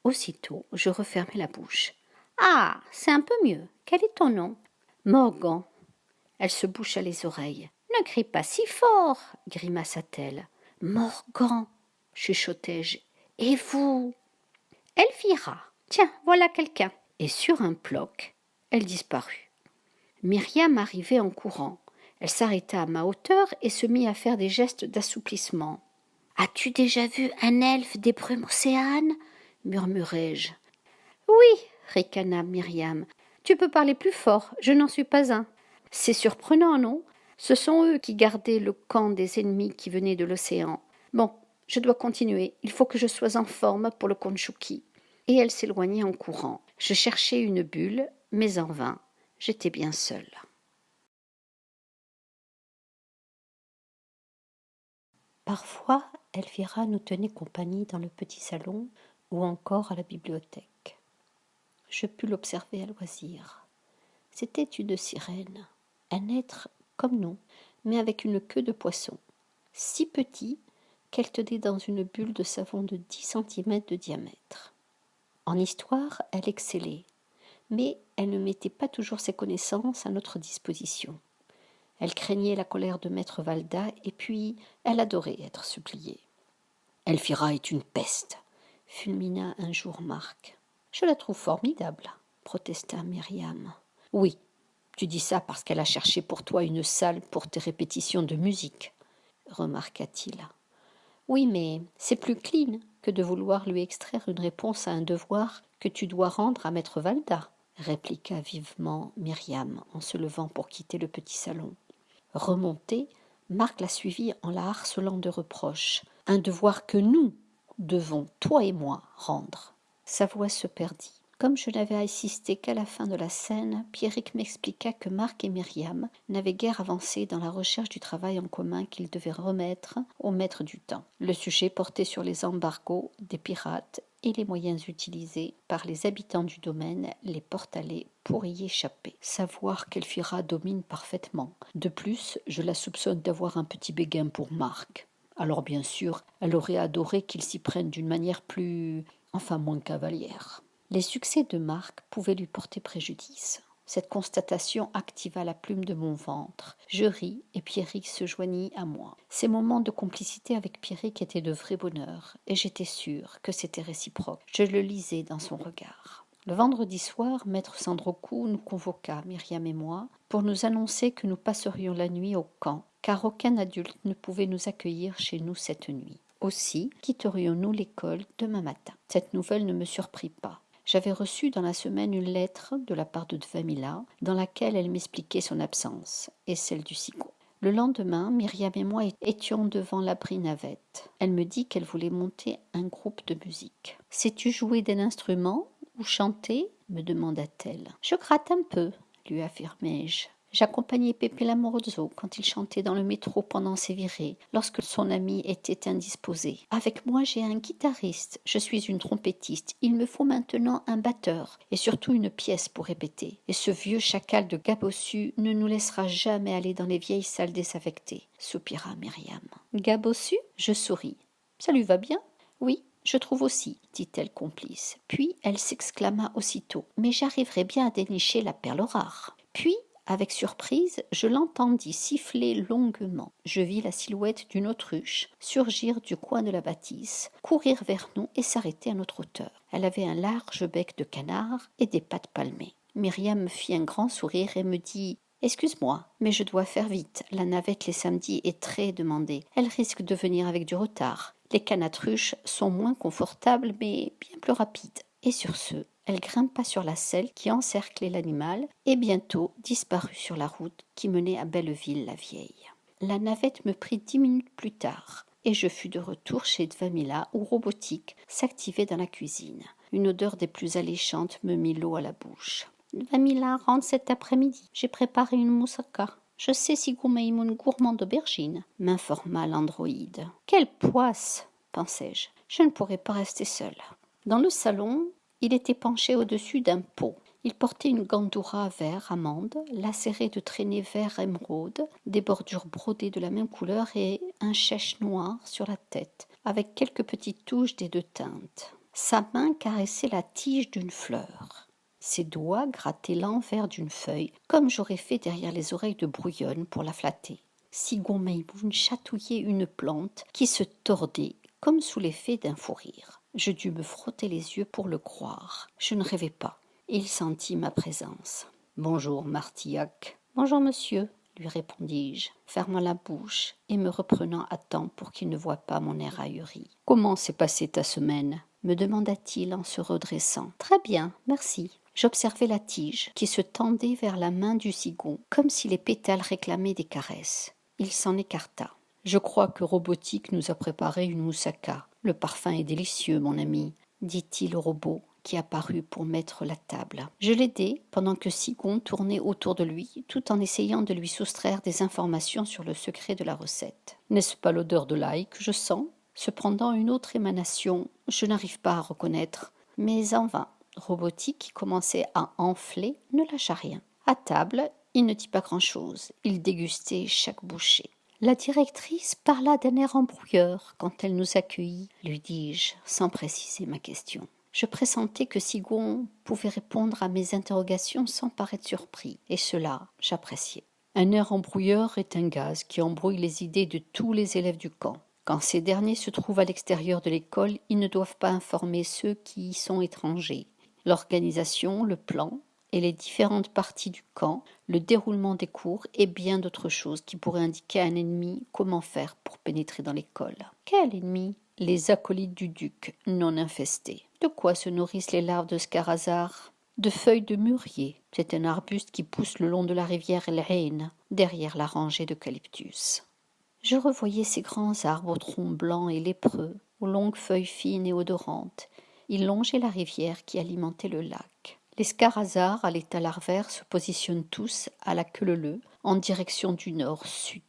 Aussitôt, je refermai la bouche. « Ah, c'est un peu mieux. Quel est ton nom ?»« Morgan. » Elle se boucha les oreilles. « Ne crie pas si fort, » grimaça-t-elle. « Morgan, » chuchotai-je. « Et vous ?»« Elvira. Tiens, voilà quelqu'un. » Et sur un ploc, elle disparut. Myriam arrivait en courant. Elle s'arrêta à ma hauteur et se mit à faire des gestes d'assouplissement. « As-tu déjà vu un elfe des brumes océanes ?» murmurai-je. « Oui, » ricana Myriam. « Tu peux parler plus fort, je n'en suis pas un. » C'est surprenant, non? Ce sont eux qui gardaient le camp des ennemis qui venaient de l'océan. Bon, je dois continuer, il faut que je sois en forme pour le Kunchuki. Et elle s'éloignait en courant. Je cherchais une bulle, mais en vain. J'étais bien seule. Parfois, Elvira nous tenait compagnie dans le petit salon ou encore à la bibliothèque. Je pus l'observer à loisir. C'était une sirène, un être comme nous, mais avec une queue de poisson, si petit qu'elle tenait dans une bulle de savon de 10 cm de diamètre. En histoire, elle excellait, mais elle ne mettait pas toujours ses connaissances à notre disposition. Elle craignait la colère de maître Valda et puis elle adorait être suppliée. « Elvira est une peste !» fulmina un jour Marc. « Je la trouve formidable !» protesta Myriam. « Oui, Tu dis ça parce qu'elle a cherché pour toi une salle pour tes répétitions de musique, remarqua-t-il. Oui, mais c'est plus clean que de vouloir lui extraire une réponse à un devoir que tu dois rendre à maître Valda, répliqua vivement Myriam en se levant pour quitter le petit salon. Remontée, Marc la suivit en la harcelant de reproches. Un devoir que nous devons, toi et moi, rendre. Sa voix se perdit. Comme je n'avais assisté qu'à la fin de la scène, Pierrick m'expliqua que Marc et Myriam n'avaient guère avancé dans la recherche du travail en commun qu'ils devaient remettre au maître du temps. Le sujet portait sur les embargos des pirates et les moyens utilisés par les habitants du domaine, les porte-allées, pour y échapper. Savoir qu'Elphira domine parfaitement. De plus, je la soupçonne d'avoir un petit béguin pour Marc. Alors bien sûr, elle aurait adoré qu'il s'y prenne d'une manière moins cavalière. Les succès de Marc pouvaient lui porter préjudice. Cette constatation activa la plume de mon ventre. Je ris et Pierrick se joignit à moi. Ces moments de complicité avec Pierrick étaient de vrai bonheur, et j'étais sûre que c'était réciproque. Je le lisais dans son regard. Le vendredi soir, maître Sandroku nous convoqua, Myriam et moi, pour nous annoncer que nous passerions la nuit au camp, car aucun adulte ne pouvait nous accueillir chez nous cette nuit. Aussi quitterions-nous l'école demain matin. Cette nouvelle ne me surprit pas. J'avais reçu dans la semaine une lettre de la part de Dvamila dans laquelle elle m'expliquait son absence et celle du Sigon. Le lendemain, Myriam et moi étions devant l'abri navette. Elle me dit qu'elle voulait monter un groupe de musique. « Sais-tu jouer d'un instrument ou chanter ?» me demanda-t-elle. « Je gratte un peu, » lui affirmai-je. J'accompagnais Pepe Lamorozzo quand il chantait dans le métro pendant ses virées, lorsque son ami était indisposé. Avec moi, j'ai un guitariste, je suis une trompettiste, il me faut maintenant un batteur, et surtout une pièce pour répéter. Et ce vieux chacal de Gabossu ne nous laissera jamais aller dans les vieilles salles désaffectées, soupira Myriam. Gabossu ? Je souris. Ça lui va bien ? Oui. Je trouve aussi, dit-elle complice. Puis elle s'exclama aussitôt. Mais j'arriverai bien à dénicher la perle rare. Puis, avec surprise, je l'entendis siffler longuement. Je vis la silhouette d'une autruche surgir du coin de la bâtisse, courir vers nous et s'arrêter à notre hauteur. Elle avait un large bec de canard et des pattes palmées. Myriam me fit un grand sourire et me dit « Excuse-moi, mais je dois faire vite. La navette les samedis est très demandée. Elle risque de venir avec du retard. Les canatruches sont moins confortables, mais bien plus rapides. » Et sur ce, elle grimpa sur la selle qui encerclait l'animal et bientôt disparut sur la route qui menait à Belleville-la-Vieille. La navette me prit 10 minutes plus tard et je fus de retour chez Dvamila où Robotique s'activait dans la cuisine. Une odeur des plus alléchantes me mit l'eau à la bouche. « Dvamila rentre cet après-midi. J'ai préparé une moussaka. Je sais si Goumeimoun gourmand d'aubergine, m'informa l'androïde. Quelle poisse, pensai-je. Je ne pourrais pas rester seule. Dans le salon, il était penché au-dessus d'un pot. Il portait une gandoura vert amande, lacérée de traînées vert émeraude, des bordures brodées de la même couleur et un chèche noir sur la tête, avec quelques petites touches des deux teintes. Sa main caressait la tige d'une fleur. Ses doigts grattaient l'envers d'une feuille, comme j'aurais fait derrière les oreilles de Brouillonne pour la flatter. Sigon Maïmoun chatouillait une plante qui se tordait, comme sous l'effet d'un fou rire. Je dus me frotter les yeux pour le croire. Je ne rêvais pas. Il sentit ma présence. « Bonjour, Martillac. »« Bonjour, monsieur, » lui répondis-je, fermant la bouche et me reprenant à temps pour qu'il ne voie pas mon air ahuri. « Comment s'est passée ta semaine ?» me demanda-t-il en se redressant. « Très bien, merci. » J'observai la tige qui se tendait vers la main du Sigon, comme si les pétales réclamaient des caresses. Il s'en écarta. « Je crois que Robotique nous a préparé une moussaka. Le parfum est délicieux, mon ami, » dit-il au robot qui apparut pour mettre la table. Je l'aidai pendant que Sigon tournait autour de lui, tout en essayant de lui soustraire des informations sur le secret de la recette. « N'est-ce pas l'odeur de l'ail que je sens ? Cependant, une autre émanation, je n'arrive pas à reconnaître. » Mais en vain. Robotique, qui commençait à enfler, ne lâcha rien. À table, il ne dit pas grand-chose. Il dégustait chaque bouchée. La directrice parla d'un air embrouilleur quand elle nous accueillit, lui dis-je, sans préciser ma question. Je pressentais que Sigon pouvait répondre à mes interrogations sans paraître surpris, et cela, j'appréciais. Un air embrouilleur est un gaz qui embrouille les idées de tous les élèves du camp. Quand ces derniers se trouvent à l'extérieur de l'école, ils ne doivent pas informer ceux qui y sont étrangers. L'organisation, le plan, et les différentes parties du camp, le déroulement des cours et bien d'autres choses qui pourraient indiquer à un ennemi comment faire pour pénétrer dans l'école. Quel ennemi? Les acolytes du duc, non infestés. De quoi se nourrissent les larves de Scarazar? De feuilles de mûrier. C'est un arbuste qui pousse le long de la rivière El Ain, derrière la rangée d'eucalyptus. Je revoyais ces grands arbres aux troncs blancs et lépreux, aux longues feuilles fines et odorantes. Ils longeaient la rivière qui alimentait le lac. Les scarazars à l'état larvaire se positionnent tous à la queue leu en direction du nord-sud.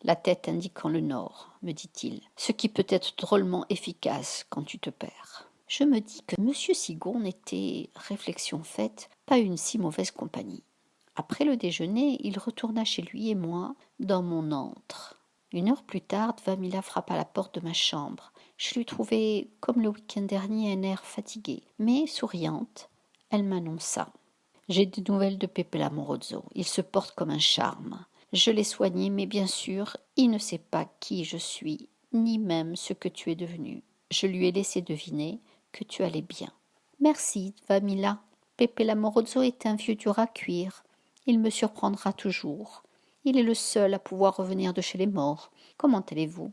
La tête indiquant le nord, me dit-il, ce qui peut être drôlement efficace quand tu te perds. Je me dis que M. Sigon n'était, réflexion faite, pas une si mauvaise compagnie. Après le déjeuner, il retourna chez lui et moi dans mon antre. 1 heure plus tard, Dvamila frappa à la porte de ma chambre. Je lui trouvai, comme le week-end dernier, un air fatigué, mais souriante. Elle m'annonça. J'ai des nouvelles de Pepe Lamorozzo. Il se porte comme un charme. Je l'ai soigné, mais bien sûr, il ne sait pas qui je suis, ni même ce que tu es devenu. Je lui ai laissé deviner que tu allais bien. Merci, Dvamila. Pepe Lamorozzo est un vieux dur à cuire. Il me surprendra toujours. Il est le seul à pouvoir revenir de chez les morts. Comment allez-vous?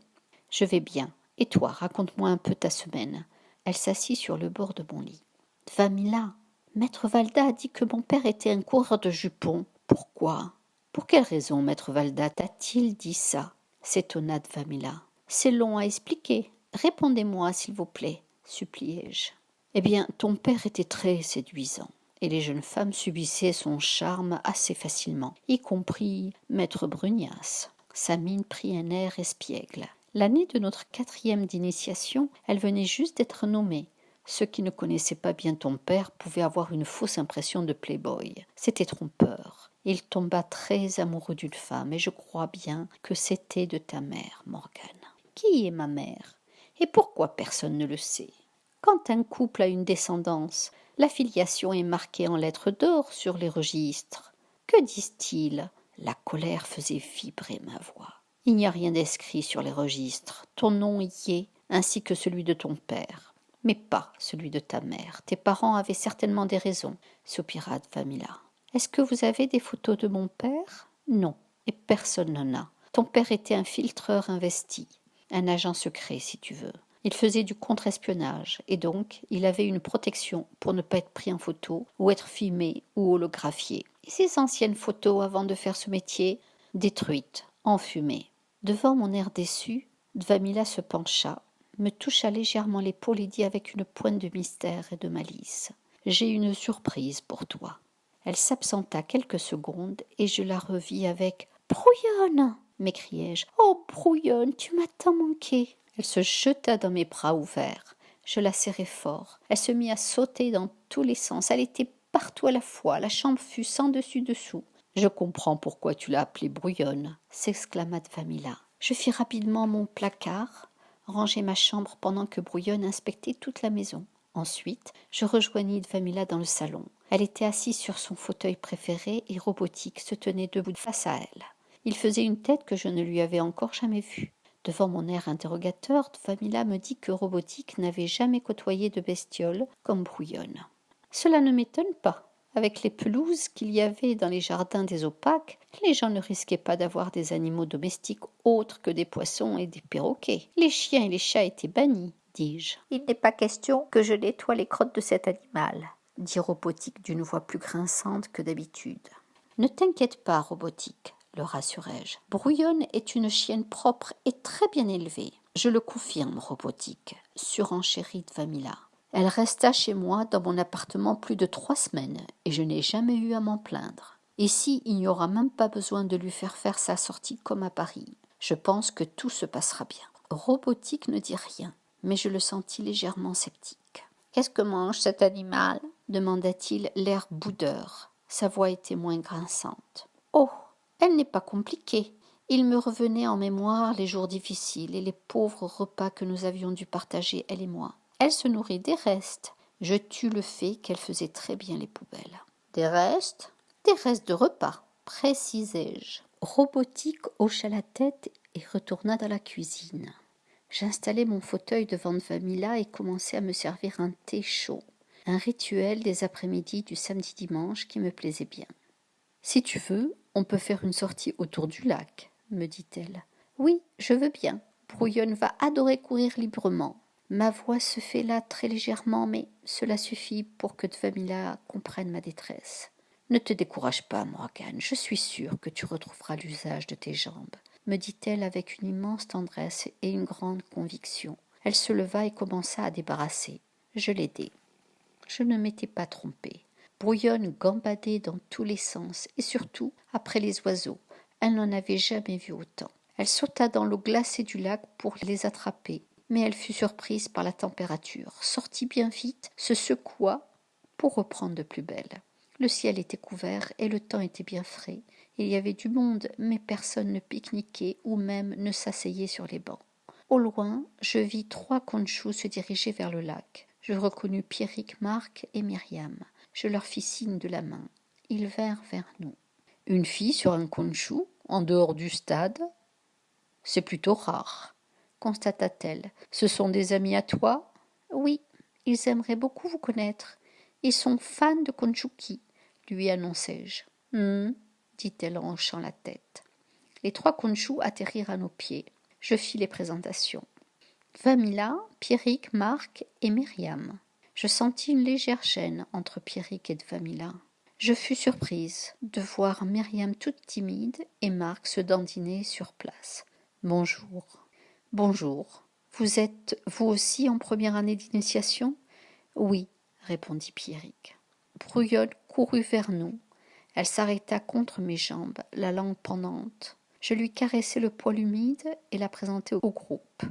Je vais bien. Et toi, raconte-moi un peu ta semaine. Elle s'assit sur le bord de mon lit. Dvamila, Maître Valda a dit que mon père était un coureur de jupons. Pourquoi? Pour quelle raison, Maître Valda t'a-t-il dit ça? S'étonna Dvamila. C'est long à expliquer. Répondez-moi, s'il vous plaît, suppliai-je. Eh bien, ton père était très séduisant, et les jeunes femmes subissaient son charme assez facilement, y compris Maître Brugnas. Sa mine prit un air espiègle. L'année de notre 4e d'initiation, elle venait juste d'être nommée. Ceux qui ne connaissaient pas bien ton père pouvaient avoir une fausse impression de playboy. C'était trompeur. Il tomba très amoureux d'une femme, et je crois bien que c'était de ta mère, Morgane. Qui est ma mère? Et pourquoi personne ne le sait? Quand un couple a une descendance, la filiation est marquée en lettres d'or sur les registres. Que disent-ils? La colère faisait vibrer ma voix. Il n'y a rien d'inscrit sur les registres. Ton nom y est, ainsi que celui de ton père, mais pas celui de ta mère. Tes parents avaient certainement des raisons, soupira Dvamila. Est-ce que vous avez des photos de mon père? Non, et personne n'en a. Ton père était un filtreur investi, un agent secret, si tu veux. Il faisait du contre-espionnage, et donc il avait une protection pour ne pas être pris en photo, ou être filmé ou holographié. Et ses anciennes photos avant de faire ce métier, détruites, enfumées. Devant mon air déçu, Dvamila se pencha, me toucha légèrement l'épaule et dit avec une pointe de mystère et de malice. J'ai une surprise pour toi. Elle s'absenta quelques secondes, et je la revis avec Brouillonne, m'écriai-je. Oh, Brouillonne, tu m'as tant manqué. Elle se jeta dans mes bras ouverts. Je la serrai fort. Elle se mit à sauter dans tous les sens. Elle était partout à la fois. La chambre fut sans dessus-dessous. Je comprends pourquoi tu l'as appelée Brouillonne, s'exclama Dvamila. Je fis rapidement mon placard, rangeai ma chambre pendant que Brouillonne inspectait toute la maison. Ensuite, je rejoignis Dvamila dans le salon. Elle était assise sur son fauteuil préféré et Robotique se tenait debout face à elle. Il faisait une tête que je ne lui avais encore jamais vue. Devant mon air interrogateur, Dvamila me dit que Robotique n'avait jamais côtoyé de bestiole comme Brouillonne. Cela ne m'étonne pas. Avec les pelouses qu'il y avait dans les jardins des opaques, les gens ne risquaient pas d'avoir des animaux domestiques autres que des poissons et des perroquets. Les chiens et les chats étaient bannis, dis-je. Il n'est pas question que je nettoie les crottes de cet animal, dit Robotique d'une voix plus grinçante que d'habitude. Ne t'inquiète pas, Robotique, le rassurai-je. Brouillonne est une chienne propre et très bien élevée. Je le confirme, Robotique, surenchérit Dvamila. Elle resta chez moi dans mon appartement plus de 3 semaines et je n'ai jamais eu à m'en plaindre. Ici, il n'y aura même pas besoin de lui faire faire sa sortie comme à Paris. Je pense que tout se passera bien. Robotique ne dit rien, mais je le sentis légèrement sceptique. Qu'est-ce que mange cet animal? Demanda-t-il, l'air boudeur. Sa voix était moins grinçante. Oh, elle n'est pas compliquée. Il me revenait en mémoire les jours difficiles et les pauvres repas que nous avions dû partager, elle et moi. Elle se nourrit des restes. Je tue le fait qu'elle faisait très bien les poubelles. Des restes? Des restes de repas, précisai-je. Robotique hocha la tête et retourna dans la cuisine. J'installai mon fauteuil devant Dvamila et commençai à me servir un thé chaud. un rituel des après-midi du samedi-dimanche qui me plaisait bien. « Si tu veux, on peut faire une sortie autour du lac, » me dit-elle. « Oui, je veux bien. Brouillonne va adorer courir librement. » Ma voix se fait là très légèrement, mais cela suffit pour que Dvamila comprenne ma détresse. « Ne te décourage pas, Morgane, je suis sûre que tu retrouveras l'usage de tes jambes, » me dit-elle avec une immense tendresse et une grande conviction. Elle se leva et commença à débarrasser. Je l'aidai. Je ne m'étais pas trompée. Brouillonne gambadait dans tous les sens, et surtout après les oiseaux. Elle n'en avait jamais vu autant. Elle sauta dans l'eau glacée du lac pour les attraper, mais elle fut surprise par la température, sortit bien vite, se secoua pour reprendre de plus belle. Le ciel était couvert et le temps était bien frais. Il y avait du monde, mais personne ne pique-niquait ou même ne s'asseyait sur les bancs. Au loin, je vis 3 Kondchous se diriger vers le lac. Je reconnus Pierrick, Marc et Myriam. Je leur fis signe de la main. Ils vinrent vers nous. « Une fille sur un Kondchou, en dehors du stade ? C'est plutôt rare, » constata-t-elle. « Ce sont des amis à toi ? » ?»« Oui, ils aimeraient beaucoup vous connaître. Ils sont fans de Kondchouki, » lui annonçai-je. « dit-elle en hochant la tête. Les 3 Kondchous atterrirent à nos pieds. Je fis les présentations. Dvamila, Pierrick, Marc et Myriam. Je sentis une légère gêne entre Pierrick et Dvamila. Je fus surprise de voir Myriam toute timide et Marc se dandiner sur place. « Bonjour. »« Bonjour. Vous êtes, vous aussi, en première année d'initiation ?»« Oui, » répondit Pierrick. Brouillonne courut vers nous. Elle s'arrêta contre mes jambes, la langue pendante. Je lui caressai le poil humide et la présentai au groupe.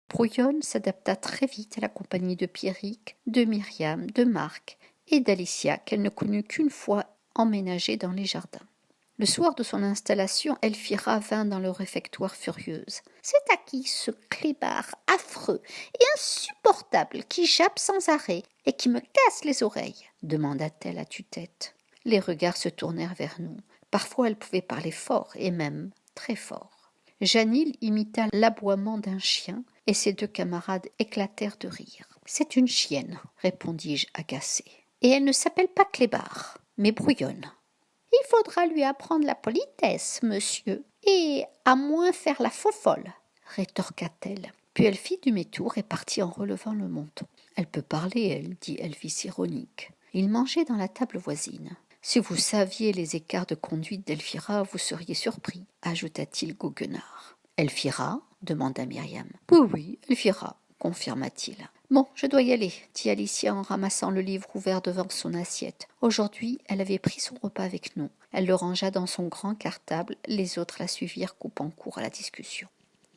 Brouillonne s'adapta très vite à la compagnie de Pierrick, de Myriam, de Marc et d'Alicia, qu'elle ne connut qu'une fois emménagée dans les jardins. Le soir de son installation, Elphira vint dans le réfectoire furieuse. « C'est à qui ce clébard affreux et insupportable qui jappe sans arrêt et qui me casse les oreilles ?» demanda-t-elle à tue-tête. Les regards se tournèrent vers nous. Parfois elle pouvait parler fort et même très fort. Janil imita l'aboiement d'un chien et ses 2 camarades éclatèrent de rire. « C'est une chienne, » répondis-je agacée. « Et elle ne s'appelle pas Clébard, mais Brouillonne. »« Il faudra lui apprendre la politesse, monsieur, et à moins faire la faux-folle, » rétorqua-t-elle. Puis elle fit demi-tour et partit en relevant le menton. « Elle peut parler, elle, » dit Elvis ironique. Il mangeait dans la table voisine. « Si vous saviez les écarts de conduite d'Elphira, vous seriez surpris, » ajouta-t-il goguenard. « Elphira ?» demanda Myriam. « Oui, oui, Elphira, » confirma-t-il. « Bon, je dois y aller, » dit Alicia en ramassant le livre ouvert devant son assiette. Aujourd'hui, elle avait pris son repas avec nous. Elle le rangea dans son grand cartable, les autres la suivirent coupant court à la discussion.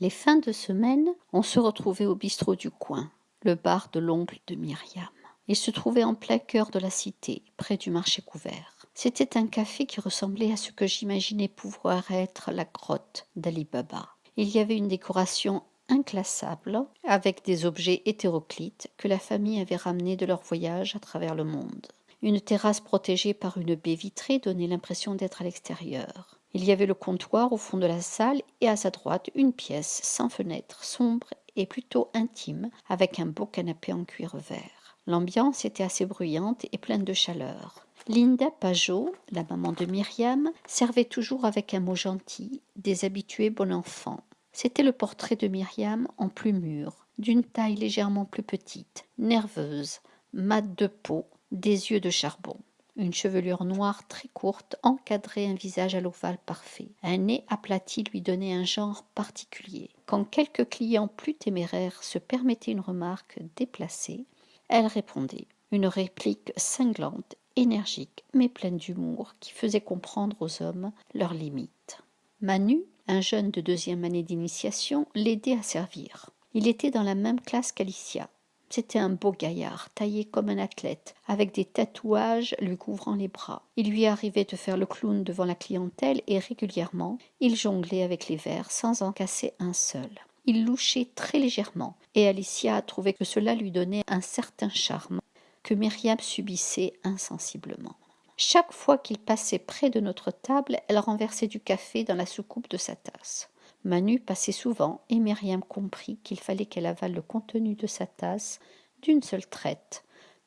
Les fins de semaine, on se retrouvait au bistrot du coin, le bar de l'oncle de Myriam. Il se trouvait en plein cœur de la cité, près du marché couvert. C'était un café qui ressemblait à ce que j'imaginais pouvoir être la grotte d'Ali Baba. Il y avait une décoration inclassable, avec des objets hétéroclites que la famille avait ramenés de leur voyage à travers le monde. Une terrasse protégée par une baie vitrée donnait l'impression d'être à l'extérieur. Il y avait le comptoir au fond de la salle et à sa droite une pièce sans fenêtre, sombre et plutôt intime, avec un beau canapé en cuir vert. L'ambiance était assez bruyante et pleine de chaleur. Linda Pajot, la maman de Myriam, servait toujours avec un mot gentil, des habitués bon enfant. C'était le portrait de Myriam en plus mûre, d'une taille légèrement plus petite, nerveuse, mate de peau, des yeux de charbon. Une chevelure noire très courte encadrait un visage à l'ovale parfait. Un nez aplati lui donnait un genre particulier. Quand quelques clients plus téméraires se permettaient une remarque déplacée, elle répondait. Une réplique cinglante, énergique, mais pleine d'humour, qui faisait comprendre aux hommes leurs limites. Manu, un jeune de 2e année d'initiation, l'aidait à servir. Il était dans la même classe qu'Alicia. C'était un beau gaillard, taillé comme un athlète, avec des tatouages lui couvrant les bras. Il lui arrivait de faire le clown devant la clientèle et régulièrement, il jonglait avec les verres sans en casser un seul. Il louchait très légèrement et Alicia a trouvé que cela lui donnait un certain charme que Myriam subissait insensiblement. Chaque fois qu'il passait près de notre table, elle renversait du café dans la soucoupe de sa tasse. Manu passait souvent et Myriam comprit qu'il fallait qu'elle avale le contenu de sa tasse d'une seule traite,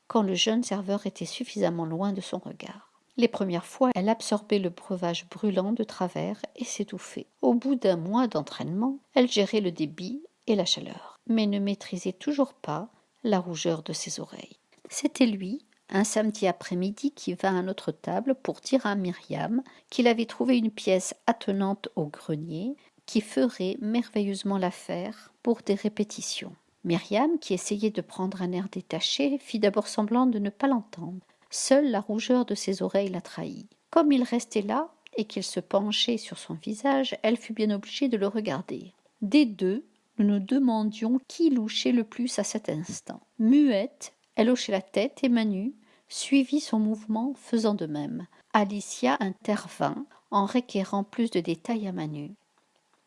quand le jeune serveur était suffisamment loin de son regard. Les premières fois, elle absorbait le breuvage brûlant de travers et s'étouffait. Au bout d'un mois d'entraînement, elle gérait le débit et la chaleur, mais ne maîtrisait toujours pas la rougeur de ses oreilles. C'était lui, un samedi après-midi, qui vint à notre table pour dire à Myriam qu'il avait trouvé une pièce attenante au grenier qui ferait merveilleusement l'affaire pour des répétitions. Myriam, qui essayait de prendre un air détaché, fit d'abord semblant de ne pas l'entendre. Seule la rougeur de ses oreilles la trahit. Comme il restait là et qu'il se penchait sur son visage, elle fut bien obligée de le regarder. Des deux, nous nous demandions qui louchait le plus à cet instant. Muette, elle hochait la tête et Manu suivit son mouvement, faisant de même. Alicia intervint en requérant plus de détails à Manu.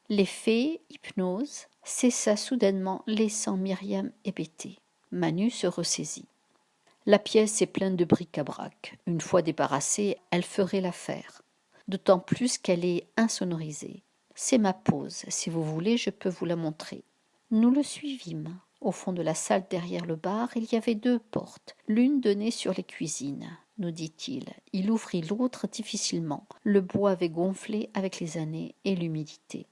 L'effet hypnose cessa soudainement, laissant Myriam hébétée. Manu se ressaisit. La pièce est pleine de bric-à-brac. Une fois débarrassée, elle ferait l'affaire. D'autant plus qu'elle est insonorisée. C'est ma pause. Si vous voulez, je peux vous la montrer. Nous le suivîmes. Au fond de la salle derrière le bar, il y avait 2 portes. L'une donnait sur les cuisines, nous dit-il. Il ouvrit l'autre difficilement. Le bois avait gonflé avec les années et l'humidité.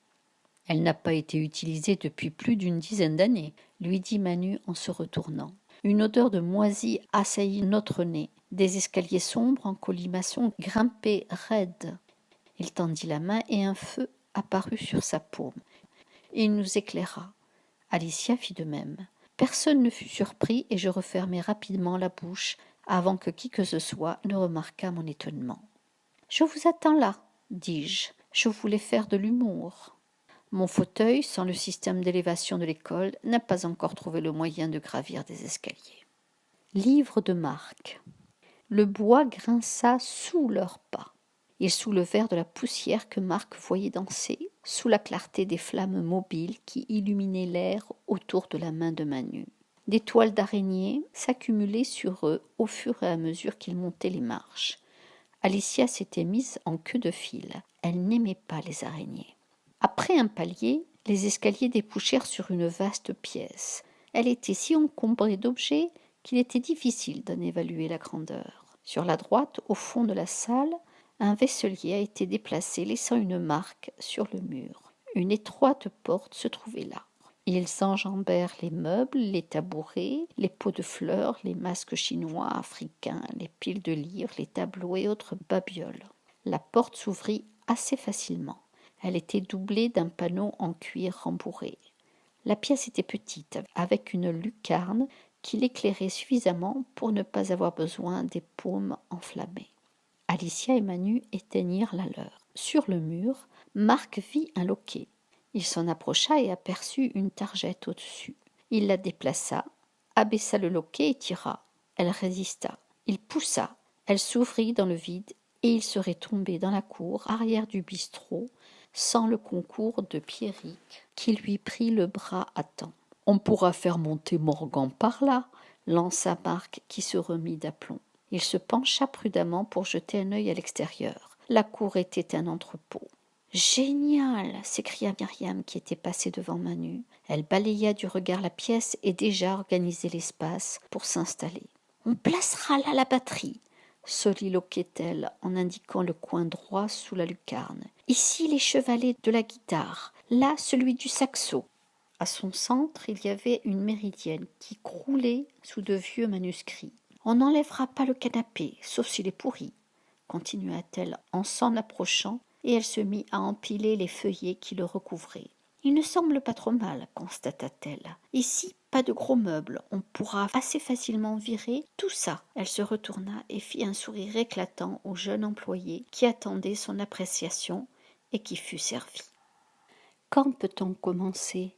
Elle n'a pas été utilisée depuis plus d'une dizaine d'années, lui dit Manu en se retournant. Une odeur de moisi assaillit notre nez. Des escaliers sombres en colimaçon grimpaient raides. Il tendit la main et un feu apparut sur sa paume. Il nous éclaira. Alicia fit de même. Personne ne fut surpris et je refermai rapidement la bouche avant que qui que ce soit ne remarquât mon étonnement. « Je vous attends là, dis-je. Je voulais faire de l'humour. » Mon fauteuil, sans le système d'élévation de l'école, n'a pas encore trouvé le moyen de gravir des escaliers. Livre de Marc. Le bois grinça sous leurs pas. Ils soulevèrent de la poussière que Marc voyait danser sous la clarté des flammes mobiles qui illuminaient l'air autour de la main de Manu. Des toiles d'araignées s'accumulaient sur eux au fur et à mesure qu'ils montaient les marches. Alicia s'était mise en queue de fil. Elle n'aimait pas les araignées. Après un palier, les escaliers débouchèrent sur une vaste pièce. Elle était si encombrée d'objets qu'il était difficile d'en évaluer la grandeur. Sur la droite, au fond de la salle, un vaisselier a été déplacé, laissant une marque sur le mur. Une étroite porte se trouvait là. Ils enjambèrent les meubles, les tabourets, les pots de fleurs, les masques chinois, africains, les piles de livres, les tableaux et autres babioles. La porte s'ouvrit assez facilement. Elle était doublée d'un panneau en cuir rembourré. La pièce était petite, avec une lucarne qui l'éclairait suffisamment pour ne pas avoir besoin des paumes enflammées. Alicia et Manu éteignirent la leur. Sur le mur, Marc vit un loquet. Il s'en approcha et aperçut une targette au-dessus. Il la déplaça, abaissa le loquet et tira. Elle résista. Il poussa. Elle s'ouvrit dans le vide et il serait tombé dans la cour arrière du bistrot sans le concours de Pierrick, qui lui prit le bras à temps. « On pourra faire monter Morgan par là !» lança Marc, qui se remit d'aplomb. Il se pencha prudemment pour jeter un œil à l'extérieur. La cour était un entrepôt. « Génial !» s'écria Myriam, qui était passée devant Manu. Elle balaya du regard la pièce et déjà organisait l'espace pour s'installer. « On placera là la batterie !» soliloquait-elle en indiquant le coin droit sous la lucarne. « Ici les chevalets de la guitare, là celui du saxo. » À son centre, il y avait une méridienne qui croulait sous de vieux manuscrits. « On n'enlèvera pas le canapé, sauf s'il est pourri, » continua-t-elle en s'en approchant, et elle se mit à empiler les feuillets qui le recouvraient. « Il ne semble pas trop mal, » constata-t-elle. « Ici, pas de gros meubles, on pourra assez facilement virer tout ça. » Elle se retourna et fit un sourire éclatant au jeune employé qui attendait son appréciation et qui fut servi. « Quand peut-on commencer ?»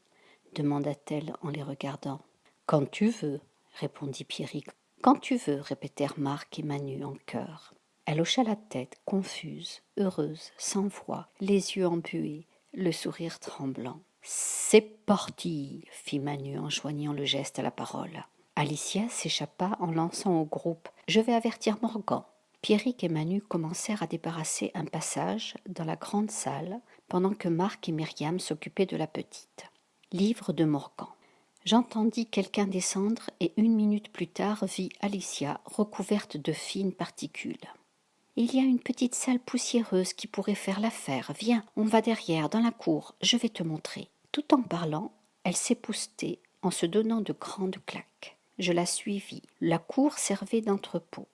demanda-t-elle en les regardant. « Quand tu veux, » répondit Pierrick. « Quand tu veux, » répétèrent Marc et Manu en chœur. Elle hocha la tête, confuse, heureuse, sans voix, les yeux embués, le sourire tremblant. « C'est parti !» fit Manu en joignant le geste à la parole. Alicia s'échappa en lançant au groupe « Je vais avertir Morgan !» Pierrick et Manu commencèrent à débarrasser un passage dans la grande salle pendant que Marc et Myriam s'occupaient de la petite. Livre de Morgan. J'entendis quelqu'un descendre et 1 minute plus tard vis Alicia recouverte de fines particules. « Il y a une petite salle poussiéreuse qui pourrait faire l'affaire. Viens, on va derrière, dans la cour, je vais te montrer. » Tout en parlant, elle s'époussetait en se donnant de grandes claques. Je la suivis. La cour servait d'entrepôt.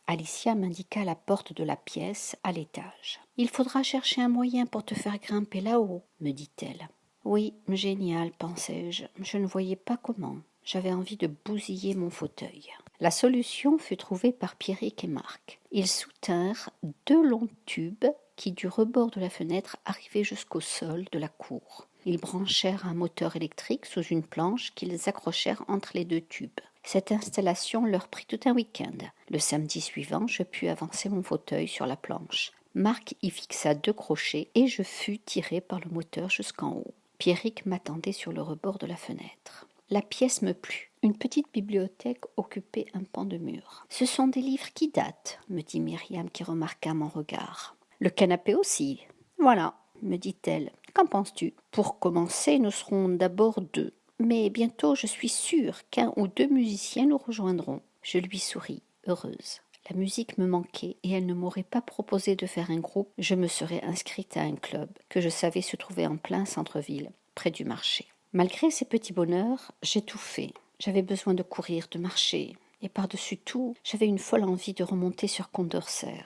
Alicia m'indiqua la porte de la pièce à l'étage. « Il faudra chercher un moyen pour te faire grimper là-haut, » me dit-elle. Oui, génial, pensai-je. Je ne voyais pas comment. J'avais envie de bousiller mon fauteuil. La solution fut trouvée par Pierrick et Marc. Ils soutinrent 2 longs tubes qui, du rebord de la fenêtre, arrivaient jusqu'au sol de la cour. Ils branchèrent un moteur électrique sous une planche qu'ils accrochèrent entre les 2 tubes. Cette installation leur prit tout un week-end. Le samedi suivant, je pus avancer mon fauteuil sur la planche. Marc y fixa 2 crochets et je fus tiré par le moteur jusqu'en haut. Pierrick m'attendait sur le rebord de la fenêtre. La pièce me plut. Une petite bibliothèque occupait un pan de mur. « Ce sont des livres qui datent, » me dit Myriam qui remarqua mon regard. « Le canapé aussi. Voilà, » me dit-elle. « Qu'en penses-tu ? Pour commencer, nous serons d'abord 2. Mais bientôt, je suis sûre qu'1 ou 2 musiciens nous rejoindront. » Je lui souris, heureuse. La musique me manquait et elle ne m'aurait pas proposé de faire un groupe. Je me serais inscrite à un club que je savais se trouver en plein centre-ville, près du marché. Malgré ces petits bonheurs, j'étouffais. J'avais besoin de courir, de marcher. Et par-dessus tout, j'avais une folle envie de remonter sur Condorcet.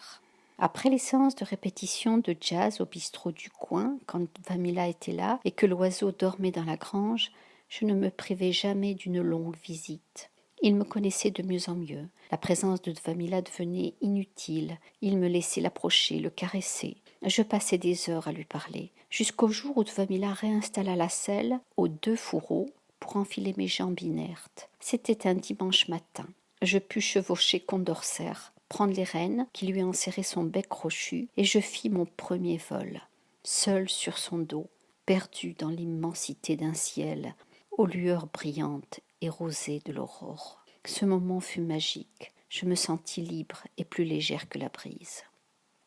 Après les séances de répétition de jazz au bistrot du coin, quand Vamila était là et que l'oiseau dormait dans la grange, je ne me privais jamais d'une longue visite. Il me connaissait de mieux en mieux. La présence de Vamila devenait inutile. Il me laissait l'approcher, le caresser. Je passais des heures à lui parler, jusqu'au jour où Vamila réinstalla la selle aux 2 fourreaux pour enfiler mes jambes inertes. C'était un dimanche matin. Je pus chevaucher Condorcet, prendre les rênes qui lui enserraient son bec crochu, et je fis mon premier vol, seul sur son dos, perdu dans l'immensité d'un ciel, aux lueurs brillantes et rosées de l'aurore. Ce moment fut magique. Je me sentis libre et plus légère que la brise.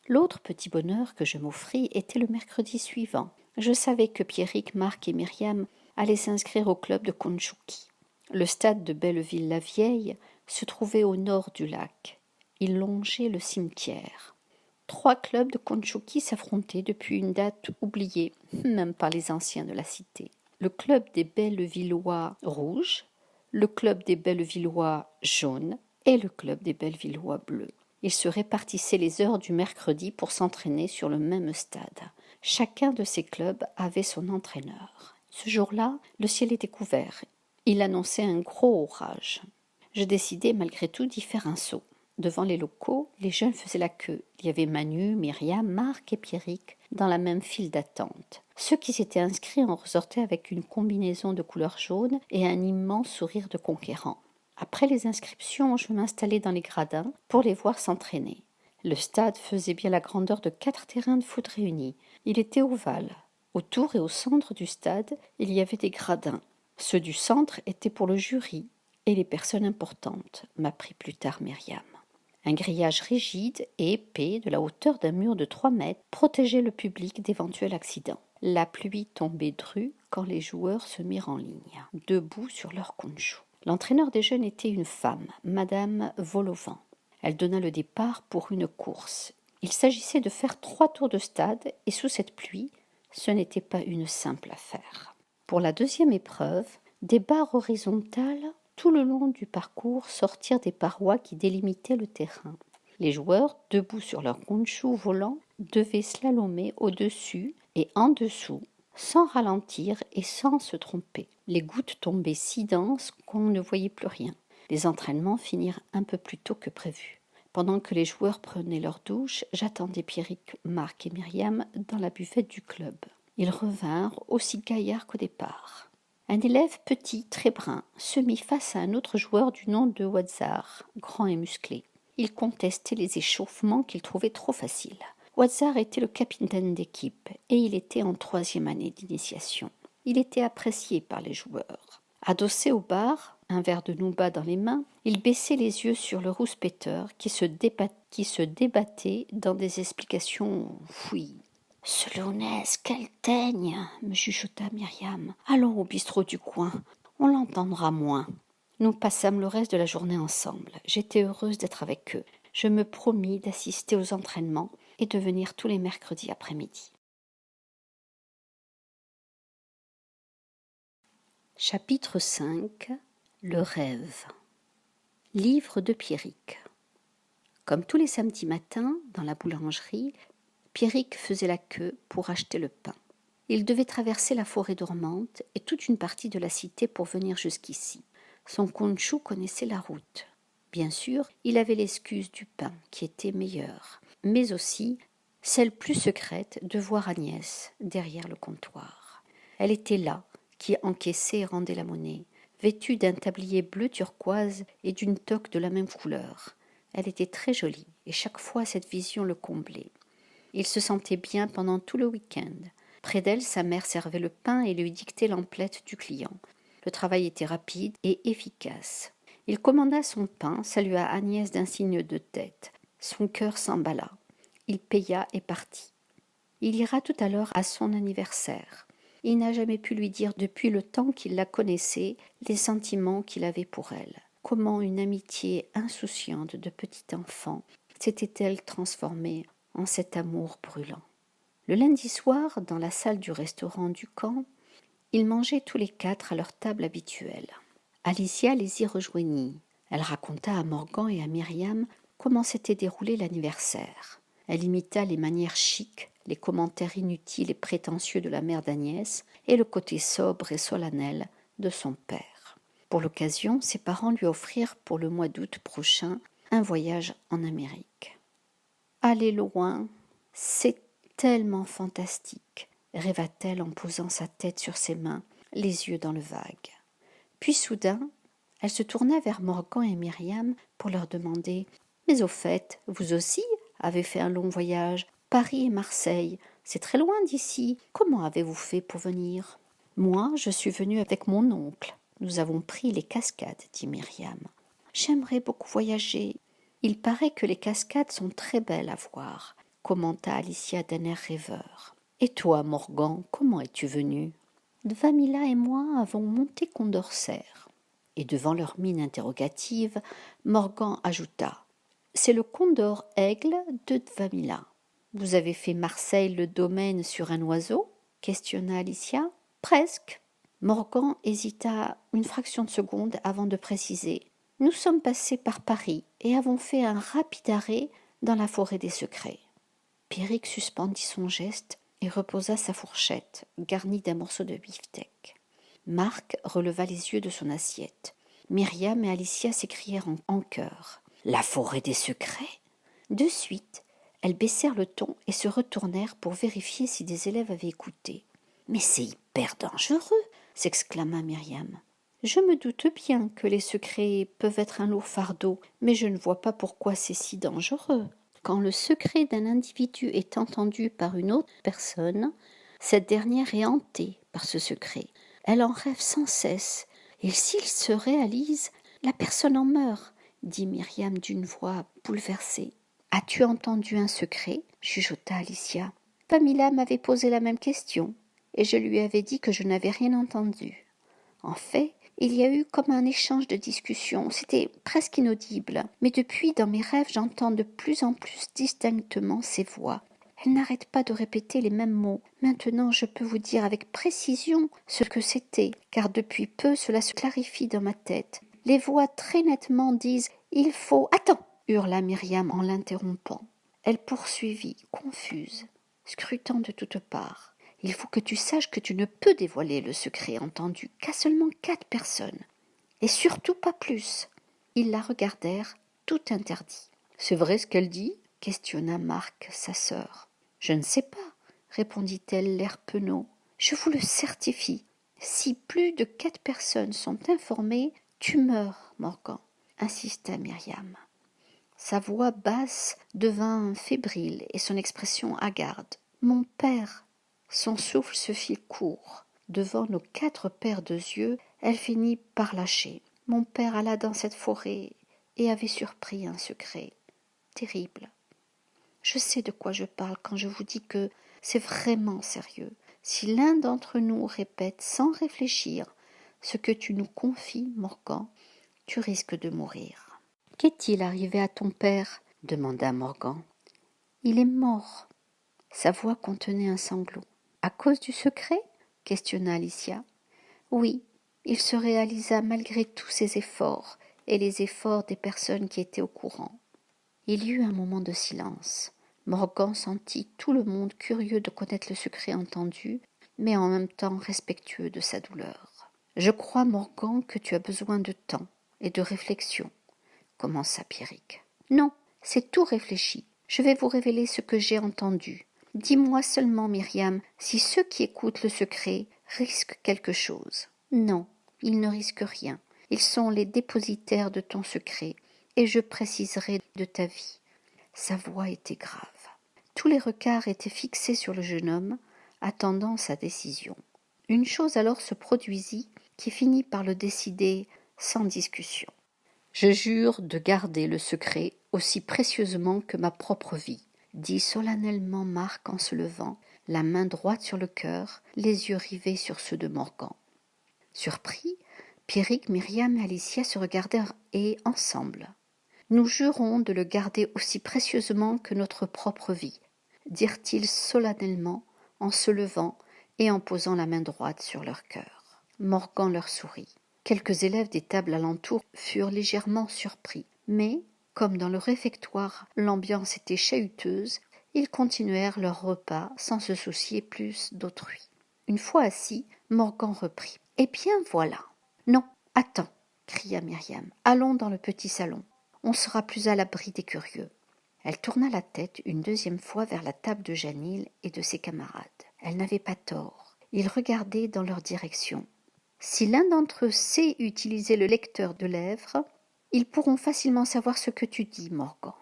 L'autre petit bonheur que je m'offris était le mercredi suivant. Je savais que Pierrick, Marc et Myriam allaient s'inscrire au club de Conchouki. Le stade de Belleville-la-Vieille se trouvait au nord du lac. Il longeait le cimetière. 3 clubs de Conchouki s'affrontaient depuis une date oubliée, même par les anciens de la cité. Le club des Bellevillois rouges, le club des Bellevillois jaunes et le club des Bellevillois bleus. Ils se répartissaient les heures du mercredi pour s'entraîner sur le même stade. Chacun de ces clubs avait son entraîneur. Ce jour-là, le ciel était couvert. Il annonçait un gros orage. Je décidai malgré tout d'y faire un saut. Devant les locaux, les jeunes faisaient la queue. Il y avait Manu, Myriam, Marc et Pierrick dans la même file d'attente. Ceux qui s'étaient inscrits en ressortaient avec une combinaison de couleur jaune et un immense sourire de conquérant. Après les inscriptions, je m'installai dans les gradins pour les voir s'entraîner. Le stade faisait bien la grandeur de 4 terrains de foot réunis. Il était ovale. Autour et au centre du stade, il y avait des gradins. Ceux du centre étaient pour le jury et les personnes importantes, m'apprit plus tard Myriam. Un grillage rigide et épais de la hauteur d'un mur de 3 mètres protégeait le public d'éventuels accidents. La pluie tombait drue quand les joueurs se mirent en ligne, debout sur leur conchou. L'entraîneur des jeunes était une femme, Madame Volovan. Elle donna le départ pour une course. Il s'agissait de faire 3 tours de stade et sous cette pluie, ce n'était pas une simple affaire. Pour la 2e épreuve, des barres horizontales tout le long du parcours sortirent des parois qui délimitaient le terrain. Les joueurs, debout sur leurs conchous volants, devaient slalomer au-dessus et en dessous, sans ralentir et sans se tromper. Les gouttes tombaient si denses qu'on ne voyait plus rien. Les entraînements finirent un peu plus tôt que prévu. Pendant que les joueurs prenaient leur douche, j'attendais Pierrick, Marc et Myriam dans la buvette du club. Ils revinrent aussi gaillards qu'au départ. Un élève petit, très brun, se mit face à un autre joueur du nom de Watzar, grand et musclé. Il contestait les échauffements qu'il trouvait trop faciles. Watzar était le capitaine d'équipe et il était en 3e année d'initiation. Il était apprécié par les joueurs. Adossé au bar, un verre de nougat dans les mains, il baissait les yeux sur le rouspéteur qui se débattait dans des explications fouilles. « Celounès, quelle teigne !» me chuchota Myriam. « Allons au bistrot du coin, on l'entendra moins. » Nous passâmes le reste de la journée ensemble. J'étais heureuse d'être avec eux. Je me promis d'assister aux entraînements et de venir tous les mercredis après-midi. Chapitre 5. Le rêve. Livre de Pierrick. Comme tous les samedis matins, dans la boulangerie, Pierrick faisait la queue pour acheter le pain. Il devait traverser la forêt dormante et toute une partie de la cité pour venir jusqu'ici. Son Conchou connaissait la route. Bien sûr, il avait l'excuse du pain, qui était meilleur, mais aussi celle plus secrète de voir Agnès derrière le comptoir. Elle était là, qui encaissait et rendait la monnaie, vêtue d'un tablier bleu turquoise et d'une toque de la même couleur. Elle était très jolie, et chaque fois cette vision le comblait. Il se sentait bien pendant tout le week-end. Près d'elle, sa mère servait le pain et lui dictait l'emplette du client. Le travail était rapide et efficace. Il commanda son pain, salua Agnès d'un signe de tête. Son cœur s'emballa. Il paya et partit. Il ira tout à l'heure à son anniversaire. Il n'a jamais pu lui dire depuis le temps qu'il la connaissait les sentiments qu'il avait pour elle. Comment une amitié insouciante de petit enfant s'était-elle transformée en cet amour brûlant. Le lundi soir, dans la salle du restaurant du camp, ils mangeaient tous les quatre à leur table habituelle. Alicia les y rejoignit. Elle raconta à Morgan et à Myriam comment s'était déroulé l'anniversaire. Elle imita les manières chics, les commentaires inutiles et prétentieux de la mère d'Agnès et le côté sobre et solennel de son père. Pour l'occasion, ses parents lui offrirent pour le mois d'août prochain un voyage en Amérique. « Aller loin, c'est tellement fantastique !» rêva-t-elle en posant sa tête sur ses mains, les yeux dans le vague. Puis soudain, elle se tourna vers Morgan et Myriam pour leur demander « Mais au fait, vous aussi avez fait un long voyage, Paris et Marseille, c'est très loin d'ici, comment avez-vous fait pour venir ?»« Moi, je suis venue avec mon oncle, nous avons pris les cascades, dit Myriam. J'aimerais beaucoup voyager. Il paraît que les cascades sont très belles à voir, commenta Alicia d'un air rêveur. Et toi, Morgan, comment es-tu venu ? Dvamila et moi avons monté Condorcet. Et devant leur mine interrogative, Morgan ajouta « C'est le Condor Aigle de Dvamila. »« Vous avez fait Marseille le domaine sur un oiseau ?» questionna Alicia. « Presque. » Morgan hésita une fraction de seconde avant de préciser « Nous sommes passés par Paris et avons fait un rapide arrêt dans la forêt des secrets. » Pierrick suspendit son geste et reposa sa fourchette, garnie d'un morceau de beefsteak. Marc releva les yeux de son assiette. Myriam et Alicia s'écrièrent en chœur. « La forêt des secrets ?» De suite, elles baissèrent le ton et se retournèrent pour vérifier si des élèves avaient écouté. « Mais c'est hyper dangereux !» s'exclama Myriam. « Je me doute bien que les secrets peuvent être un lourd fardeau, mais je ne vois pas pourquoi c'est si dangereux. » Quand le secret d'un individu est entendu par une autre personne, cette dernière est hantée par ce secret. Elle en rêve sans cesse, et s'il se réalise, la personne en meurt, dit Myriam d'une voix bouleversée. « As-tu entendu un secret ?» chuchota Alicia. Pamela m'avait posé la même question, et je lui avais dit que je n'avais rien entendu. En fait, il y a eu comme un échange de discussions, c'était presque inaudible, mais depuis, dans mes rêves, j'entends de plus en plus distinctement ces voix. Elles n'arrêtent pas de répéter les mêmes mots. Maintenant, je peux vous dire avec précision ce que c'était, car depuis peu, cela se clarifie dans ma tête. Les voix très nettement disent « Il faut… » « Attends !» hurla Myriam en l'interrompant. Elle poursuivit, confuse, scrutant de toutes parts. « Il faut que tu saches que tu ne peux dévoiler le secret entendu qu'à seulement 4 personnes. Et surtout pas plus. » Ils la regardèrent, tout interdit. « C'est vrai ce qu'elle dit ?» questionna Marc, sa sœur. « Je ne sais pas, » répondit-elle l'air penaud. « Je vous le certifie. Si plus de 4 personnes sont informées, tu meurs, Morgan, » insista Myriam. Sa voix basse devint fébrile et son expression hagarde. « Mon père !» Son souffle se fit court. Devant nos 4 paires de yeux, elle finit par lâcher. Mon père alla dans cette forêt et avait surpris un secret terrible. Je sais de quoi je parle quand je vous dis que c'est vraiment sérieux. Si l'un d'entre nous répète sans réfléchir ce que tu nous confies, Morgan, tu risques de mourir. Qu'est-il arrivé à ton père? Demanda Morgan. Il est mort. Sa voix contenait un sanglot. À cause du secret? Questionna Alicia. Oui, il se réalisa malgré tous ses efforts et les efforts des personnes qui étaient au courant. Il y eut un moment de silence. Morgan sentit tout le monde curieux de connaître le secret entendu, mais en même temps respectueux de sa douleur. Je crois, Morgan, que tu as besoin de temps et de réflexion, commença Pierrick. Non, c'est tout réfléchi. Je vais vous révéler ce que j'ai entendu. Dis-moi seulement, Myriam, si ceux qui écoutent le secret risquent quelque chose. Non, ils ne risquent rien. Ils sont les dépositaires de ton secret, et je préciserai de ta vie. Sa voix était grave. Tous les regards étaient fixés sur le jeune homme, attendant sa décision. Une chose alors se produisit qui finit par le décider sans discussion. Je jure de garder le secret aussi précieusement que ma propre vie, dit solennellement Marc en se levant, la main droite sur le cœur, les yeux rivés sur ceux de Morgan. Surpris, Pierrick, Myriam et Alicia se regardèrent et, ensemble, « Nous jurons de le garder aussi précieusement que notre propre vie, » dirent-ils solennellement en se levant et en posant la main droite sur leur cœur. Morgan leur sourit. Quelques élèves des tables alentour furent légèrement surpris, mais, comme dans le réfectoire l'ambiance était chahuteuse, ils continuèrent leur repas sans se soucier plus d'autrui. Une fois assis, Morgan reprit. « Eh bien voilà !»« Non, attends !» cria Myriam. « Allons dans le petit salon. On sera plus à l'abri des curieux. » Elle tourna la tête une deuxième fois vers la table de Janil et de ses camarades. Elle n'avait pas tort. Ils regardaient dans leur direction. Si l'un d'entre eux sait utiliser le lecteur de lèvres, ils pourront facilement savoir ce que tu dis, Morgan.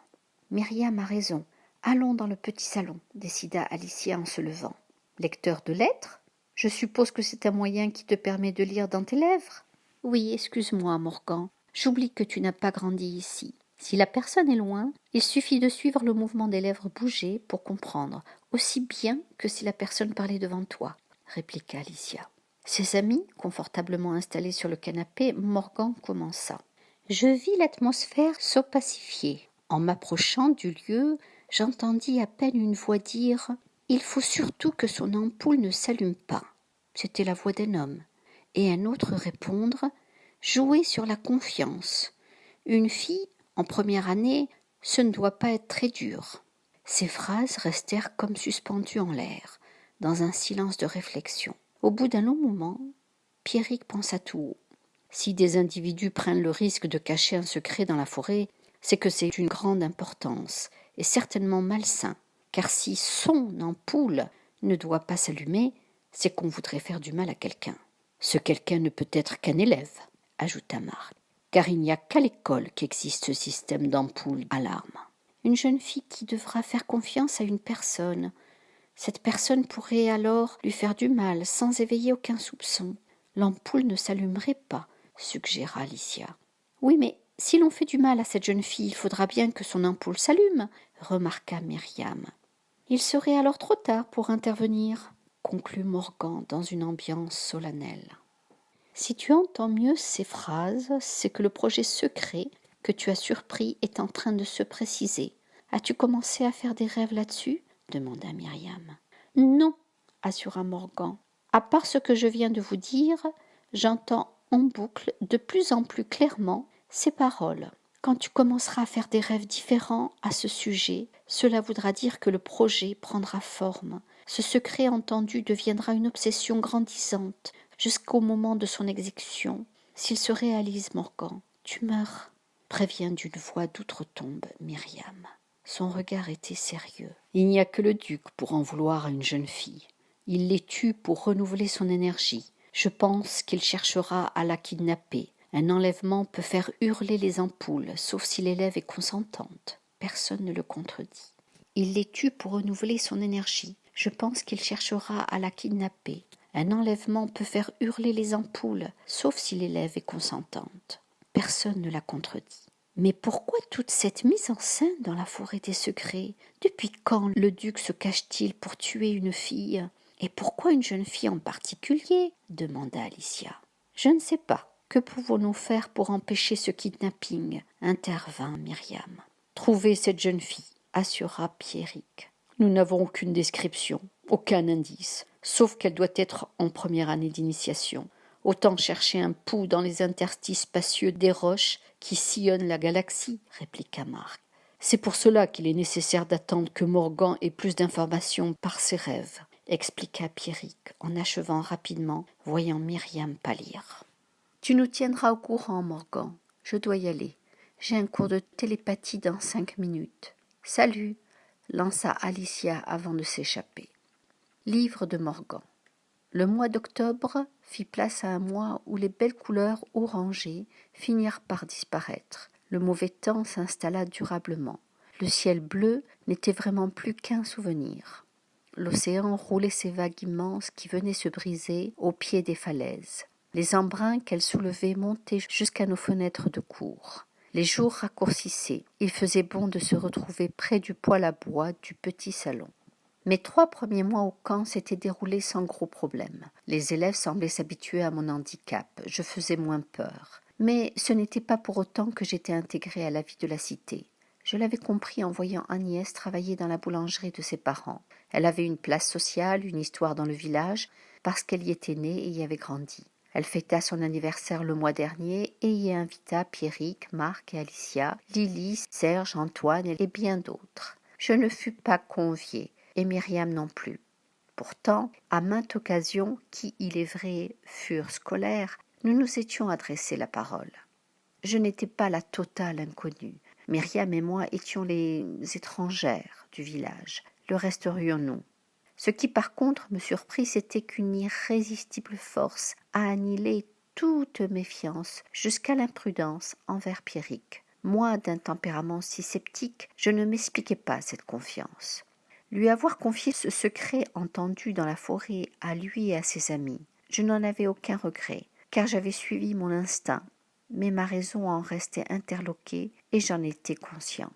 Myriam a raison. Allons dans le petit salon, décida Alicia en se levant. Lecteur de lettres? Je suppose que c'est un moyen qui te permet de lire dans tes lèvres? Oui, excuse-moi, Morgan. J'oublie que tu n'as pas grandi ici. Si la personne est loin, il suffit de suivre le mouvement des lèvres bougées pour comprendre, aussi bien que si la personne parlait devant toi, répliqua Alicia. Ses amis, confortablement installés sur le canapé, Morgan commença. Je vis l'atmosphère s'opacifier. En m'approchant du lieu, j'entendis à peine une voix dire « Il faut surtout que son ampoule ne s'allume pas ». C'était la voix d'un homme. Et un autre répondre « Jouer sur la confiance. Une fille, en première année, ce ne doit pas être très dur. » Ces phrases restèrent comme suspendues en l'air, dans un silence de réflexion. Au bout d'un long moment, Pierrick pensa tout haut. Si des individus prennent le risque de cacher un secret dans la forêt, c'est que c'est d'une grande importance, et certainement malsain, car si son ampoule ne doit pas s'allumer, c'est qu'on voudrait faire du mal à quelqu'un. Ce quelqu'un ne peut être qu'un élève, ajouta Marc, car il n'y a qu'à l'école qu'existe ce système d'ampoule alarme. Une jeune fille qui devra faire confiance à une personne. Cette personne pourrait alors lui faire du mal sans éveiller aucun soupçon. L'ampoule ne s'allumerait pas, suggéra Alicia. Oui, mais si l'on fait du mal à cette jeune fille, il faudra bien que son ampoule s'allume, remarqua Myriam. Il serait alors trop tard pour intervenir, conclut Morgan dans une ambiance solennelle. Si tu entends mieux ces phrases, c'est que le projet secret que tu as surpris est en train de se préciser. As-tu commencé à faire des rêves là-dessus? Demanda Myriam. Non, assura Morgan. À part ce que je viens de vous dire, j'entends en boucle de plus en plus clairement ces paroles. Quand tu commenceras à faire des rêves différents à ce sujet, cela voudra dire que le projet prendra forme. Ce secret entendu deviendra une obsession grandissante jusqu'au moment de son exécution. S'il se réalise, Morgan, tu meurs, prévient d'une voix d'outre-tombe Myriam. Son regard était sérieux. Il n'y a que le duc pour en vouloir à une jeune fille. Il les tue pour renouveler son énergie. Je pense qu'il cherchera à la kidnapper. Un enlèvement peut faire hurler les ampoules, sauf si l'élève est consentante. Personne ne le contredit. Il les tue pour renouveler son énergie. Je pense qu'il cherchera à la kidnapper. Un enlèvement peut faire hurler les ampoules, sauf si l'élève est consentante. Personne ne la contredit. Mais pourquoi toute cette mise en scène dans la forêt des secrets? Depuis quand le duc se cache-t-il pour tuer une fille? Et pourquoi une jeune fille en particulier? Demanda Alicia. Je ne sais pas. Que pouvons-nous faire pour empêcher ce kidnapping? Intervint Myriam. Trouver cette jeune fille, assura Pierrick. Nous n'avons aucune description, aucun indice, sauf qu'elle doit être en première année d'initiation. Autant chercher un pouls dans les interstices spacieux des roches qui sillonnent la galaxie, répliqua Marc. C'est pour cela qu'il est nécessaire d'attendre que Morgan ait plus d'informations par ses rêves, expliqua Pierrick en achevant rapidement, voyant Myriam pâlir. Tu nous tiendras au courant, Morgan. Je dois y aller. J'ai un cours de télépathie dans 5 minutes. Salut, lança Alicia avant de s'échapper. Livre de Morgan. Le mois d'octobre fit place à un mois où les belles couleurs orangées finirent par disparaître. Le mauvais temps s'installa durablement. Le ciel bleu n'était vraiment plus qu'un souvenir. L'océan roulait ses vagues immenses qui venaient se briser au pied des falaises. Les embruns qu'elles soulevaient montaient jusqu'à nos fenêtres de cour. Les jours raccourcissaient. Il faisait bon de se retrouver près du poêle à bois du petit salon. Mes 3 premiers mois au camp s'étaient déroulés sans gros problème. Les élèves semblaient s'habituer à mon handicap. Je faisais moins peur. Mais ce n'était pas pour autant que j'étais intégrée à la vie de la cité. Je l'avais compris en voyant Agnès travailler dans la boulangerie de ses parents. Elle avait une place sociale, une histoire dans le village, parce qu'elle y était née et y avait grandi. Elle fêta son anniversaire le mois dernier et y invita Pierrick, Marc et Alicia, Lily, Serge, Antoine et bien d'autres. Je ne fus pas conviée, et Myriam non plus. Pourtant, à maintes occasions, qui, il est vrai, furent scolaires, nous nous étions adressé la parole. Je n'étais pas la totale inconnue. Myriam et moi étions les étrangères du village. Le resterions-nous? Ce qui par contre me surprit, c'était qu'une irrésistible force a annihilé toute méfiance jusqu'à l'imprudence envers Pierrick. Moi, d'un tempérament si sceptique, je ne m'expliquais pas cette confiance. Lui avoir confié ce secret entendu dans la forêt à lui et à ses amis, je n'en avais aucun regret, car j'avais suivi mon instinct, mais ma raison en restait interloquée et j'en étais conscient.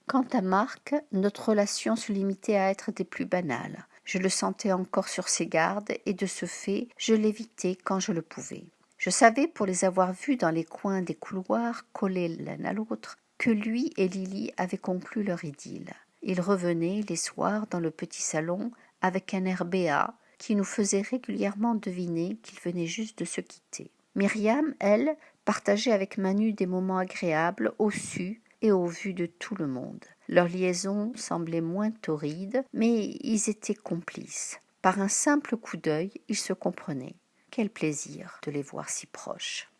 Quant à Marc, notre relation se limitait à être des plus banales. Je le sentais encore sur ses gardes et de ce fait, je l'évitais quand je le pouvais. Je savais, pour les avoir vus dans les coins des couloirs, collés l'un à l'autre, que lui et Lily avaient conclu leur idylle. Ils revenaient les soirs dans le petit salon avec un air béat qui nous faisait régulièrement deviner qu'ils venaient juste de se quitter. Myriam, elle, partageait avec Manu des moments agréables au su et au vu de tout le monde. Leur liaison semblait moins torride, mais ils étaient complices. Par un simple coup d'œil, ils se comprenaient. Quel plaisir de les voir si proches.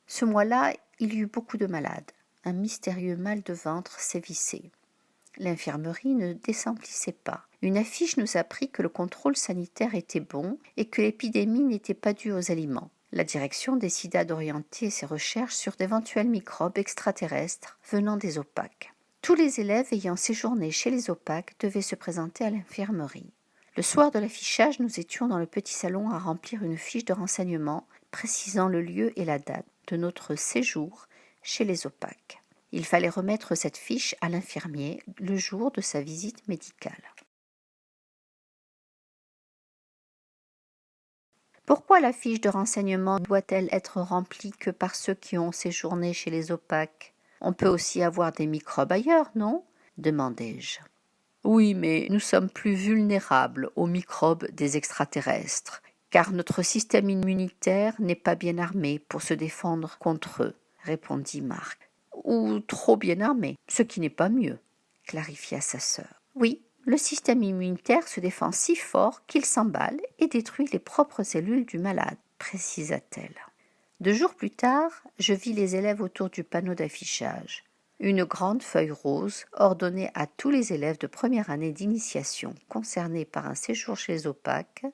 Ce mois-là, il y eut beaucoup de malades. Un mystérieux mal de ventre sévissait. L'infirmerie ne désemplissait pas. Une affiche nous apprit que le contrôle sanitaire était bon et que l'épidémie n'était pas due aux aliments. La direction décida d'orienter ses recherches sur d'éventuels microbes extraterrestres venant des opaques. Tous les élèves ayant séjourné chez les opaques devaient se présenter à l'infirmerie. Le soir de l'affichage, nous étions dans le petit salon à remplir une fiche de renseignement précisant le lieu et la date de notre séjour chez les opaques. Il fallait remettre cette fiche à l'infirmier le jour de sa visite médicale. Pourquoi la fiche de renseignement doit-elle être remplie que par ceux qui ont séjourné chez les opaques? On peut aussi avoir des microbes ailleurs, non? Demandai-je. Oui, mais nous sommes plus vulnérables aux microbes des extraterrestres, car notre système immunitaire n'est pas bien armé pour se défendre contre eux, répondit Marc. Ou trop bien armé, ce qui n'est pas mieux, clarifia sa sœur. Oui, le système immunitaire se défend si fort qu'il s'emballe et détruit les propres cellules du malade, précisa-t-elle. 2 jours plus tard, je vis les élèves autour du panneau d'affichage. Une grande feuille rose ordonnait à tous les élèves de première année d'initiation concernés par un séjour chez les opaques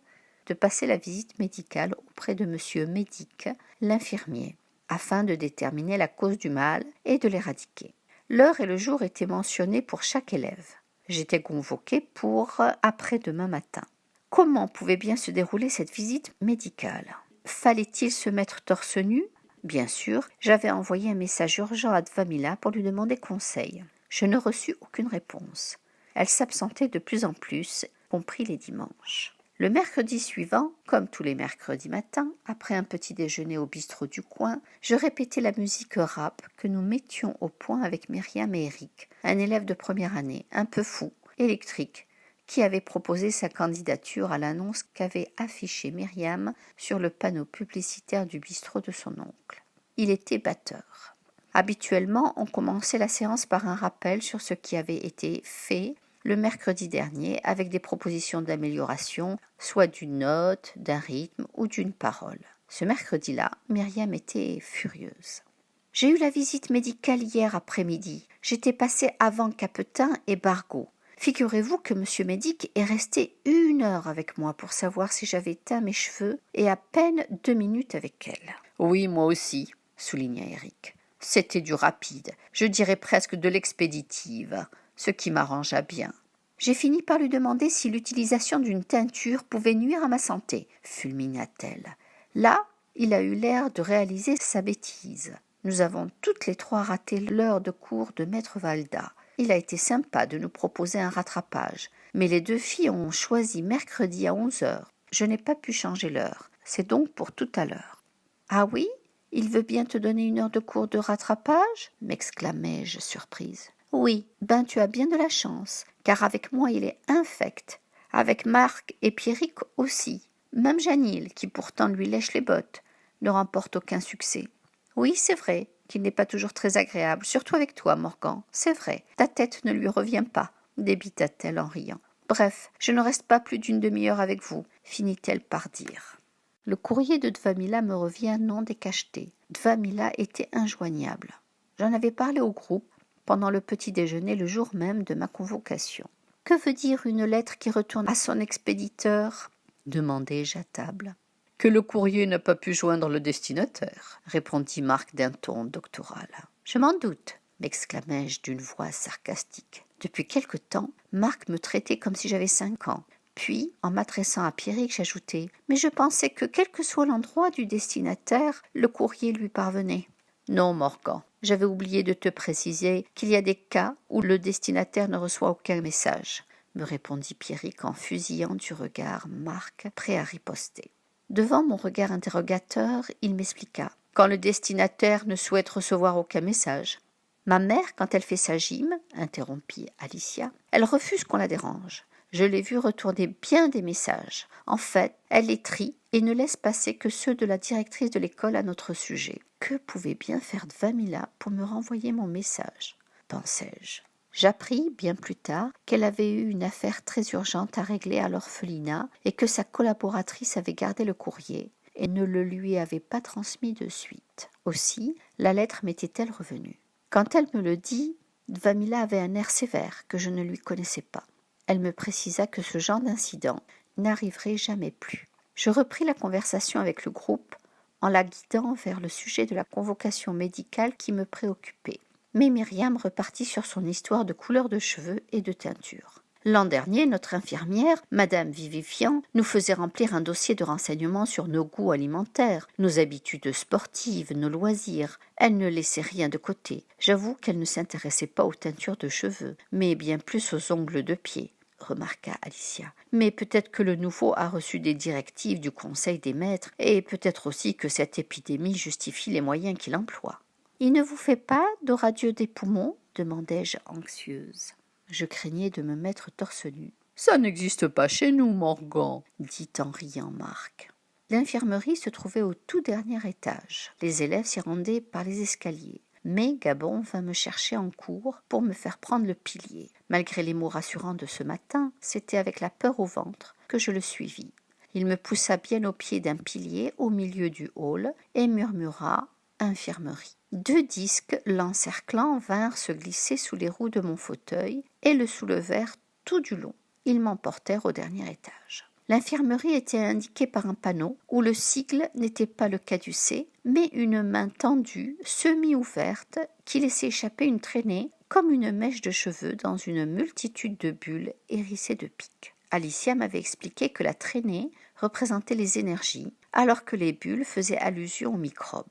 de passer la visite médicale auprès de monsieur Médic, l'infirmier, afin de déterminer la cause du mal et de l'éradiquer. L'heure et le jour étaient mentionnés pour chaque élève. J'étais convoquée pour après-demain matin. Comment pouvait bien se dérouler cette visite médicale? Fallait-il se mettre torse nu? Bien sûr, j'avais envoyé un message urgent à Dvamila pour lui demander conseil. Je ne reçus aucune réponse. Elle s'absentait de plus en plus, y compris les dimanches. Le mercredi suivant, comme tous les mercredis matins, après un petit déjeuner au bistrot du coin, je répétais la musique rap que nous mettions au point avec Myriam et Eric, un élève de première année, un peu fou, électrique, qui avait proposé sa candidature à l'annonce qu'avait affichée Myriam sur le panneau publicitaire du bistrot de son oncle. Il était batteur. Habituellement, on commençait la séance par un rappel sur ce qui avait été fait le mercredi dernier avec des propositions d'amélioration, soit d'une note, d'un rythme ou d'une parole. Ce mercredi-là, Myriam était furieuse. « J'ai eu la visite médicale hier après-midi. J'étais passée avant Capetin et Bargot. Figurez-vous que Monsieur Médic est resté 1 heure avec moi pour savoir si j'avais teint mes cheveux et à peine 2 minutes avec elle. »« Oui, moi aussi, » souligna Eric. « C'était du rapide, je dirais presque de l'expéditive, ce qui m'arrangea bien. J'ai fini par lui demander si l'utilisation d'une teinture pouvait nuire à ma santé, fulmina-t-elle. Là, il a eu l'air de réaliser sa bêtise. Nous avons toutes les 3 raté l'heure de cours de maître Valda. Il a été sympa de nous proposer un rattrapage, mais les 2 filles ont choisi mercredi à 11 heures. Je n'ai pas pu changer l'heure, c'est donc pour tout à l'heure. »« Ah oui ? Il veut bien te donner 1 heure de cours de rattrapage ?» m'exclamai-je surprise. « Oui, ben tu as bien de la chance, car avec moi il est infect. Avec Marc et Pierrick aussi. Même Janil, qui pourtant lui lèche les bottes, ne remporte aucun succès. Oui, c'est vrai qu'il n'est pas toujours très agréable, surtout avec toi, Morgan. C'est vrai, ta tête ne lui revient pas, débita-t-elle en riant. Bref, je ne reste pas plus d'1 demi-heure avec vous, finit-elle par dire. Le courrier de Dvamila me revient non décacheté. Dvamila était injoignable. J'en avais parlé au groupe pendant le petit déjeuner le jour même de ma convocation. « Que veut dire une lettre qui retourne à son expéditeur ?» demandai-je à table. « Que le courrier n'a pas pu joindre le destinataire, » répondit Marc d'un ton doctoral. « Je m'en doute, » m'exclamai-je d'une voix sarcastique. Depuis quelque temps, Marc me traitait comme si j'avais 5 ans. Puis, en m'adressant à Pierrick, j'ajoutai « Mais je pensais que, quel que soit l'endroit du destinataire, le courrier lui parvenait. »« Non, Morgan, j'avais oublié de te préciser qu'il y a des cas où le destinataire ne reçoit aucun message, » me répondit Pierrick en fusillant du regard Marc, prêt à riposter. Devant mon regard interrogateur, il m'expliqua « Quand le destinataire ne souhaite recevoir aucun message. »« Ma mère, quand elle fait sa gym, » interrompit Alicia, « elle refuse qu'on la dérange. Je l'ai vue retourner bien des messages. En fait, elle les trie et ne laisse passer que ceux de la directrice de l'école à notre sujet. Que pouvait bien faire Dvamila pour me renvoyer mon message, pensai-je. J'appris bien plus tard qu'elle avait eu une affaire très urgente à régler à l'orphelinat et que sa collaboratrice avait gardé le courrier et ne le lui avait pas transmis de suite. Aussi, la lettre m'était-elle revenue. Quand elle me le dit, Dvamila avait un air sévère que je ne lui connaissais pas. Elle me précisa que ce genre d'incident n'arriverait jamais plus. Je repris la conversation avec le groupe en la guidant vers le sujet de la convocation médicale qui me préoccupait. Mais Myriam repartit sur son histoire de couleur de cheveux et de teinture. L'an dernier, notre infirmière, Madame Vivifiant, nous faisait remplir un dossier de renseignements sur nos goûts alimentaires, nos habitudes sportives, nos loisirs. Elle ne laissait rien de côté. J'avoue qu'elle ne s'intéressait pas aux teintures de cheveux, mais bien plus aux ongles de pied, remarqua Alicia. Mais peut-être que le nouveau a reçu des directives du conseil des maîtres, et peut-être aussi que cette épidémie justifie les moyens qu'il emploie. « Il ne vous fait pas de radieux des poumons ?» demandai-je anxieuse. Je craignais de me mettre torse nu. « Ça n'existe pas chez nous, Morgan, » dit en riant Marc. L'infirmerie se trouvait au tout dernier étage. Les élèves s'y rendaient par les escaliers. Mais Gabon vint me chercher en cours pour me faire prendre le pilier. Malgré les mots rassurants de ce matin, c'était avec la peur au ventre que je le suivis. Il me poussa bien au pied d'un pilier au milieu du hall et murmura « Infirmerie ». 2 disques l'encerclant vinrent se glisser sous les roues de mon fauteuil et le soulevèrent tout du long. Ils m'emportèrent au dernier étage. L'infirmerie était indiquée par un panneau où le sigle n'était pas le caducée, mais une main tendue, semi-ouverte, qui laissait échapper une traînée comme une mèche de cheveux dans une multitude de bulles hérissées de pics. Alicia m'avait expliqué que la traînée représentait les énergies, alors que les bulles faisaient allusion aux microbes.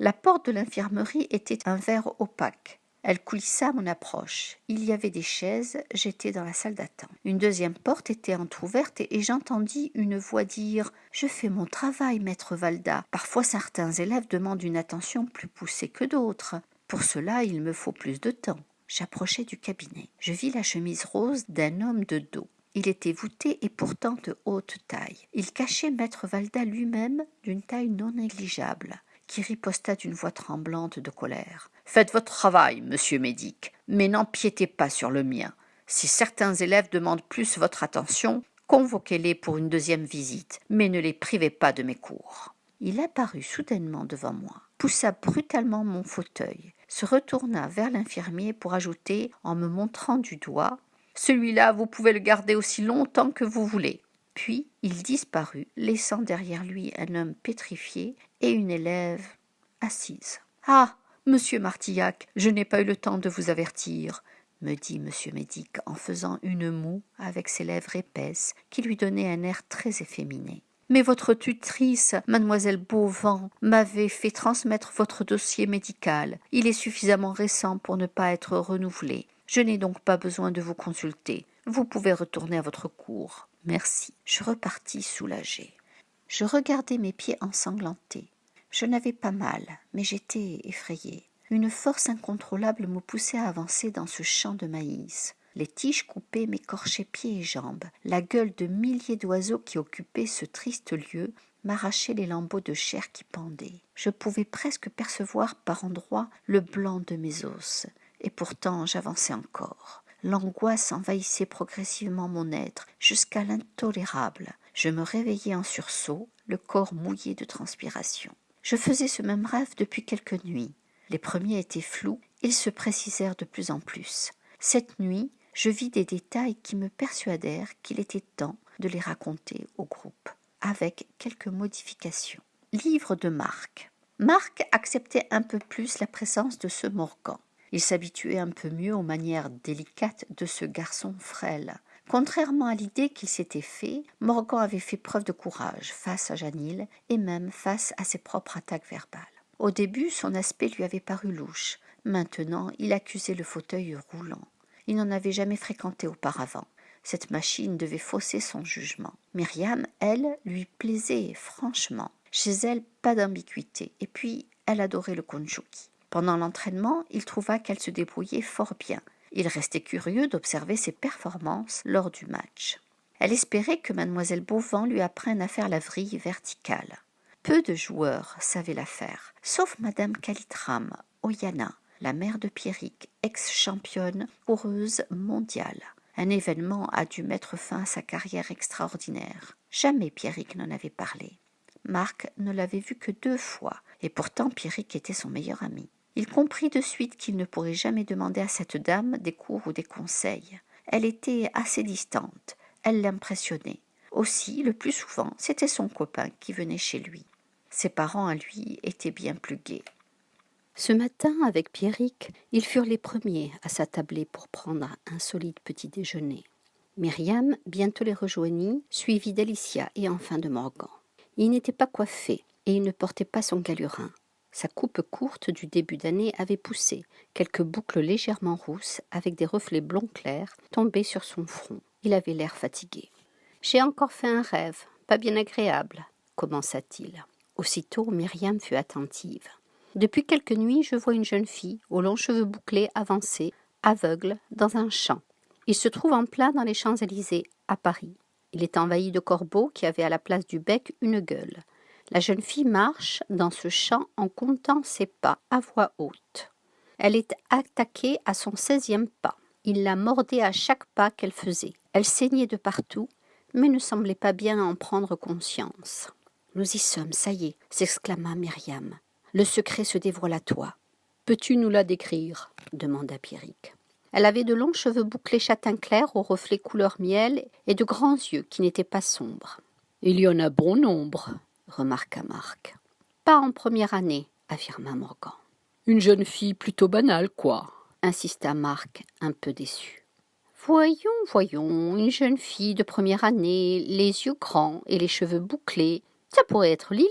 La porte de l'infirmerie était un verre opaque. Elle coulissa à mon approche. Il y avait des chaises, j'étais dans la salle d'attente. Une deuxième porte était entr'ouverte et j'entendis une voix dire « Je fais mon travail, maître Valda. Parfois certains élèves demandent une attention plus poussée que d'autres. Pour cela, il me faut plus de temps. » J'approchai du cabinet. Je vis la chemise rose d'un homme de dos. Il était voûté et pourtant de haute taille. Il cachait maître Valda lui-même d'une taille non négligeable, qui riposta d'une voix tremblante de colère. « Faites votre travail, monsieur Médic, mais n'empiétez pas sur le mien. Si certains élèves demandent plus votre attention, convoquez-les pour une deuxième visite, mais ne les privez pas de mes cours. » Il apparut soudainement devant moi, poussa brutalement mon fauteuil, se retourna vers l'infirmier pour ajouter, en me montrant du doigt « Celui-là, vous pouvez le garder aussi longtemps que vous voulez. » Puis il disparut, laissant derrière lui un homme pétrifié et une élève assise. « Ah, monsieur Martillac, je n'ai pas eu le temps de vous avertir, » me dit monsieur Médic en faisant une moue avec ses lèvres épaisses qui lui donnaient un air très efféminé. « Mais votre tutrice, mademoiselle Beauvand, m'avait fait transmettre votre dossier médical. Il est suffisamment récent pour ne pas être renouvelé. Je n'ai donc pas besoin de vous consulter. Vous pouvez retourner à votre cours. » Merci. Je repartis soulagée. Je regardais mes pieds ensanglantés. Je n'avais pas mal, mais j'étais effrayée. Une force incontrôlable me poussait à avancer dans ce champ de maïs. Les tiges coupées m'écorchaient pieds et jambes. La gueule de milliers d'oiseaux qui occupaient ce triste lieu m'arrachait les lambeaux de chair qui pendaient. Je pouvais presque percevoir par endroits le blanc de mes os. Et pourtant j'avançais encore. L'angoisse envahissait progressivement mon être, jusqu'à l'intolérable. Je me réveillais en sursaut, le corps mouillé de transpiration. Je faisais ce même rêve depuis quelques nuits. Les premiers étaient flous, ils se précisèrent de plus en plus. Cette nuit, je vis des détails qui me persuadèrent qu'il était temps de les raconter au groupe, avec quelques modifications. Livre de Marc. Marc acceptait un peu plus la présence de ce Morgan. Il s'habituait un peu mieux aux manières délicates de ce garçon frêle. Contrairement à l'idée qu'il s'était fait, Morgan avait fait preuve de courage face à Jeanil et même face à ses propres attaques verbales. Au début, son aspect lui avait paru louche. Maintenant, il accusait le fauteuil roulant. Il n'en avait jamais fréquenté auparavant. Cette machine devait fausser son jugement. Myriam, elle, lui plaisait franchement. Chez elle, pas d'ambiguïté. Et puis, elle adorait le konjuki. Pendant l'entraînement, il trouva qu'elle se débrouillait fort bien. Il restait curieux d'observer ses performances lors du match. Elle espérait que mademoiselle Beauvand lui apprenne à faire la vrille verticale. Peu de joueurs savaient la faire, sauf madame Kalitram, Oyana, la mère de Pierrick, ex-championne coureuse mondiale. Un événement a dû mettre fin à sa carrière extraordinaire. Jamais Pierrick n'en avait parlé. Marc ne l'avait vu que 2 fois, et pourtant Pierrick était son meilleur ami. Il comprit de suite qu'il ne pourrait jamais demander à cette dame des cours ou des conseils. Elle était assez distante, elle l'impressionnait. Aussi, le plus souvent, c'était son copain qui venait chez lui. Ses parents, à lui, étaient bien plus gais. Ce matin, avec Pierrick, ils furent les premiers à s'attabler pour prendre un solide petit déjeuner. Myriam bientôt les rejoignit, suivie d'Alicia et enfin de Morgan. Il n'était pas coiffé et il ne portait pas son galurin. Sa coupe courte du début d'année avait poussé, quelques boucles légèrement rousses avec des reflets blond clair tombaient sur son front. Il avait l'air fatigué. « J'ai encore fait un rêve, pas bien agréable, » commença-t-il. Aussitôt, Myriam fut attentive. « Depuis quelques nuits, je vois une jeune fille, aux longs cheveux bouclés, avancée, aveugle, dans un champ. Il se trouve en plein dans les Champs-Élysées, à Paris. Il est envahi de corbeaux qui avaient à la place du bec une gueule. La jeune fille marche dans ce champ en comptant ses pas à voix haute. Elle est attaquée à son 16e pas. Il la mordait à chaque pas qu'elle faisait. Elle saignait de partout, mais ne semblait pas bien en prendre conscience. « Nous y sommes, ça y est !» s'exclama Myriam. « Le secret se dévoile à toi. »« Peux-tu nous la décrire ?» demanda Pierrick. Elle avait de longs cheveux bouclés châtain clair aux reflets couleur miel et de grands yeux qui n'étaient pas sombres. « Il y en a bon nombre !» remarqua Marc. « Pas en première année, » affirma Morgan. « Une jeune fille plutôt banale, quoi ?» insista Marc, un peu déçu. « Voyons, une jeune fille de première année, les yeux grands et les cheveux bouclés, ça pourrait être Lily, »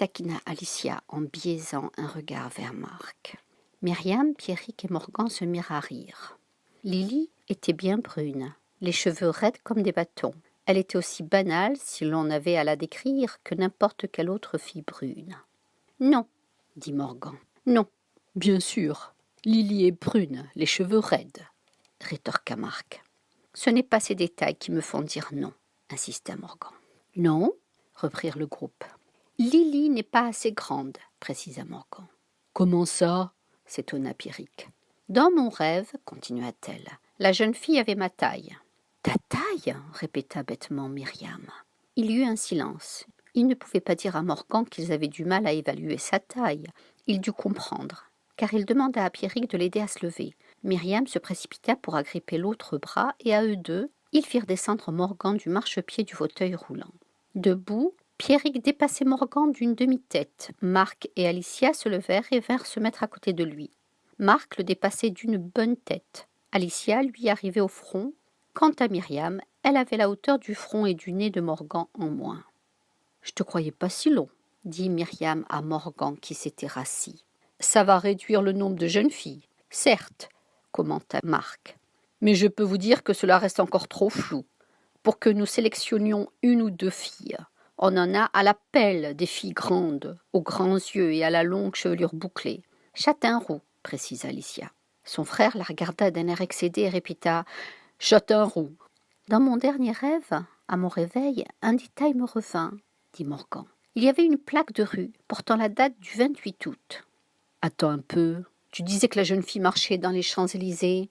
taquina Alicia en biaisant un regard vers Marc. Myriam, Pierrick et Morgan se mirent à rire. Lily était bien brune, les cheveux raides comme des bâtons. Elle était aussi banale, si l'on avait à la décrire, que n'importe quelle autre fille brune. « Non, » dit Morgan. « Non, bien sûr, Lily est brune, les cheveux raides, » rétorqua Marc. « Ce n'est pas ces détails qui me font dire non, » insista Morgan. « Non, » reprirent le groupe. « Lily n'est pas assez grande, » précisa Morgan. « Comment ça ?» s'étonna Pierrick. « Dans mon rêve, continua-t-elle, la jeune fille avait ma taille. »« Ta taille ?» répéta bêtement Myriam. Il y eut un silence. Il ne pouvait pas dire à Morgan qu'ils avaient du mal à évaluer sa taille. Il dut comprendre, car il demanda à Pierrick de l'aider à se lever. Myriam se précipita pour agripper l'autre bras, et à eux deux, ils firent descendre Morgan du marchepied du fauteuil roulant. Debout, Pierrick dépassait Morgan d'une demi-tête. Marc et Alicia se levèrent et vinrent se mettre à côté de lui. Marc le dépassait d'une bonne tête. Alicia lui arrivait au front. Quant à Myriam, elle avait la hauteur du front et du nez de Morgan en moins. « Je te croyais pas si long, » dit Myriam à Morgan qui s'était rassis. « Ça va réduire le nombre de jeunes filles, certes, » commenta Marc. « Mais je peux vous dire que cela reste encore trop flou. Pour que nous sélectionnions une ou deux filles, on en a à la pelle des filles grandes, aux grands yeux et à la longue chevelure bouclée. Châtain roux, précisa Alicia. Son frère la regarda d'un air excédé et répéta « Châtain roux ». Dans mon dernier rêve, à mon réveil, un détail me revint, dit Morgan. Il y avait une plaque de rue portant la date du 28 août. Attends un peu, tu disais que la jeune fille marchait dans les Champs-Élysées.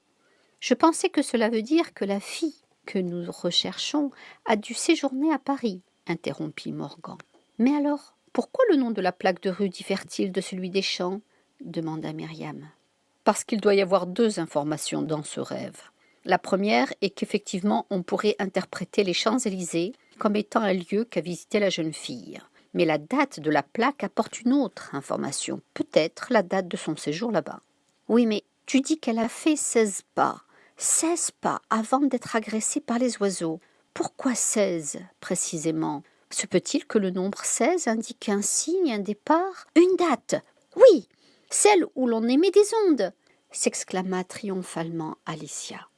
Je pensais que cela veut dire que la fille que nous recherchons a dû séjourner à Paris, interrompit Morgan. Mais alors, pourquoi le nom de la plaque de rue diffère-t-il de celui des champs demanda Myriam. Parce qu'il doit y avoir deux informations dans ce rêve. La première est qu'effectivement on pourrait interpréter les Champs-Élysées comme étant un lieu qu'a visité la jeune fille. Mais la date de la plaque apporte une autre information, peut-être la date de son séjour là-bas. Oui, mais tu dis qu'elle a fait 16 pas. 16 pas avant d'être agressée par les oiseaux. Pourquoi 16 précisément? Se peut-il que le nombre 16 indique un signe, un départ? Une date? Oui, celle où l'on émet des ondes, s'exclama triomphalement Alicia.